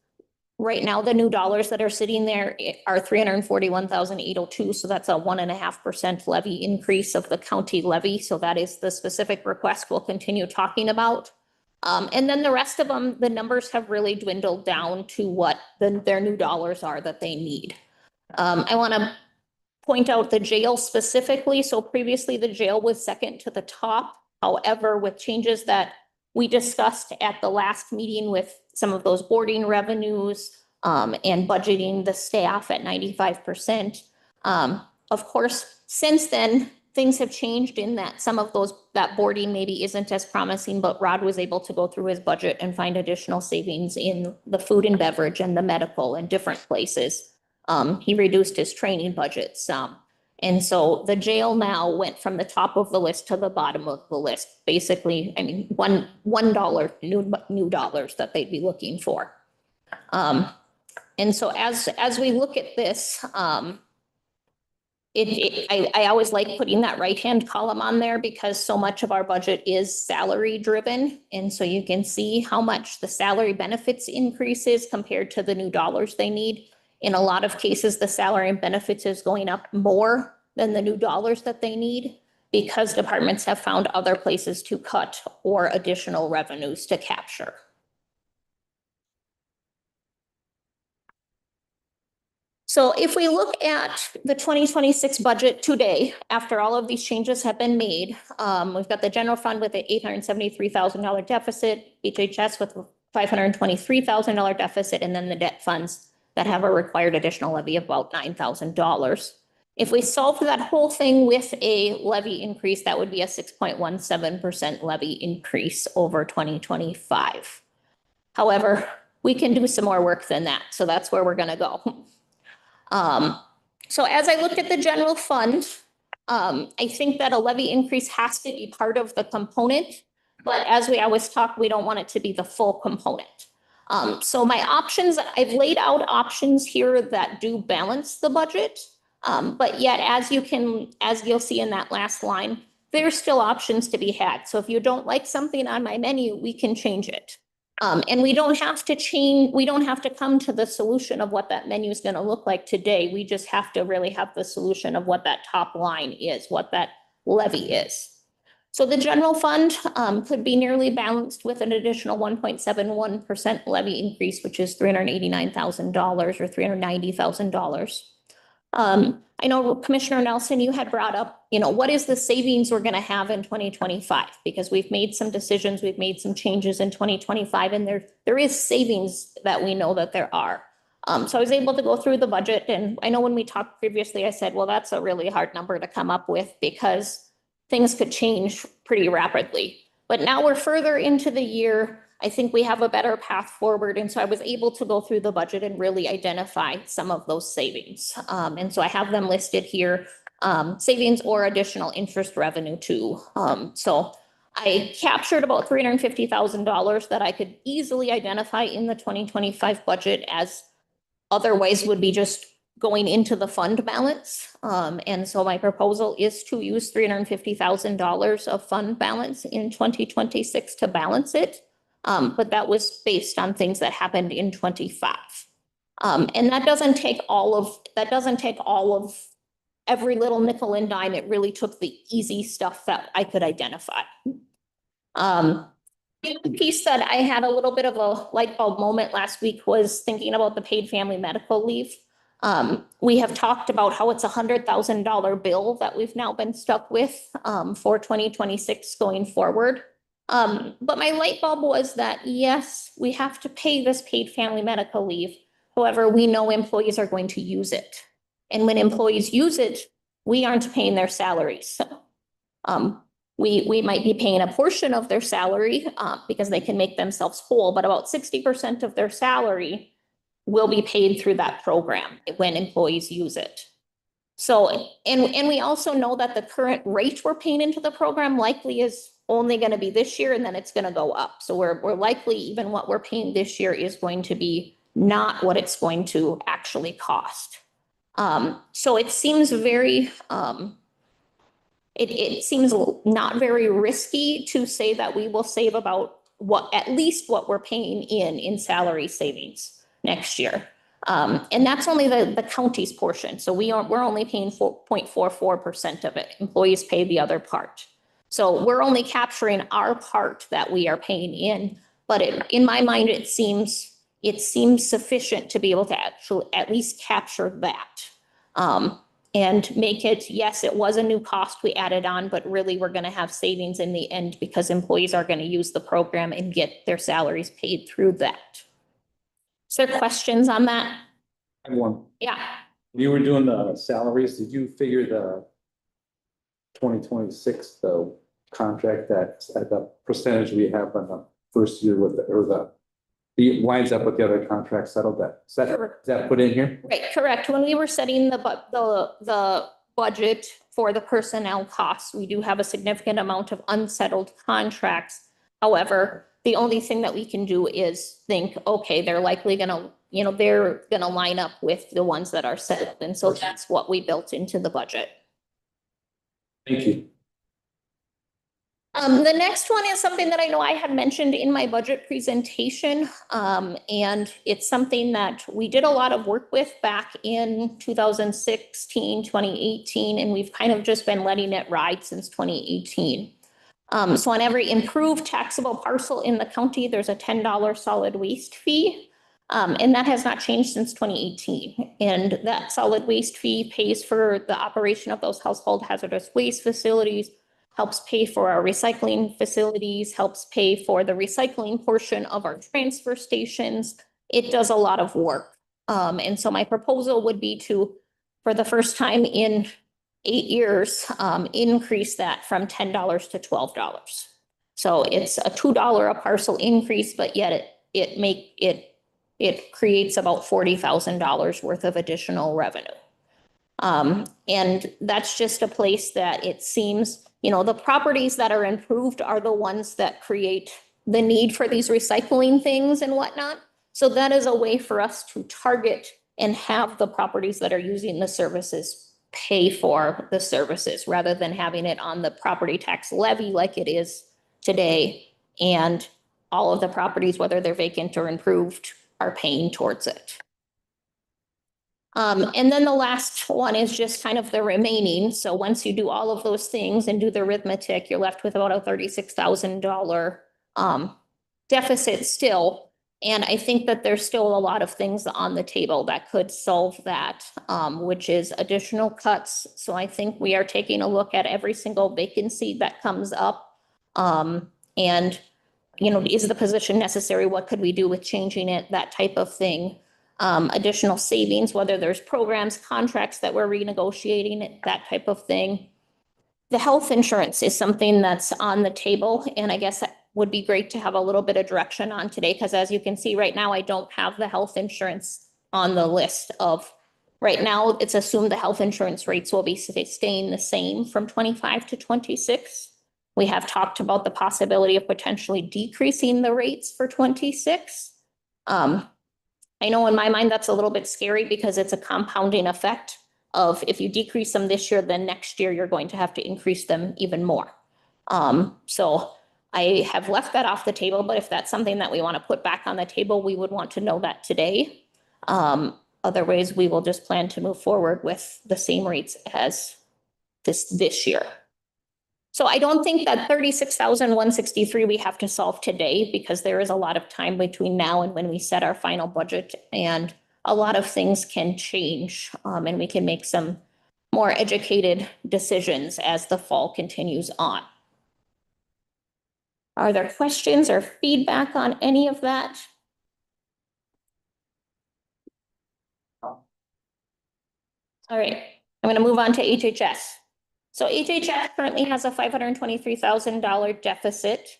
right now, the new dollars that are sitting there are $341,802. So that's a 1.5% levy increase of the county levy. So that is the specific request we'll continue talking about. And then the rest of them, the numbers have really dwindled down to what their new dollars are that they need. I want to point out the jail specifically. So previously the jail was second to the top. However, with changes that we discussed at the last meeting with some of those boarding revenues and budgeting the staff at 95%. Of course, since then, things have changed in that some of that boarding maybe isn't as promising, but Rod was able to go through his budget and find additional savings in the food and beverage and the medical and different places. He reduced his training budget some. And so the jail now went from the top of the list to the bottom of the list. Basically, I mean, $1 new dollars that they'd be looking for. And so as we look at this, I always like putting that right-hand column on there because so much of our budget is salary driven. And so you can see how much the salary benefits increases compared to the new dollars they need. In a lot of cases, the salary and benefits is going up more than the new dollars that they need because departments have found other places to cut or additional revenues to capture. So if we look at the 2026 budget today, after all of these changes have been made, we've got the general fund with an $873,000 deficit, HHS with a $523,000 deficit, and then the debt funds that have a required additional levy of about $9,000. If we solve that whole thing with a levy increase, that would be a 6.17% levy increase over 2025. However, we can do some more work than that. So that's where we're going to go. So as I looked at the general fund, I think that a levy increase has to be part of the component. But as we always talk, we don't want it to be the full component. So my options, I've laid out options here that do balance the budget. But yet, as you'll see in that last line, there's still options to be had. So if you don't like something on my menu, we can change it. And we don't have to come to the solution of what that menu is going to look like today. We just have to really have the solution of what that top line is, what that levy is. So the general fund could be nearly balanced with an additional 1.71% levy increase, which is $389,000 or $390,000. I know Commissioner Nelson, you had brought up, what is the savings we're going to have in 2025? Because we've made some decisions, we've made some changes in 2025, and there is savings that we know that there are. So I was able to go through the budget, and I know when we talked previously, I said, well, that's a really hard number to come up with because things could change pretty rapidly. But now we're further into the year. I think we have a better path forward. And so I was able to go through the budget and really identify some of those savings. And so I have them listed here, savings or additional interest revenue too. So I captured about $350,000 that I could easily identify in the 2025 budget as otherwise would be just going into the fund balance. And so my proposal is to use $350,000 of fund balance in 2026 to balance it. But that was based on things that happened in 25. And that doesn't take all of every little nickel and dime. It really took the easy stuff that I could identify. The piece that I had a little bit of a light bulb moment last week was thinking about the paid family medical leave. We have talked about how it's $100,000 bill that we've now been stuck with for 2026 going forward. But my light bulb was that, yes, we have to pay this paid family medical leave. However, we know employees are going to use it. And when employees use it, we aren't paying their salaries. We might be paying a portion of their salary because they can make themselves whole, but about 60% of their salary will be paid through that program when employees use it. So, and we also know that the current rate we're paying into the program likely is only going to be this year, and then it's going to go up. So we're likely even what we're paying this year is going to be not what it's going to actually cost. So it seems very, it seems not very risky to say that we will save about at least what we're paying in salary savings next year. And that's only the county's portion. So we're only paying 4.44% of it. Employees pay the other part. So we're only capturing our part that we are paying in, but in my mind, it seems sufficient to be able to actually at least capture that. And make it, yes, it was a new cost we added on, but really we're going to have savings in the end because employees are going to use the program and get their salaries paid through that. Is there questions on that? I have one. Yeah. When you were doing the salaries, did you figure the 2026, the contract that at the percentage we have on the first year with the winds up with the other contract settled that? Is that put in here? Right, correct. When we were setting the budget for the personnel costs, we do have a significant amount of unsettled contracts. However, the only thing that we can do is think, okay, they're likely gonna, they're gonna line up with the ones that are settled. And so that's what we built into the budget. Thank you. The next one is something that I know I had mentioned in my budget presentation. And it's something that we did a lot of work with back in 2016, 2018, and we've kind of just been letting it ride since 2018. So on every improved taxable parcel in the county, there's a $10 solid waste fee. And that has not changed since 2018. And that solid waste fee pays for the operation of those household hazardous waste facilities, helps pay for our recycling facilities, helps pay for the recycling portion of our transfer stations. It does a lot of work. And so my proposal would be to, for the first time in 8 years, increase that from $10 to $12. So it's a $2 a parcel increase, but yet it creates about $40,000 worth of additional revenue. And that's just a place that it seems, the properties that are improved are the ones that create the need for these recycling things and whatnot. So that is a way for us to target and have the properties that are using the services pay for the services rather than having it on the property tax levy like it is today. And all of the properties, whether they're vacant or improved, are paying towards it. And then the last one is just kind of the remaining. So once you do all of those things and do the arithmetic, you're left with about a $36,000 deficit still. And I think that there's still a lot of things on the table that could solve that, which is additional cuts. So I think we are taking a look at every single vacancy that comes up. And, is the position necessary? What could we do with changing it? That type of thing. Additional savings, whether there's programs, contracts that we're renegotiating, that type of thing. The health insurance is something that's on the table. And I guess would be great to have a little bit of direction on today, because as you can see right now, I don't have the health insurance on the list of, right now, it's assumed the health insurance rates will be staying the same from 25 to 26. We have talked about the possibility of potentially decreasing the rates for 26. I know in my mind, that's a little bit scary because it's a compounding effect of if you decrease them this year, then next year you're going to have to increase them even more. So I have left that off the table, but if that's something that we want to put back on the table, we would want to know that today. Otherwise, we will just plan to move forward with the same rates as this year. So I don't think that 36,163 we have to solve today, because there is a lot of time between now and when we set our final budget, and a lot of things can change, and we can make some more educated decisions as the fall continues on. Are there questions or feedback on any of that? All right, I'm going to move on to HHS. So HHS currently has a $523,000 deficit.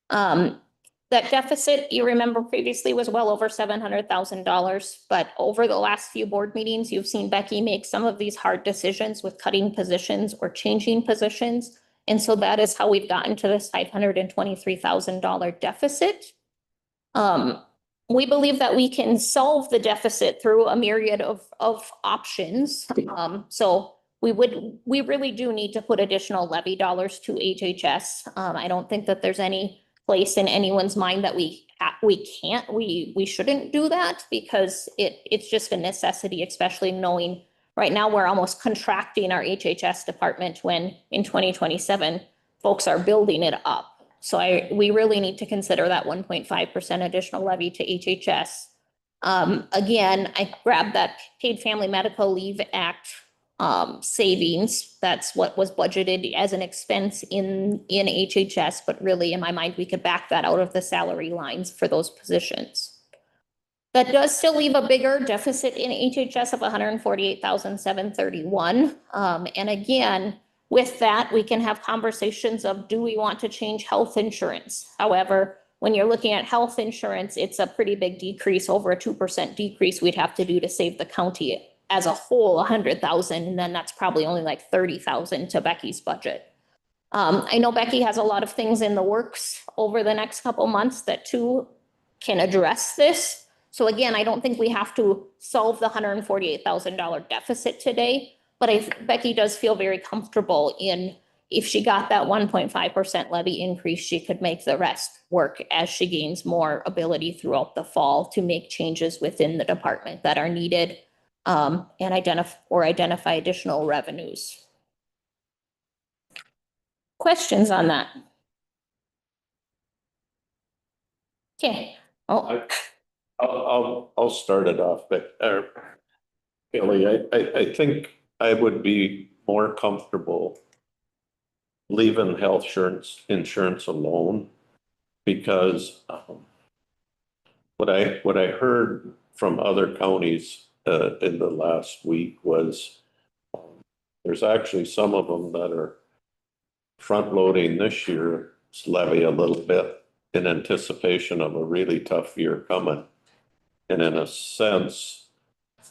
That deficit, you remember previously, was well over $700,000, but over the last few board meetings, you've seen Becky make some of these hard decisions with cutting positions or changing positions. And so that is how we've gotten to this $523,000 deficit. We believe that we can solve the deficit through a myriad of options. So we really do need to put additional levy dollars to HHS. I don't think that there's any place in anyone's mind that we shouldn't do that, because it's just a necessity, especially knowing right now we're almost contracting our HHS department when in 2027 folks are building it up. So we really need to consider that 1.5% additional levy to HHS. Again, I grabbed that Paid Family Medical Leave Act savings. That's what was budgeted as an expense in HHS, but really in my mind, we could back that out of the salary lines for those positions. That does still leave a bigger deficit in HHS of 148,731. And again, with that, we can have conversations of, do we want to change health insurance? However, when you're looking at health insurance, it's a pretty big decrease, over a 2% decrease we'd have to do to save the county as a whole, 100,000, and then that's probably only like 30,000 to Becky's budget. I know Becky has a lot of things in the works over the next couple months that too can address this. So again, I don't think we have to solve the $148,000 deficit today, but Becky does feel very comfortable in, if she got that 1.5% levy increase, she could make the rest work as she gains more ability throughout the fall to make changes within the department that are needed, and identify additional revenues. Questions on that? Okay. Oh, I'll start it off, but Billy, I think I would be more comfortable leaving health insurance alone, because what I heard from other counties in the last week was there's actually some of them that are front loading this year's levy a little bit in anticipation of a really tough year coming. And in a sense,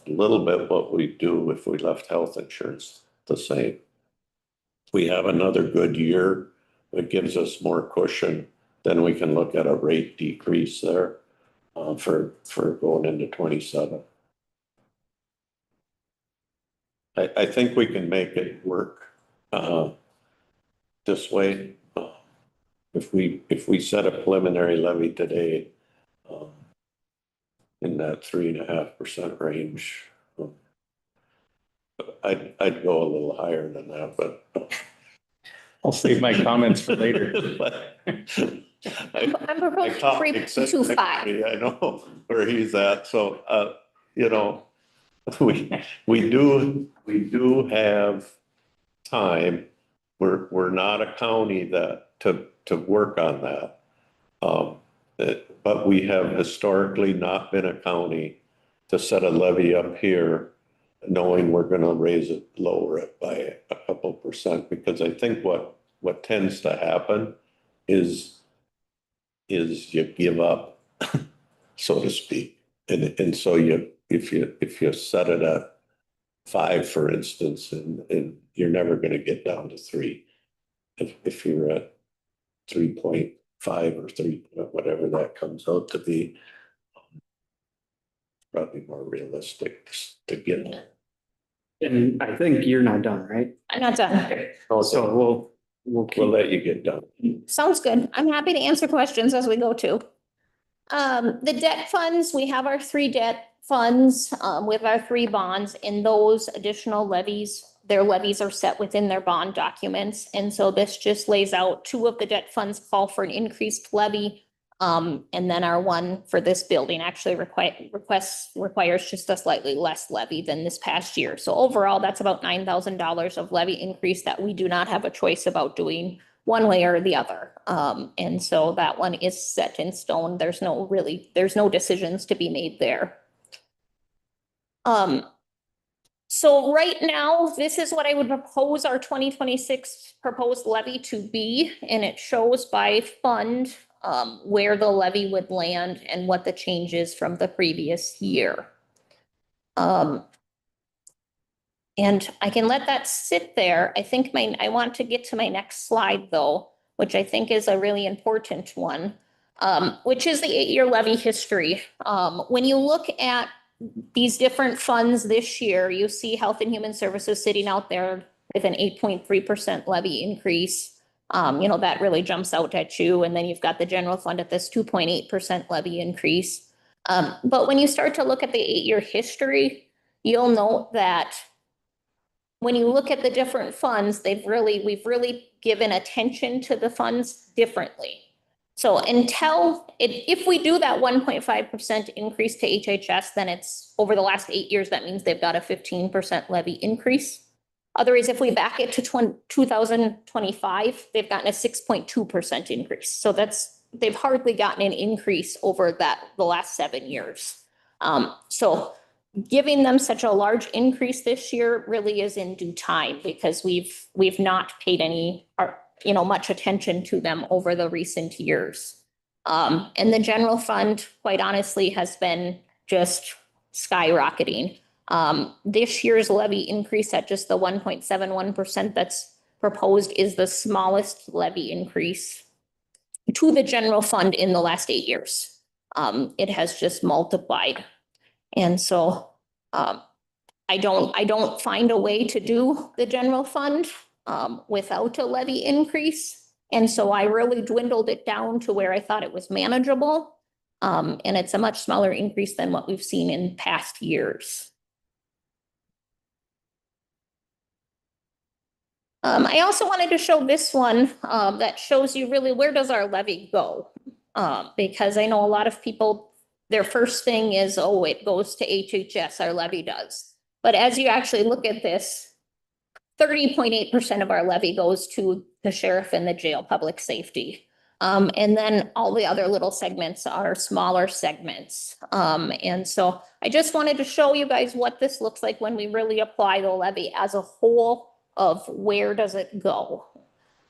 a little bit what we do if we left health insurance the same. We have another good year, it gives us more cushion, then we can look at a rate decrease there for going into 27. I think we can make it work this way. If we set a preliminary levy today in that 3.5% range, I'd go a little higher than that, but I'll save my comments for later. I'm proposing 3.25. I know where he's at, so we do have time. We're not a county to work on that. But we have historically not been a county to set a levy up here knowing we're going to lower it by a couple percent, because I think what tends to happen is is you give up, so to speak. And so if you set it at 5, for instance, and you're never gonna get down to 3. If you're at 3.5 or 3, whatever that comes out to be, probably more realistic to get. And I think you're not done, right? I'm not done. So we'll We'll keep. let you get done. Sounds good. I'm happy to answer questions as we go too. The debt funds, we have our 3 debt funds, with our 3 bonds, and those additional levies, their levies are set within their bond documents. And so this just lays out 2 of the debt funds call for an increased levy. And then our one for this building actually requires just a slightly less levy than this past year. So overall, that's about $9,000 of levy increase that we do not have a choice about doing one way or the other. And so that one is set in stone. There's no decisions to be made there. So right now, this is what I would propose our 2026 proposed levy to be, and it shows by fund where the levy would land and what the change is from the previous year. And I can let that sit there. I think I want to get to my next slide though, which I think is a really important one, which is the 8-year levy history. When you look at these different funds this year, you see Health and Human Services sitting out there with an 8.3% levy increase. That really jumps out at you. And then you've got the general fund at this 2.8% levy increase. But when you start to look at the 8-year history, you'll note that when you look at the different funds, we've really given attention to the funds differently. So if we do that 1.5% increase to HHS, then it's over the last 8 years, that means they've got a 15% levy increase. Otherwise, if we back it to 2025, they've gotten a 6.2% increase. So they've hardly gotten an increase over the last 7 years. So giving them such a large increase this year really is in due time because we've not paid much attention to them over the recent years. And the general fund, quite honestly, has been just skyrocketing. This year's levy increase at just the 1.71% that's proposed is the smallest levy increase to the general fund in the last 8 years. It has just multiplied. And so I don't find a way to do the general fund without a levy increase. And so I really dwindled it down to where I thought it was manageable. And it's a much smaller increase than what we've seen in past years. I also wanted to show this one that shows you really where does our levy go? Because I know a lot of people, their first thing is, oh, it goes to HHS, our levy does. But as you actually look at this, 30.8% of our levy goes to the sheriff and the jail, public safety. And then all the other little segments are smaller segments. And so I just wanted to show you guys what this looks like when we really apply the levy as a whole of where does it go.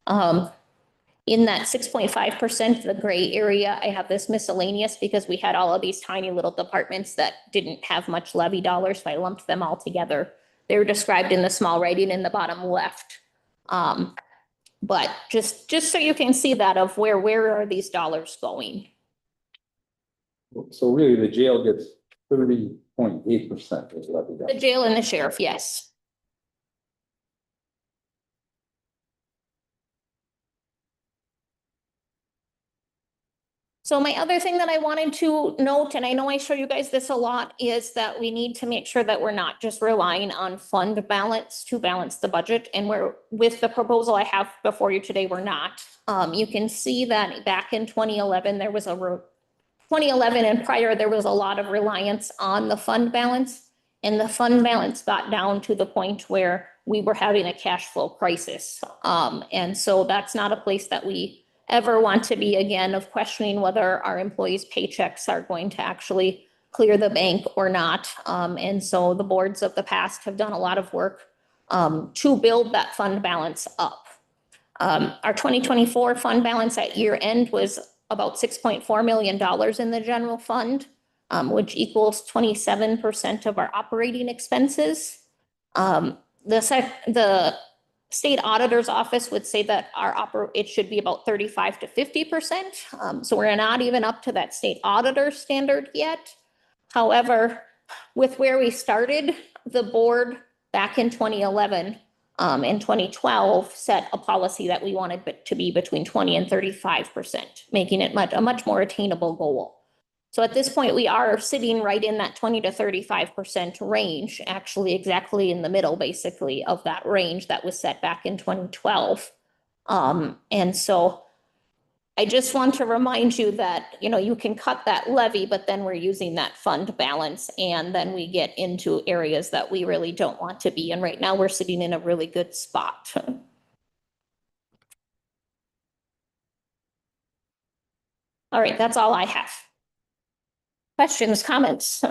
In that 6.5%, the gray area, I have this miscellaneous because we had all of these tiny little departments that didn't have much levy dollars, so I lumped them all together. They're described in the small writing in the bottom left. But just so you can see that of where are these dollars going? So really the jail gets 30.8% is levied. The jail and the sheriff, yes. So my other thing that I wanted to note, and I know I show you guys this a lot, is that we need to make sure that we're not just relying on fund balance to balance the budget. And with the proposal I have before you today, we're not. You can see that back in 2011, 2011 and prior, there was a lot of reliance on the fund balance. And the fund balance got down to the point where we were having a cash flow crisis. And so that's not a place that we ever want to be again, of questioning whether our employees' paychecks are going to actually clear the bank or not. And so the boards of the past have done a lot of work to build that fund balance up. Our 2024 fund balance at year end was about $6.4 million in the general fund, which equals 27% of our operating expenses. The state auditor's office would say that it should be about 35 to 50%. So we're not even up to that state auditor standard yet. However, with where we started, the board back in 2011 and 2012 set a policy that we wanted it to be between 20 and 35%, making it a much more attainable goal. So at this point, we are sitting right in that 20 to 35% range, actually exactly in the middle, basically, of that range that was set back in 2012. And so I just want to remind you that, you know, you can cut that levy, but then we're using that fund balance, and then we get into areas that we really don't want to be. And right now, we're sitting in a really good spot. All right, that's all I have. Questions, comments?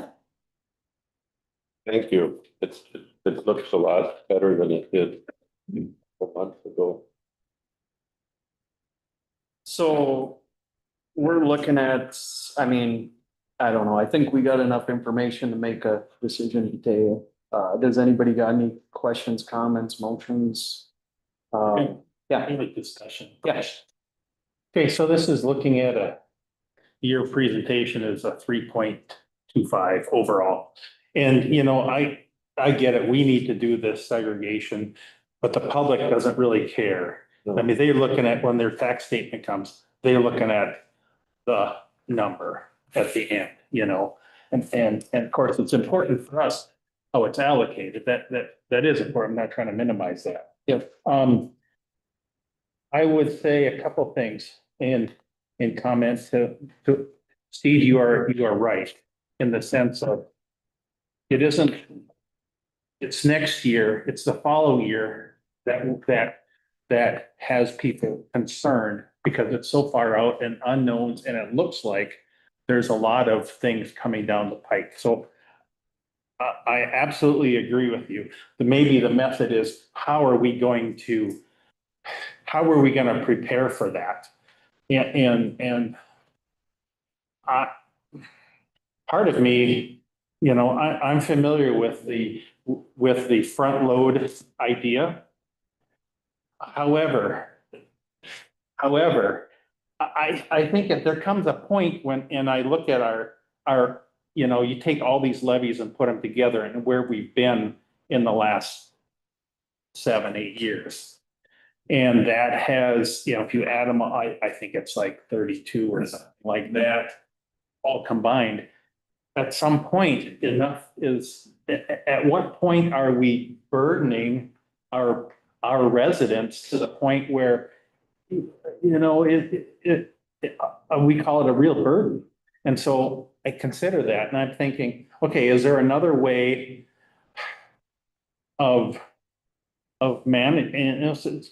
Thank you. It looks a lot better than it did a month ago. So we're looking at, I mean, I don't know, I think we got enough information to make a decision today. Does anybody got any questions, comments, motions? Yeah. Any discussion? Yes. Okay, so this is looking at your presentation is a 3.25 overall. And, you know, I get it. We need to do this segregation, but the public doesn't really care. I mean, they're looking at when their tax statement comes, they're looking at the number at the end, you know, and of course, it's important for us how it's allocated. That is important. I'm not trying to minimize that. Yep. I would say a couple things in comments to Steve, you are right in the sense of it's next year, it's the following year that has people concerned because it's so far out and unknowns, and it looks like there's a lot of things coming down the pike. So I absolutely agree with you. Maybe the method is how are we going to prepare for that? And part of me, you know, I'm familiar with the front load idea. However, I think if there comes a point when, and I look at our, you know, you take all these levies and put them together and where we've been in the last 7-8 years. And that has, you know, if you add them, I think it's like 32 or something like that, all combined. At some point, enough is, at what point are we burdening our residents to the point where, you know, we call it a real burden. And so I consider that, and I'm thinking, okay, is there another way of managing? And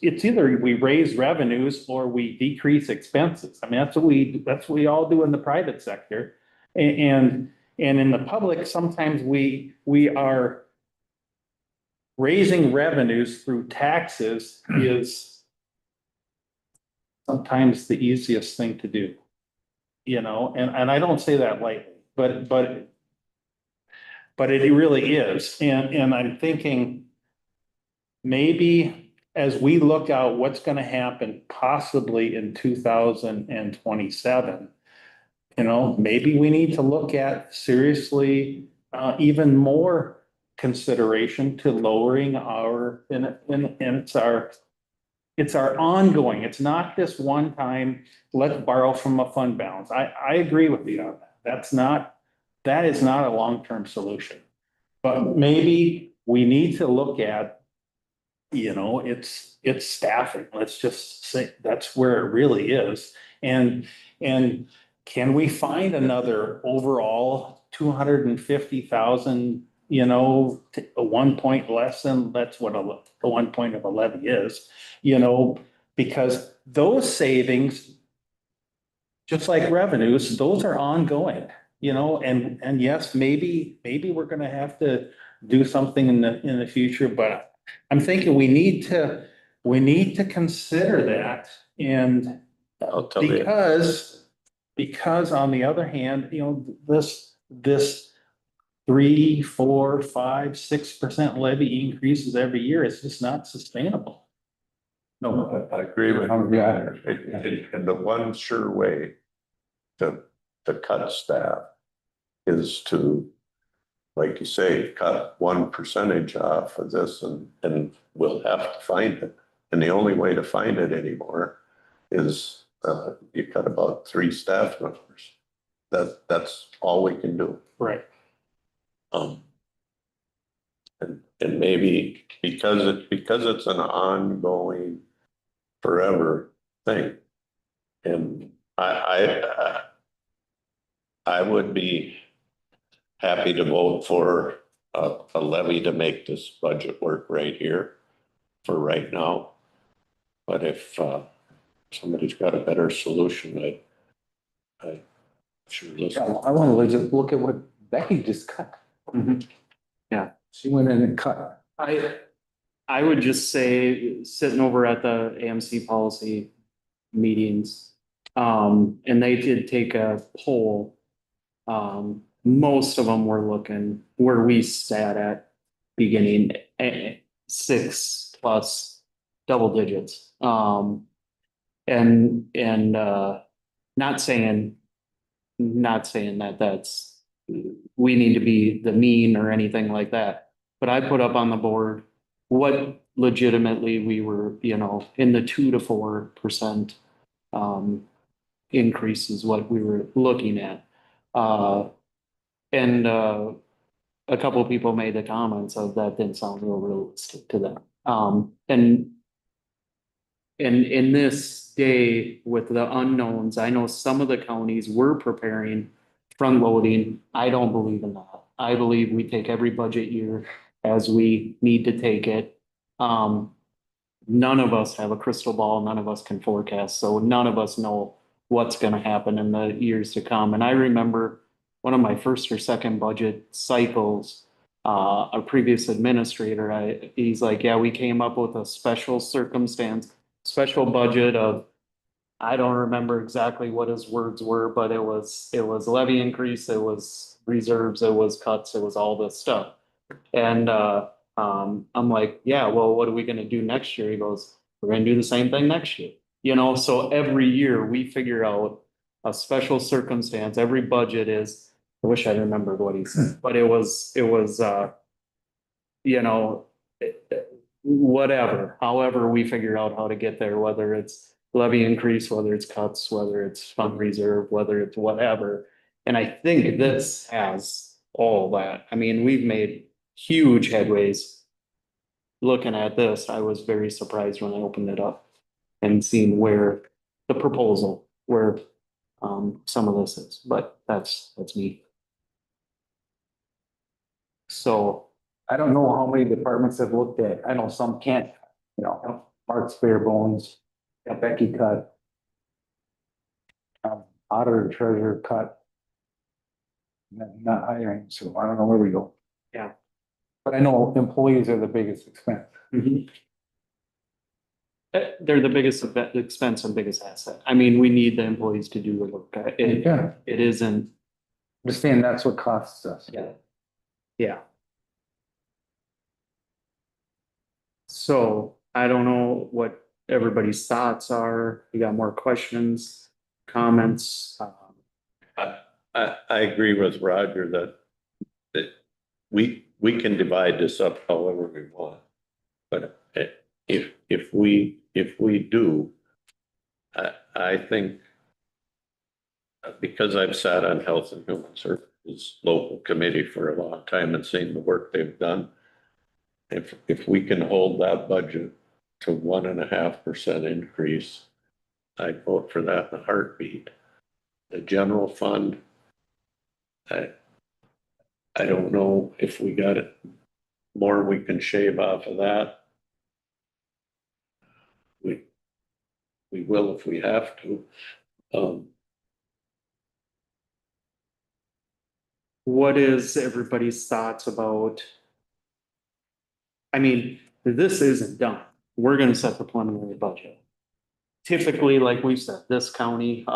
it's either we raise revenues or we decrease expenses. I mean, that's what we all do in the private sector. And in the public, sometimes we are raising revenues through taxes is sometimes the easiest thing to do, you know, and I don't say that lightly, but it really is. And I'm thinking maybe as we look out what's going to happen possibly in 2027, you know, maybe we need to look at seriously even more consideration to lowering our, and it's our ongoing, it's not this one time, let's borrow from a fund balance. I agree with you on that. That is not a long-term solution. But maybe we need to look at, you know, it's staffing. Let's just say that's where it really is. And can we find another overall 250,000, you know, a 1 point less than that's what the 1 point of a levy is, you know, because those savings, just like revenues, those are ongoing, you know, and yes, maybe we're going to have to do something in the future, but I'm thinking we need to consider that. And because because on the other hand, this 3, 4, 5, 6% levy increases every year, it's just not sustainable. No, I agree with you. And the one sure way to cut staff is to, like you say, cut 1% off of this and we'll have to find it. And the only way to find it anymore is you cut about 3 staff members. That's all we can do. Right. And maybe because it's an ongoing forever thing. And I would be happy to vote for a levy to make this budget work right here for right now. But if somebody's got a better solution, I sure listen. I want to just look at what Becky just cut. Yeah. She went in and cut. I would just say, sitting over at the AMC policy meetings, and they did take a poll. Most of them were looking where we sat at beginning, 6+ double digits. Not saying that that's, we need to be the mean or anything like that. But I put up on the board what legitimately we were, in the 2 to 4% increase is what we were looking at. And a couple of people made the comments of that didn't sound real realistic to them. And in this day with the unknowns, I know some of the counties were preparing front loading. I don't believe in that. I believe we take every budget year as we need to take it. None of us have a crystal ball. None of us can forecast. So none of us know what's going to happen in the years to come. And I remember one of my first or second budget cycles, a previous administrator, he's like, yeah, we came up with a special budget of, I don't remember exactly what his words were, but it was levy increase, it was reserves, it was cuts, it was all this stuff. And I'm like, yeah, well, what are we gonna do next year? He goes, we're gonna do the same thing next year. So every year we figure out a special circumstance. Every budget is, I wish I remembered what he said, but it was whatever, however we figure out how to get there, whether it's levy increase, whether it's cuts, whether it's fund reserve, whether it's whatever. And I think this has all that. I mean, we've made huge headways. Looking at this, I was very surprised when I opened it up and seeing where the proposal, where some of this is, but that's me. So I don't know how many departments have looked at. I know some can't, Mark's bare bones, Becky cut. Auditor treasurer cut. Not hiring, so I don't know where we go. Yeah. But I know employees are the biggest expense. They're the biggest expense and biggest asset. I mean, we need the employees to do the work. Yeah. It isn't. Understand that's what costs us. Yeah. So I don't know what everybody's thoughts are. You got more questions, comments? I agree with Roger that we can divide this up however we want. But if we do, I think, because I've sat on Health and Human Services local committee for a long time and seen the work they've done, if we can hold that budget to 1.5% increase, I'd vote for that in a heartbeat. The general fund, I don't know if we got it more we can shave off of that. We will if we have to. What is everybody's thoughts about? I mean, this isn't done. We're gonna set the preliminary budget. Typically, like we said, this county,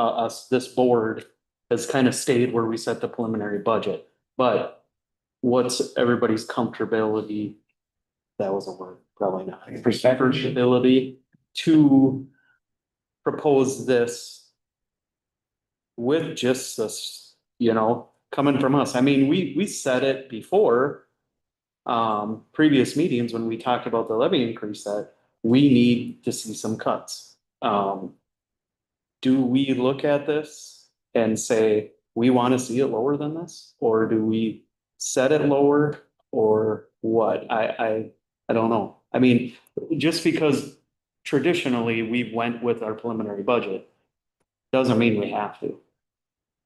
this board has kind of stayed where we set the preliminary budget, but what's everybody's comfortability? That was a word, probably not. Comfortability to propose this with just this, coming from us. I mean, we said it before, previous meetings when we talked about the levy increase that we need to see some cuts. Do we look at this and say, we want to see it lower than this? Or do we set it lower or what? I don't know. I mean, just because traditionally we went with our preliminary budget doesn't mean we have to.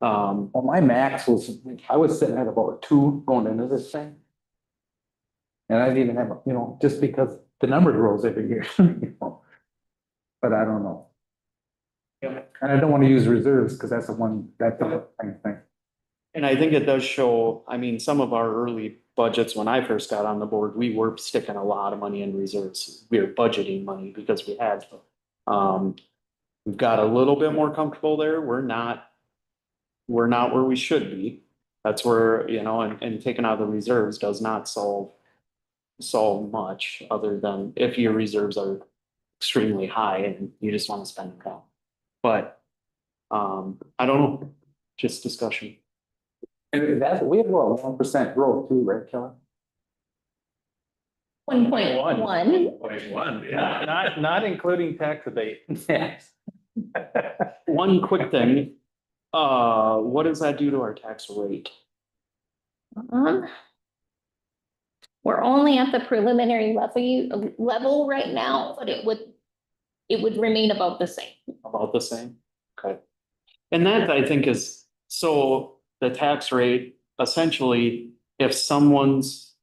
Well, my max was, I was sitting at about 2 going into this thing. And I didn't even have, just because the number grows every year. But I don't know. Yeah. And I don't want to use reserves because that's the thing. And I think it does show, I mean, some of our early budgets, when I first got on the board, we were sticking a lot of money in reserves. We were budgeting money because we had to. We've got a little bit more comfortable there. We're not where we should be. That's where, and taking out the reserves does not solve much other than if your reserves are extremely high and you just want to spend them down. But, I don't know, just discussion. And we have about 1% growth too, right, Kelly? 1.1. Yeah. Not including tax abate. Yes. One quick thing, what does that do to our tax rate? We're only at the preliminary level right now, but it would remain about the same. About the same? Okay. And that I think is, so the tax rate, essentially, if someone's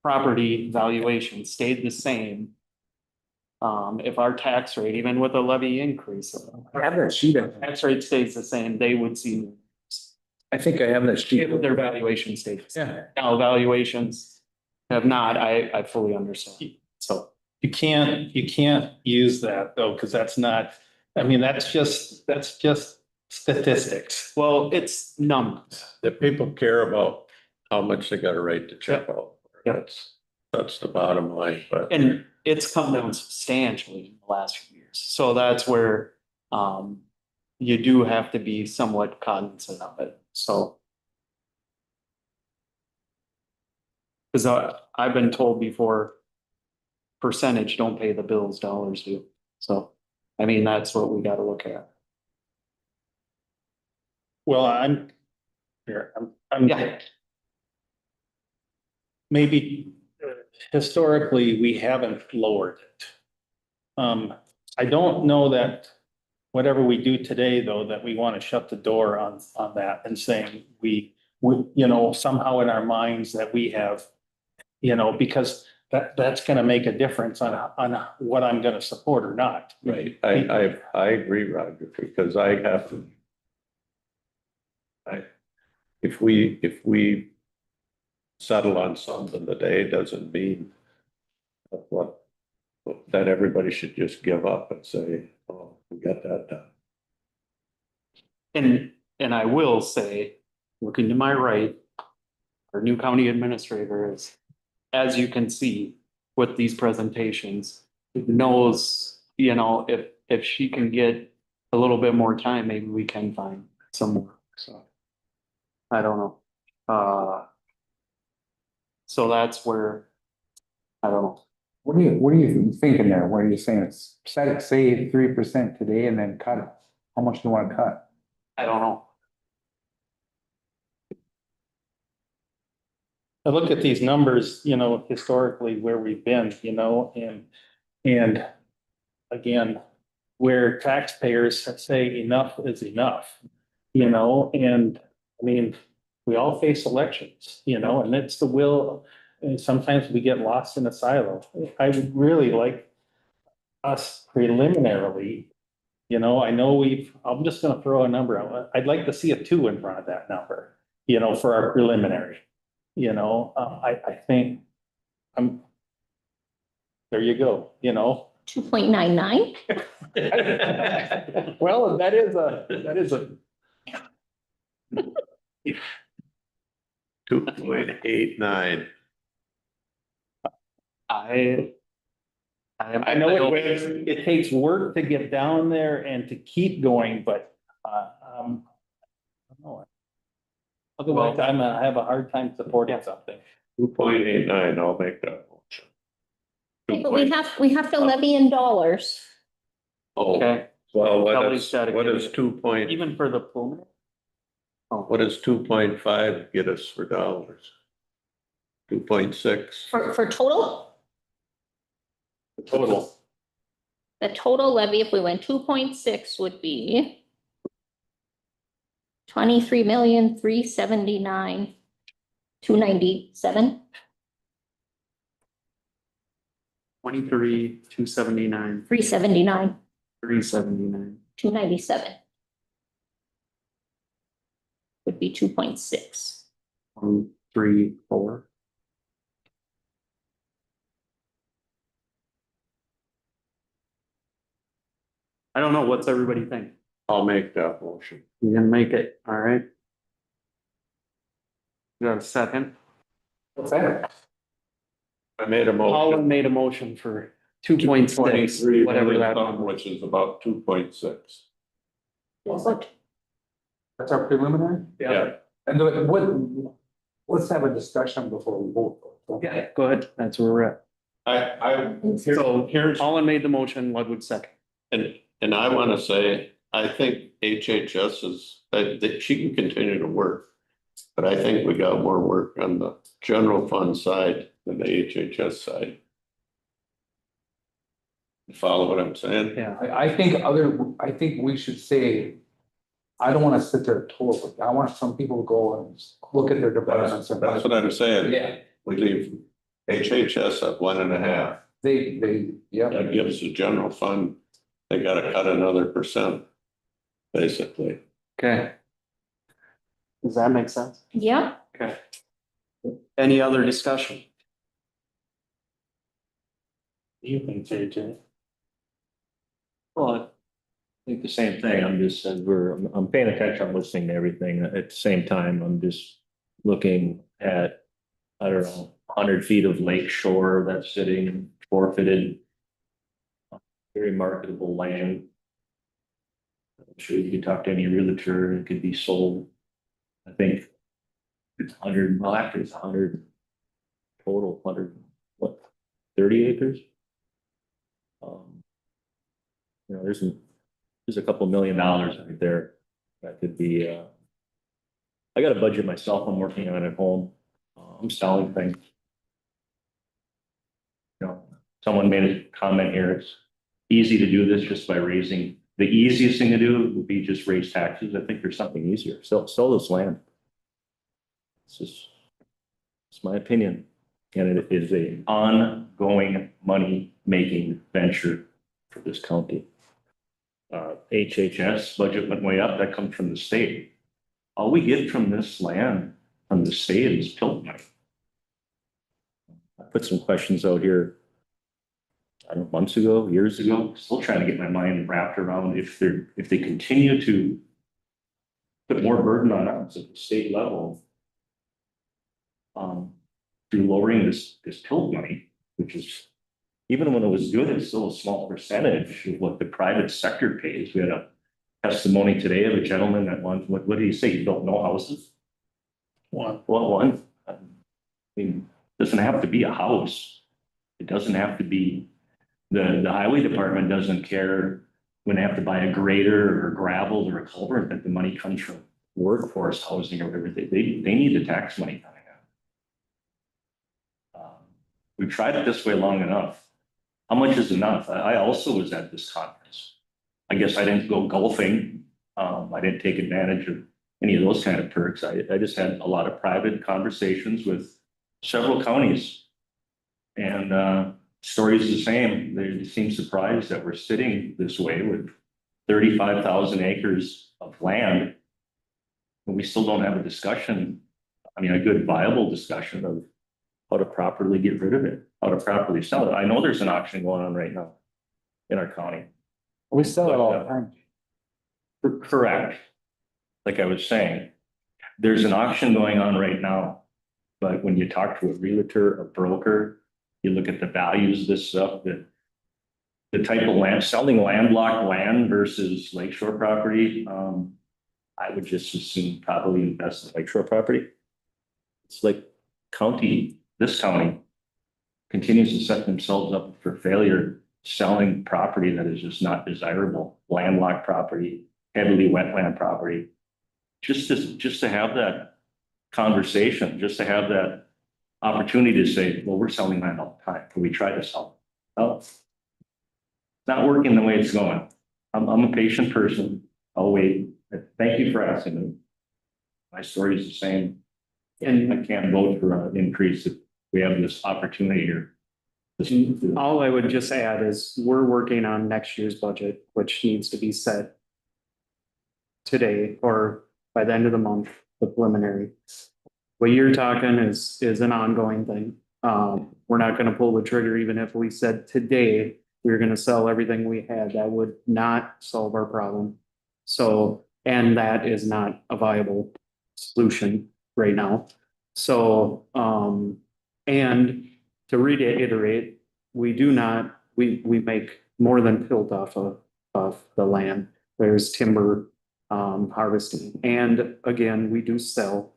property valuation stayed the same, if our tax rate, even with a levy increase, I have that sheet. tax rate stays the same, they would see. I think I have that sheet. If their valuation stays. Yeah. Now valuations have not, I fully understand, so. You can't use that though, because that's not, I mean, that's just statistics. Well, it's numbers. That people care about how much they got a right to check out. Yep. That's the bottom line, but. And it's come down substantially in the last few years. So that's where, you do have to be somewhat cognizant of it, so. Cause I've been told before, percentage don't pay the bills, dollars do. So, I mean, that's what we gotta look at. Well, I'm Yeah. maybe historically, we haven't lowered it. I don't know that whatever we do today, though, that we want to shut the door on that and saying we, somehow in our minds that we have, because that's gonna make a difference on what I'm gonna support or not. Right, I agree, Roger, because I have to. If we settle on something today, doesn't mean that everybody should just give up and say, oh, we got that done. And I will say, looking to my right, our new county administrator is, as you can see with these presentations, knows, if she can get a little bit more time, maybe we can find some more, so. I don't know. So that's where, I don't know. What are you thinking there? What are you saying? It's say 3% today and then cut it. How much do you want to cut? I don't know. I look at these numbers, historically where we've been, and again, where taxpayers say enough is enough, and I mean, we all face elections, and it's the will, and sometimes we get lost in a silo. I would really like us preliminarily, I know I'm just gonna throw a number out. I'd like to see a 2 in front of that number, for our preliminary. I think there you go, 2.99. Well, that is a 2.89. I know it takes work to get down there and to keep going, but, I don't know. Otherwise, I have a hard time supporting something. 2.89, I'll make that motion. Okay, but we have to levy in dollars. Oh, Okay, well, Kelly's gotta what give is it- 2 even for the pool. what does 2.5 get us for dollars? 2.6. For total, Total. the total levy, if we went 2.6 would be 23,379,297. 23,279, 379, 379. 297. Would be 2.6. 134. I don't know, what's everybody think? I'll make that motion. You can make it, all right? You got a second? What's that? I made a Colin motion. made a motion for 2.6, 23, whatever that something, was. which is about 2.6. That's our preliminary? Yeah. And let's have a discussion before we vote. Yeah, go ahead, that's where we're at. So here's, Colin made the motion, Ludwig second. and I want to say, I think HHS is, that she can continue to work. But I think we got more work on the general fund side than the HHS side. You follow what I'm saying? Yeah. I think we should say, I don't wanna sit there totally, I want some people to go and look at their departments. That's what I'm saying. Yeah, We leave HHS at 1.5. yeah. That gives the general fund, they gotta cut another %, basically. Okay. Does that make sense? Yeah, Okay. Any other discussion? You can say it, Jay. Well, I think the same thing. I'm just, I'm paying attention, I'm listening to everything. At the same time, I'm just looking at, I don't know, 100 feet of lake shore that's sitting forfeited. Very marketable land. I'm sure you could talk to any realtor, it could be sold. I think it's 100, well, actually it's 100 total, 100, what, 30 acres? You know, there's a couple $1 million right there that could be, I got a budget myself, I'm working on at home. I'm selling things. You know, someone made a comment here, it's easy to do this just by raising, the easiest thing to do would be just raise taxes. I think there's something easier, sell this land. It's my opinion. And it is a ongoing money-making venture for this county. HHS budget went way up, that comes from the state. All we get from this land, from the state, is tilt money. I put some questions out here, I don't know, months ago, years ago, still trying to get my mind wrapped around if they continue to put more burden on us at the state level, through lowering this tilt money, which is, even when it was good, it's still a small percentage of what the private sector pays. We had a testimony today of a gentleman that wants, what did he say? You don't know houses? One. I mean, it doesn't have to be a house. It doesn't have to be, the highway department doesn't care when they have to buy a grader or gravel or a culvert, that the money comes from workforce housing or whatever. They need the tax money coming out. We've tried it this way long enough. How much is enough? I also was at this conference. I guess I didn't go golfing. I didn't take advantage of any of those kind of perks. I just had a lot of private conversations with several counties. And story's the same. They seem surprised that we're sitting this way with 35,000 acres of land. And we still don't have a discussion. I mean, a good viable discussion of how to properly get rid of it, how to properly sell it. I know there's an auction going on right now in our county. We sell it all the time. Correct. Like I was saying, there's an auction going on right now. But when you talk to a realtor, a broker, you look at the values of this stuff, the type of land, selling landlocked land versus lakeshore property, I would just assume probably invest in lakeshore property. It's like this county continues to set themselves up for failure, selling property that is just not desirable, landlocked property, heavily wetland property. Just to have that conversation, just to have that opportunity to say, well, we're selling land all the time. Can we try to sell it? Well, it's not working the way it's going. I'm a patient person. I'll wait. Thank you for asking me. My story is the same. And I can't vote for an increase if we have this opportunity here. All I would just add is we're working on next year's budget, which needs to be set today or by the end of the month, the preliminary. What you're talking is an ongoing thing. We're not gonna pull the trigger, even if we said today we're gonna sell everything we had, that would not solve our problem. So, and that is not a viable solution right now. So, and to reiterate, we make more than built off of the land. There's timber, harvesting. And again, we do sell,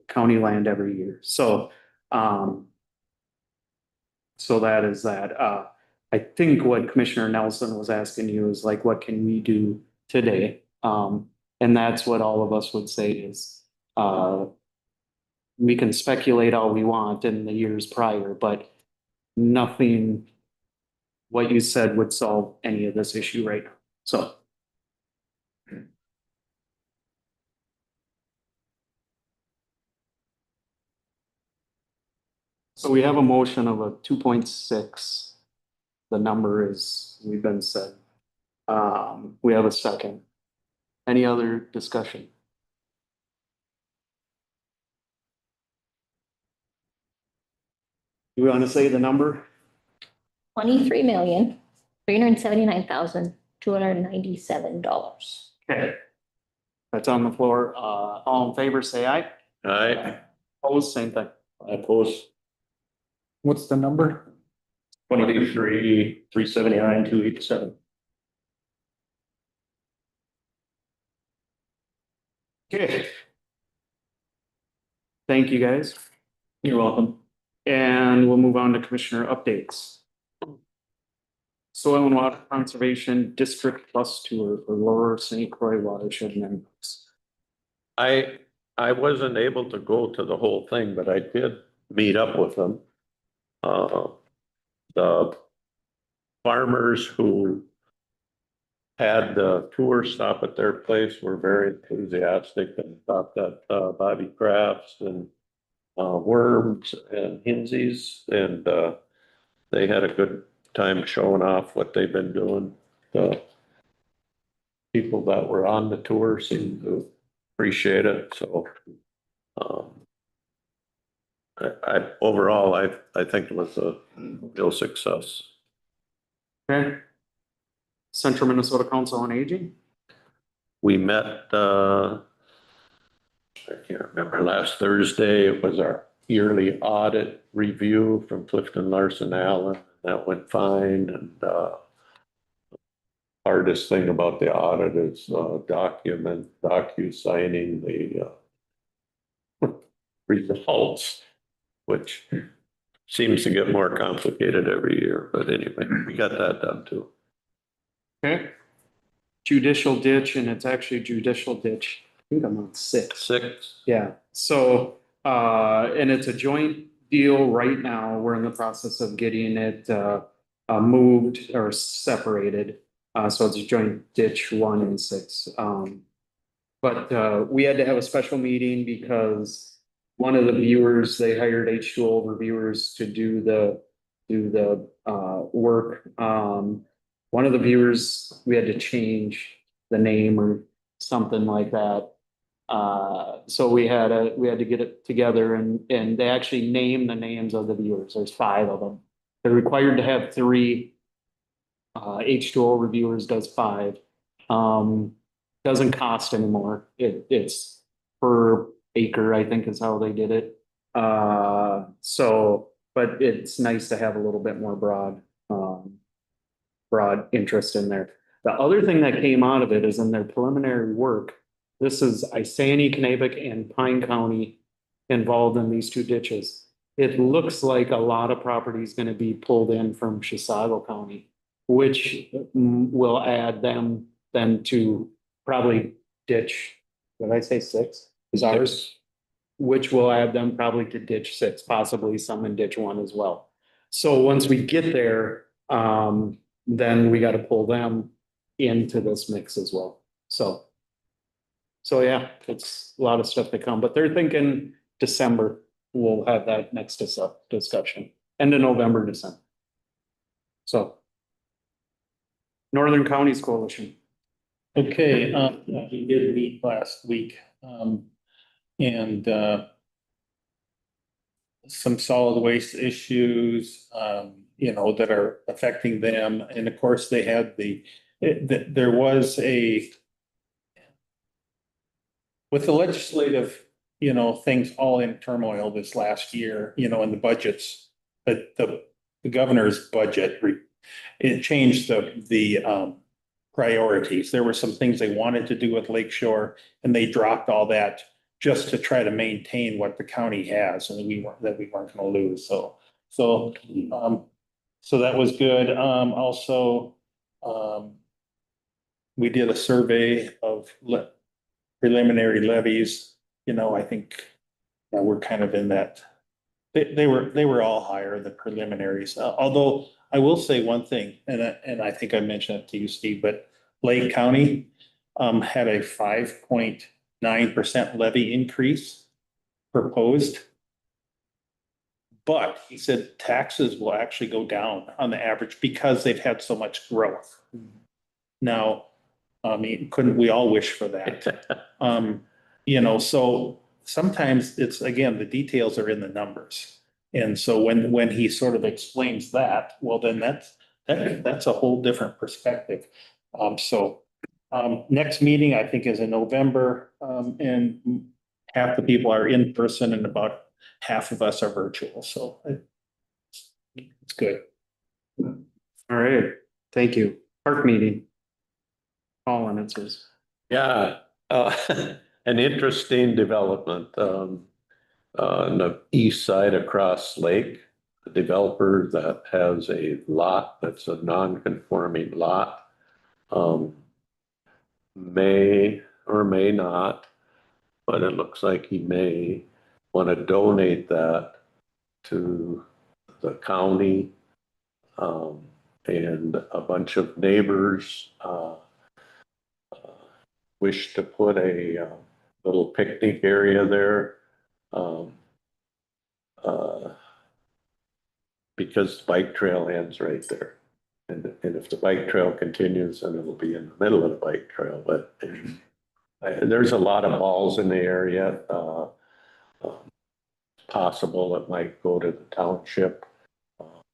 county land every year. So, so that is that. I think what Commissioner Nelson was asking you is like, what can we do today? And that's what all of us would say is, we can speculate all we want in the years prior, but nothing, what you said would solve any of this issue right now. So. So we have a motion of a 2.6. The number is, we've been said. We have a second. Any other discussion? You want to say the number? $23,379,297. Okay. That's on the floor. All in favor, say aye. Aye. Opposed, same thing. I oppose What's the number? 23,379,287. Okay. Thank you, guys. You're welcome. And we'll move on to commissioner updates. Soil and Water Conservation District Bus Tour for Lower St. Croix watershed members. I wasn't able to go to the whole thing, but I did meet up with them. The farmers who had the tour stop at their place were very enthusiastic and thought that Bobby Crafts and Worms and Hinzies, and they had a good time showing off what they've been doing. The people that were on the tour seemed to appreciate it. So overall, I think it was a real success. Okay. Central Minnesota Council on Aging. We met, I can't remember, last Thursday. It was our yearly audit review from Clifton Larson Allen. That went fine. And hardest thing about the audit is docu-signing the results, which seems to get more complicated every year. But anyway, we got that done too. Okay. Judicial ditch, and it's actually judicial ditch. I think I'm on 6. 6. Yeah. So, and it's a joint deal right now. We're in the process of getting it moved or separated. So it's a joint ditch 1 and 6. But we had to have a special meeting because one of the viewers, they hired H2O reviewers to do the work. One of the viewers, we had to change the name or something like that. So we had to get it together and they actually named the names of the viewers. There's 5 of them. They're required to have 3. H2O reviewers does 5. Doesn't cost anymore. It's per acre, I think is how they did it. So, but it's nice to have a little bit more broad interest in there. The other thing that came out of it is in their preliminary work, this is Isani, Knabec, and Pine County involved in these two ditches. It looks like a lot of property is gonna be pulled in from Chisago County, which will add them then to probably ditch, did I say six? Is ours? Which will add them probably to ditch six, possibly some in ditch one as well. So once we get there, then we gotta pull them into this mix as well, so. So yeah, it's a lot of stuff to come, but they're thinking December, we'll have that next discussion, end of November, December. So. Northern Counties Coalition. Okay, we did meet last week, and, some solid waste issues, that are affecting them. And of course, they had there was with the legislative, things all in turmoil this last year, in the budgets, but the governor's budget, it changed the priorities. There were some things they wanted to do with Lakeshore, and they dropped all that just to try to maintain what the county has, and that we weren't gonna lose, so that was good. Also, we did a survey of preliminary levies, I think we're kind of in that. They were all higher, the preliminaries, although I will say one thing, and I think I mentioned it to you, Steve, but Lake County had a 5.9% levy increase proposed. But he said taxes will actually go down on the average because they've had so much growth. Now, I mean, couldn't we all wish for that? So sometimes it's, again, the details are in the numbers. And so when he sort of explains that, well, then that's a whole different perspective. Next meeting, I think, is in November, and half the people are in person and about half of us are virtual, so it's good. All right, thank you. Park meeting. Colin, it says. Yeah, an interesting development, on the east side across Lake, a developer that has a lot that's a non-conforming lot, may or may not, but it looks like he may want to donate that to the county, and a bunch of neighbors wish to put a little picnic area there, because the bike trail ends right there. And if the bike trail continues, then it'll be in the middle of the bike trail, but there's a lot of balls in the area. It's possible it might go to the township,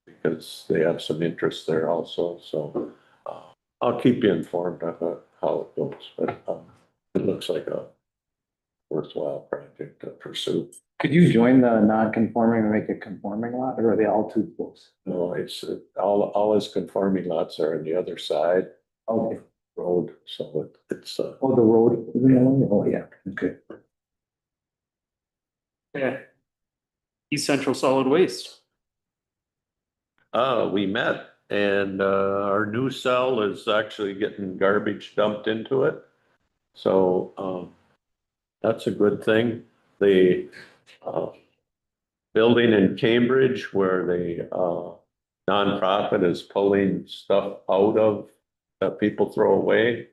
because they have some interest there also. So I'll keep you informed about how it goes, but it looks like a worthwhile project to pursue. Could you join the non-conforming and make a conforming lot, or are they all too close? No, it's all his conforming lots are on the other side. Okay. Road, so it's Oh, the road, is in the way? Oh, yeah, okay. Yeah. East Central Solid Waste. we met, and our new cell is actually getting garbage dumped into it. So that's a good thing. The building in Cambridge where the nonprofit is pulling stuff out of that people throw away.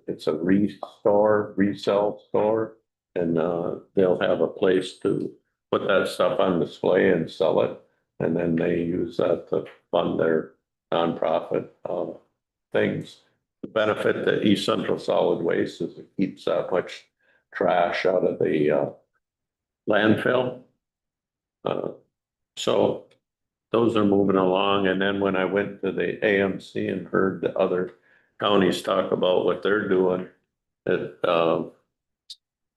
It's a resell store, and they'll have a place to put that stuff on display and sell it. And then they use that to fund their nonprofit things. The benefit to East Central Solid Waste is it keeps that much trash out of the landfill. So those are moving along. And then when I went to the AMC and heard the other counties talk about what they're doing, it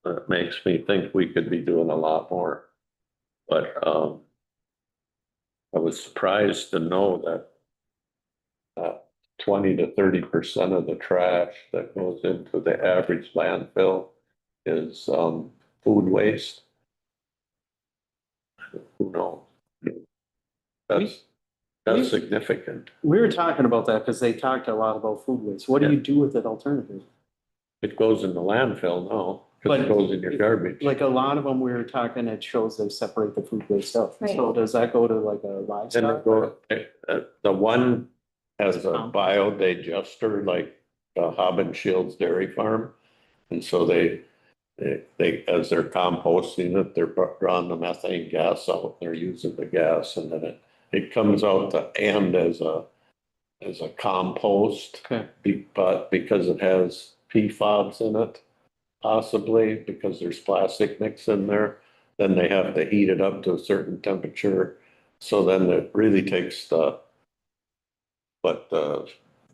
that makes me think we could be doing a lot more. But, I was surprised to know that 20 to 30% of the trash that goes into the average landfill is, food waste. Who knows? That's significant. We were talking about that because they talked a lot about food waste. What do you do with it alternatively? It goes in the landfill now, because it But- goes in your garbage. Like a lot of them, we were talking, it shows they separate the food waste stuff. Right. So does that go to like a And livestock? it go, the one has a biodigester, like Hob and Shields Dairy Farm. And so they, as they're composting it, they're drawing the methane gas out, they're using the gas, and then it comes out the end as a compost. Okay. But because it has PFAS in it, possibly because there's plastic mix in there, then they have to heat it up to a certain temperature. So then it really takes the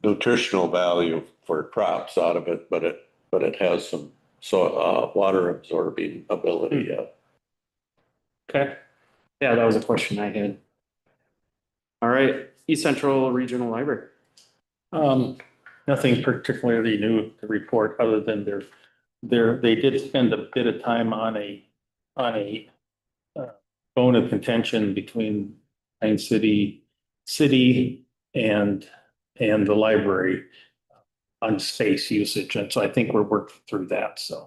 nutritional value for crops out of it, but it has some water absorbing ability. Okay. Yeah, that was a question I had. All right, East Central Regional Library. Nothing particularly new to report, other than they did spend a bit of time on a bone of contention between Pine City and the library on space usage. And so I think we're working through that. So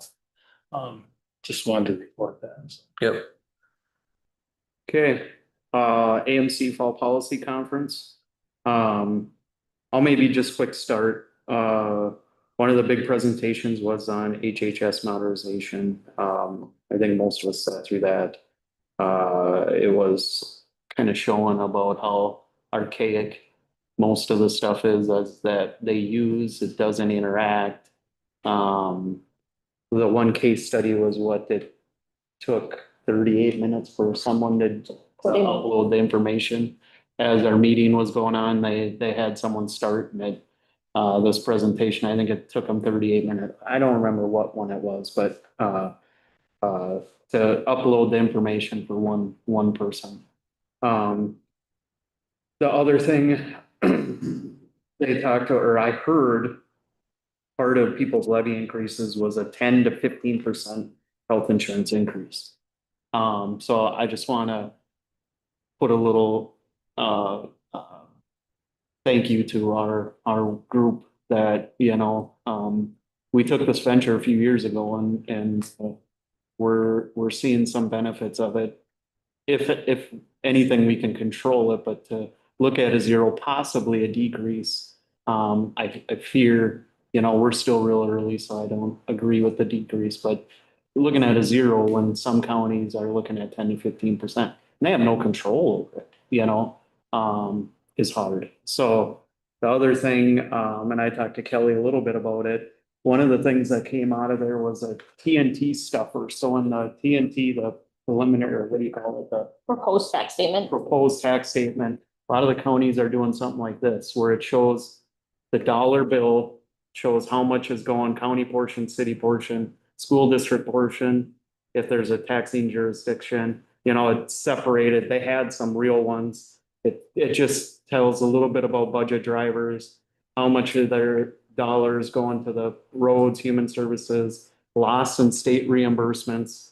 just wanted to report that. So. Yep. Okay, AMC Fall Policy Conference. I'll maybe just quick start. One of the big presentations was on HHS modernization. I think most of us sat through that. It was kind of showing about how archaic most of the stuff is as that they use. It doesn't interact. The one case study was what it took 38 minutes for someone to upload the information. As our meeting was going on, they had someone start and this presentation. I think it took them 38 minutes. I don't remember what one it was, but to upload the information for one person. The other thing they talked to, or I heard, part of people's levy increases was a 10 to 15% health insurance increase. So I just want to put a little thank you to our group that, we took this venture a few years ago and we're seeing some benefits of it. If anything, we can control it, but to look at a zero, possibly a decrease, I fear, we're still real early, so I don't agree with the decrease, but looking at a zero when some counties are looking at 10 to 15%, and they have no control over it, is hard. So the other thing, and I talked to Kelly a little bit about it, one of the things that came out of there was a TNT stuffer. So in the TNT, the preliminary, what do you call it? The Proposed tax statement. proposed tax statement. A lot of the counties are doing something like this, where it shows the dollar bill, shows how much is going county portion, city portion, school district portion. If there's a taxing jurisdiction, it's separated. They had some real ones. It just tells a little bit about budget drivers, how much of their dollars going to the roads, human services, loss and state reimbursements,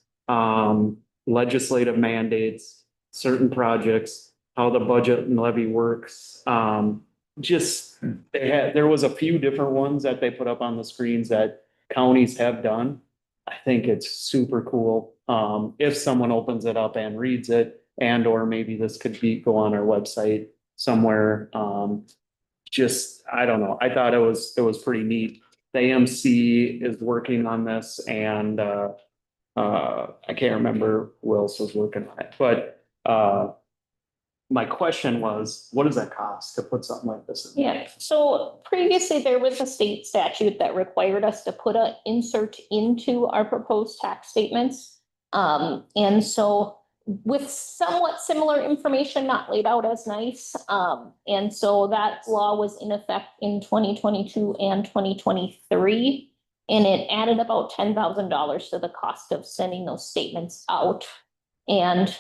legislative mandates, certain projects, how the budget and levy works. There was a few different ones that they put up on the screens that counties have done. I think it's super cool. If someone opens it up and reads it, and or maybe this could go on our website somewhere. I don't know. I thought it was pretty neat. The AMC is working on this, and I can't remember who else was working on it, but my question was, what does that cost to put something like this in? Yeah, so previously there was a state statute that required us to put an insert into our proposed tax statements. And so with somewhat similar information, not laid out as nice. And so that law was in effect in 2022 and 2023. And it added about $10,000 to the cost of sending those statements out. And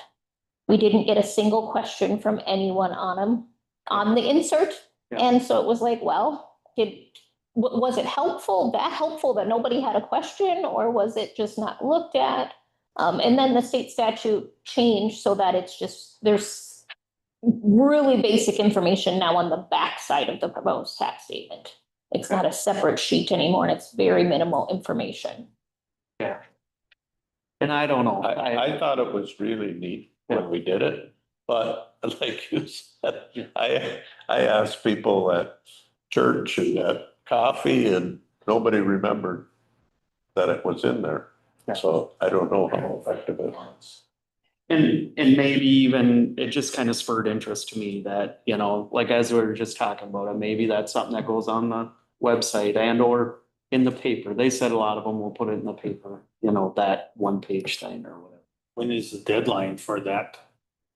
we didn't get a single question from anyone on them, on the insert. Yeah. And so it was like, well, was it helpful, that nobody had a question, or was it just not looked at? And then the state statute changed so that it's just, there's really basic information now on the back side of the proposed tax statement. It's not a separate sheet anymore, and it's very minimal information. Yeah. And I don't know. I thought it was really neat when we did it, but like you said, I asked people at church and at coffee and nobody remembered that it was in there. So I don't know how effective it was. And maybe even it just kind of spurred interest to me that, you know, like as we were just talking about it, maybe that's something that goes on the website and or in the paper. They said a lot of them will put it in the paper, you know, that 1-page thing or whatever. When is the deadline for that,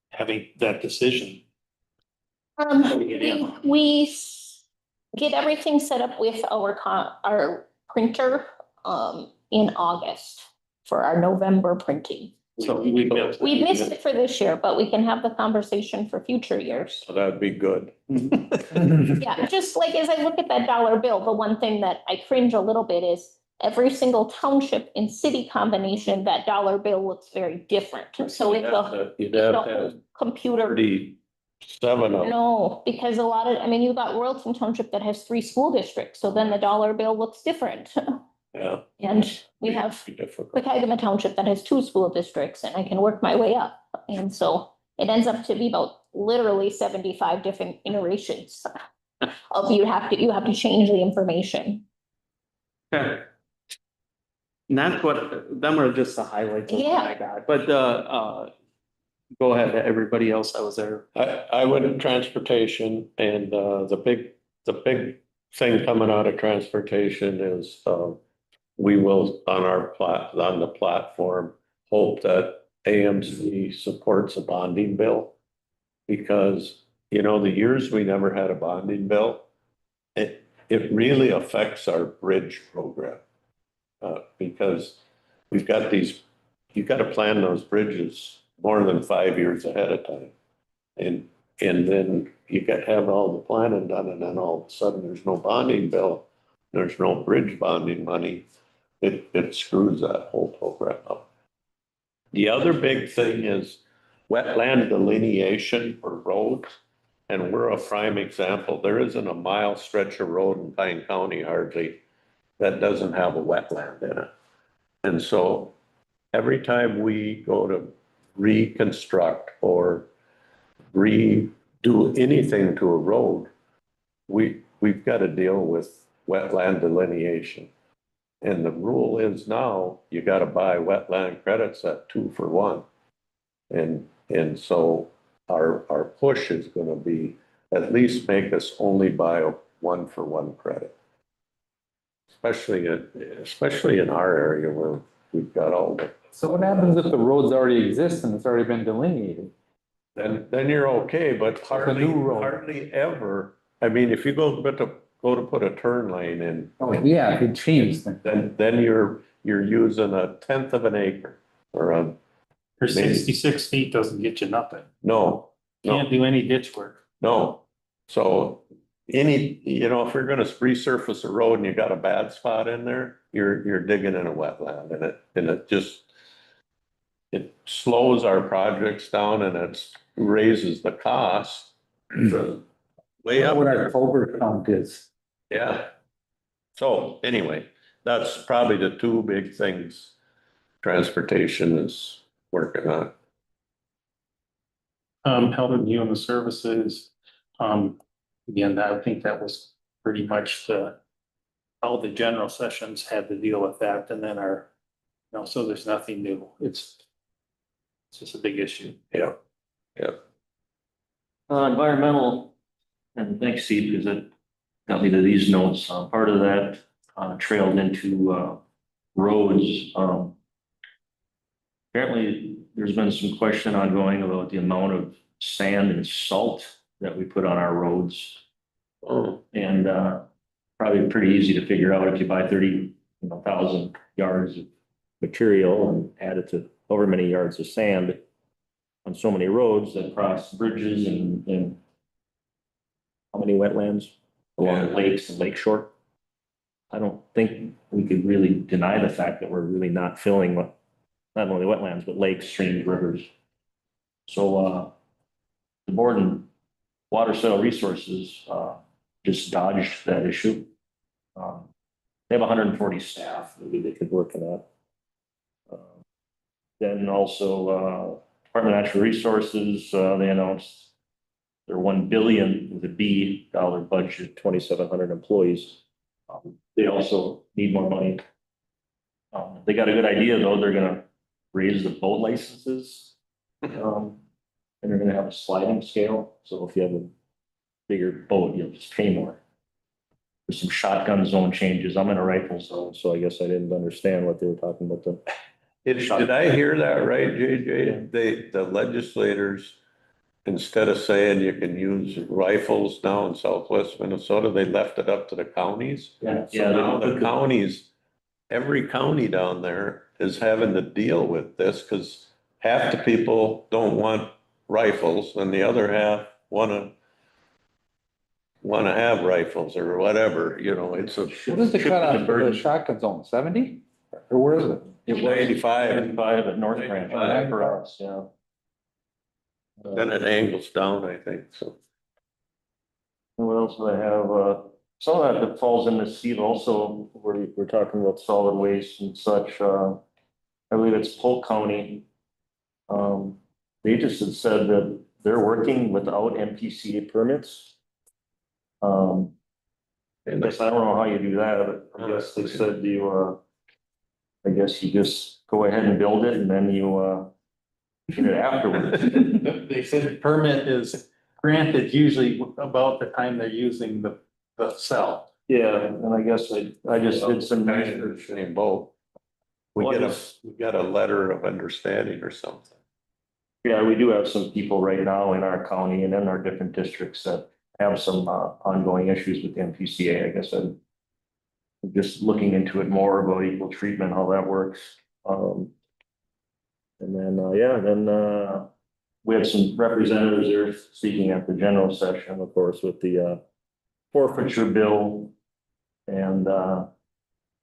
having that decision? We get everything set up with our printer in August for our November printing. So we missed it for this year, but we can have the conversation for future years. So that'd be good. Yeah, just like as I look at that dollar bill, the one thing that I cringe a little bit is every single township and city combination, that dollar bill looks very different. So it's You'd have to the have computer. 37 of them. No, because a lot of, I mean, you've got Royalton Township that has 3 school districts, so then the dollar bill looks different. Yeah. And we have Pecagama Township that has 2 school districts, and I can work my way up. And so it ends up to be about literally 75 different iterations of you have to change the information. Okay. And that's what, them are just the highlights of what I got, but go ahead, everybody else that was there. I went to transportation and the big thing coming out of transportation is we will on the platform hope that AMC supports a bonding bill. Because, you know, the years we never had a bonding bill, it really affects our bridge program. Because we've got you've got to plan those bridges more than 5 years ahead of time. And then you got to have all the planning done, and then all of a sudden there's no bonding bill, there's no bridge bonding money. It screws that whole program up. The other big thing is wetland delineation for roads. And we're a prime example. There isn't a mile stretch of road in Pine County hardly that doesn't have a wetland in it. And so every time we go to reconstruct or redo anything to a road, we've got to deal with wetland delineation. And the rule is now you got to buy wetland credits at 2 for 1. And so our push is going to be at least make us only buy a 1 for 1 credit. Especially in our area where we've got all the. So what happens if the roads already exist and it's already been delineated? Then you're okay, but hardly ever. I mean, if you go to put a turn lane in. Oh, yeah, it changed. Then you're using 1/10 of an acre or For 66 feet doesn't get you nothing. No. Can't do any ditch work. No. So if you're gonna resurface a road and you got a bad spot in there, you're digging in a wetland, and it slows our projects down, and it raises the cost way up. What our culvert count is. Yeah. So anyway, that's probably the 2 big things transportation is working on. Health and Human Services, again, I think that was pretty much all the general sessions had to deal with that, and then so there's nothing new. It's just a big issue. Yeah. Environmental, and thanks, Steve, because it got me to these notes. Part of that trailed into roads. Apparently, there's been some question ongoing about the amount of sand and salt that we put on our roads. Oh. And probably pretty easy to figure out if you buy 30 1,000 yards of material and add it to however many yards of sand on so many roads that cross bridges and how many wetlands along the lakes and lake shore. I don't think we could really deny the fact that we're really not filling not only wetlands, but lakes, streams, rivers. So, the board and water soil resources, just dodged that issue. They have 140 staff, maybe they could work on that. Then also, Department of Natural Resources, they announced their $1 billion with a B dollar budget, 2,700 employees. They also need more money. They got a good idea though. They're gonna raise the boat licenses. And they're gonna have a sliding scale. So if you have a bigger boat, you'll just pay more. There's some shotgun zone changes. I'm in a rifle zone, so I guess I didn't understand what they were talking about. Did I hear that right, JJ? The legislators, instead of saying you can use rifles now in southwest Minnesota, they left it up to the counties. Yeah. So now the counties, every county down there is having to deal with this because half the people don't want rifles and the other half wanna have rifles or whatever, it's a. What is the cutoff for the shotgun zone, 70? Or where is it? It was 85 at North Branch, 85. for us, yeah. Then it angles down, I think, so. What else do I have? Some of that falls in the seed also, where we're talking about solid waste and such. I believe it's Polk County. They just had said that they're working without MPCA permits. I guess I don't know how you do that, but I guess they said I guess you just go ahead and build it and then you, get it afterwards. They said the permit is granted usually about the time they're using the cell. Yeah, and I guess I just did some. Same boat. We got a letter of understanding or something. Yeah, we do have some people right now in our county and in our different districts that have some ongoing issues with the MPCA. I guess I'm just looking into it more about equal treatment, how that works. And then, we had some representatives there speaking at the general session, of course, with the forfeiture bill and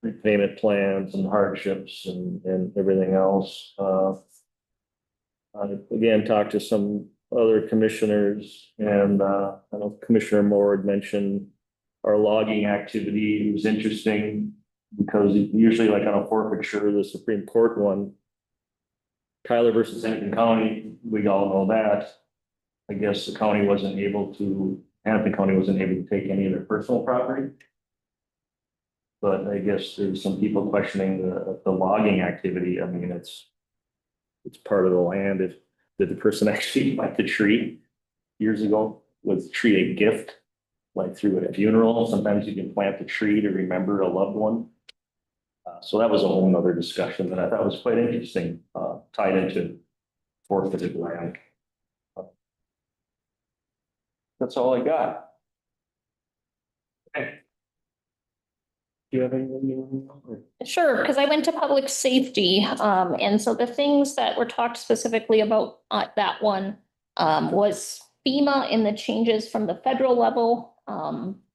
repayment plans and hardships and everything else. I again talked to some other commissioners and I know Commissioner Moore had mentioned our logging activity. It was interesting because usually like on a forfeiture, the Supreme Court one, Tyler versus Hennepin County, we all know that. I guess Hennepin County wasn't able to take any of their personal property. But I guess there's some people questioning the logging activity. I mean, it's part of the land. Did the person actually plant the tree years ago? Was the tree a gift? Like through a funeral, sometimes you can plant the tree to remember a loved one. So that was a whole nother discussion that I thought was quite interesting, tied into forfeited land. That's all I got. Okay. Do you have anything you want to? Sure, because I went to public safety, and so the things that were talked specifically about that one was FEMA and the changes from the federal level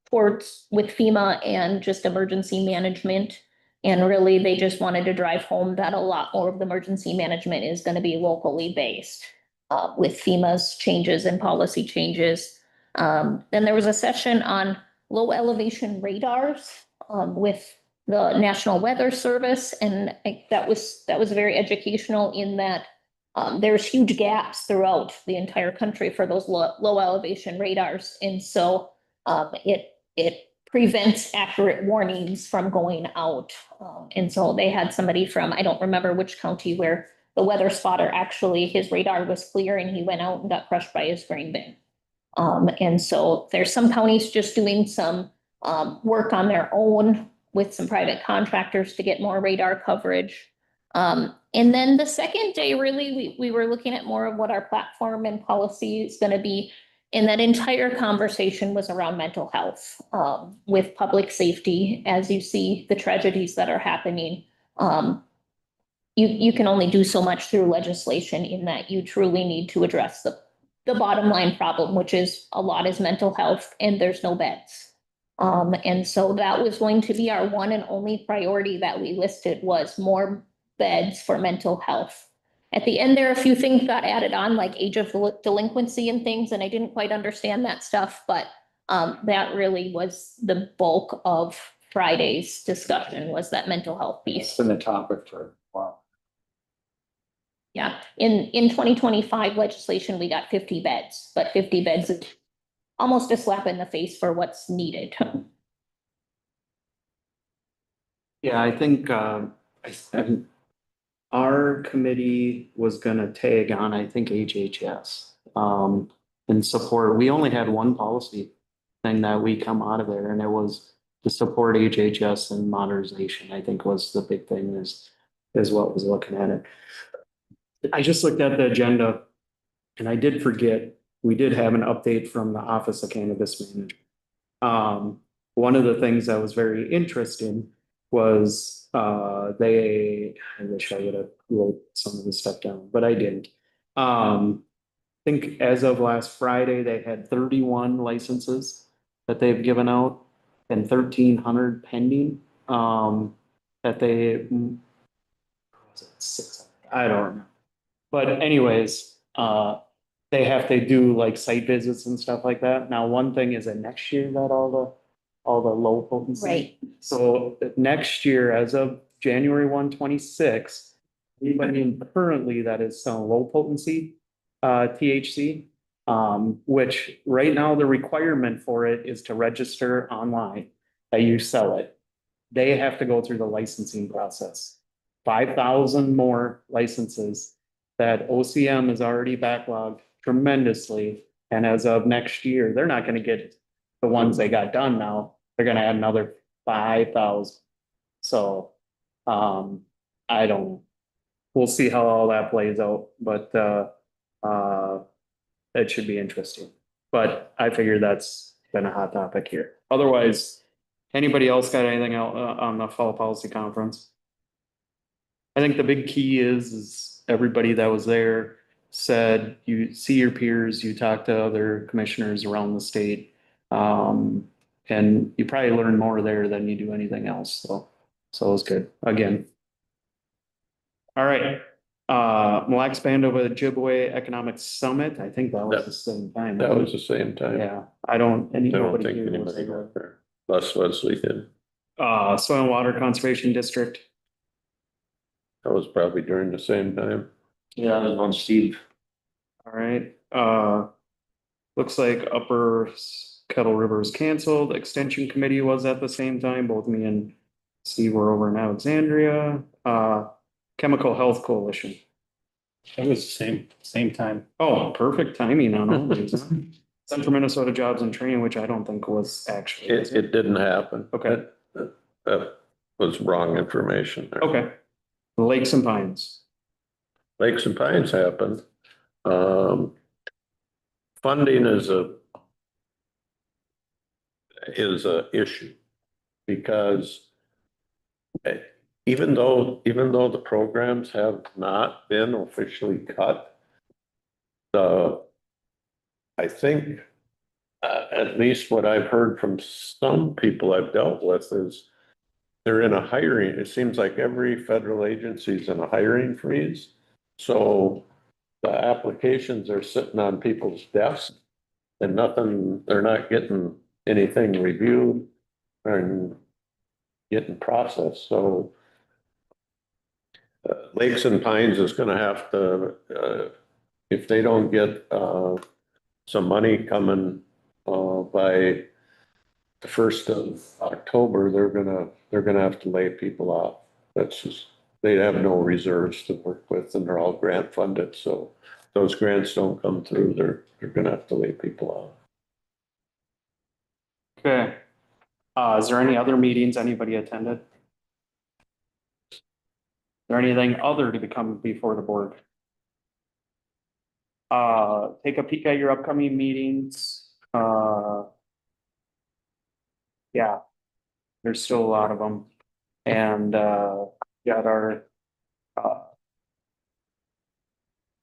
towards with FEMA and just emergency management. And really, they just wanted to drive home that a lot more of the emergency management is going to be locally based with FEMA's changes and policy changes. Then there was a session on low elevation radars with the National Weather Service, and that was very educational in that there's huge gaps throughout the entire country for those low elevation radars, and so it prevents accurate warnings from going out. And so they had somebody from, I don't remember which county, where the weather spotter actually, his radar was clear and he went out and got crushed by his grain bin. And so there's some counties just doing some work on their own with some private contractors to get more radar coverage. And then the second day, really, we were looking at more of what our platform and policy is going to be. And that entire conversation was around mental health, with public safety, as you see the tragedies that are happening. You can only do so much through legislation in that you truly need to address the bottom line problem, which is a lot is mental health and there's no beds. And so that was going to be our one and only priority that we listed was more beds for mental health. At the end, there are a few things got added on, like age of delinquency and things, and I didn't quite understand that stuff, but that really was the bulk of Friday's discussion was that mental health piece. It's been a topic for a while. Yeah, in 2025 legislation, we got 50 beds, but 50 beds is almost a slap in the face for what's needed. Yeah, I think, our committee was gonna tag on, I think, HHS, in support. We only had one policy thing that we come out of there, and it was to support HHS and modernization, I think was the big thing is what was looking at it. I just looked at the agenda and I did forget, we did have an update from the Office of Cannabis Manager. One of the things that was very interesting was, I wish I would have wrote some of the stuff down, but I didn't. I think as of last Friday, they had 31 licenses that they've given out and 1,300 pending, that they, was it 600? I don't remember. But anyways, they have to do like site visits and stuff like that. Now, one thing is that next year that all the low potency. Right. So next year, as of January 1, 26, anybody currently that is selling low potency THC, which right now the requirement for it is to register online that you sell it. They have to go through the licensing process. 5,000 more licenses that OCM is already backlogged tremendously. And as of next year, they're not gonna get the ones they got done now. They're gonna add another 5,000. So, I don't know. We'll see how all that plays out, but, it should be interesting. But I figure that's been a hot topic here. Otherwise, anybody else got anything else on the fall policy conference? I think the big key is everybody that was there said, you see your peers, you talk to other commissioners around the state. And you probably learn more there than you do anything else, so it was good, again. All right, Mille Lacs Band of Ojibwe Economic Summit, I think that was the same time. That was the same time. Yeah, I don't think anybody here was went there. there. Les Wesley did. Soil and Water Conservation District. That was probably during the same time. Yeah, that was on Steve. All right, looks like Upper Kettle River is canceled. Extension Committee was at the same time. Both me and Steve were over in Alexandria. Chemical Health Coalition. It was the same time. Oh, perfect timing on all these. Central Minnesota Jobs and Training, which I don't think was actually. It didn't happen. Okay. That was wrong information there. Okay. Lakes and Pines. Lakes and Pines happened. Funding is a issue because even though the programs have not been officially cut, I think at least what I've heard from some people I've dealt with is they're in a hiring. It seems like every federal agency is in a hiring freeze. So the applications are sitting on people's desks and they're not getting anything reviewed and getting processed. So Lakes and Pines is going to have to, if they don't get some money coming by the 1st of October, they're gonna have to lay people off. That's just, they have no reserves to work with and they're all grant funded. So if those grants don't come through, they're gonna have to lay people off. Okay. Is there any other meetings anybody attended? Is there anything other to become before the board? take a peek at your upcoming meetings, yeah. There's still a lot of them. And, got our,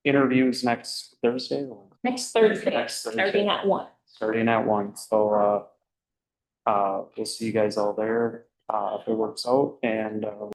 interviews next Thursday. Next Thursday, Next Thursday. starting at 1. Starting at 1, so, we'll see you guys all there, if it works out, and,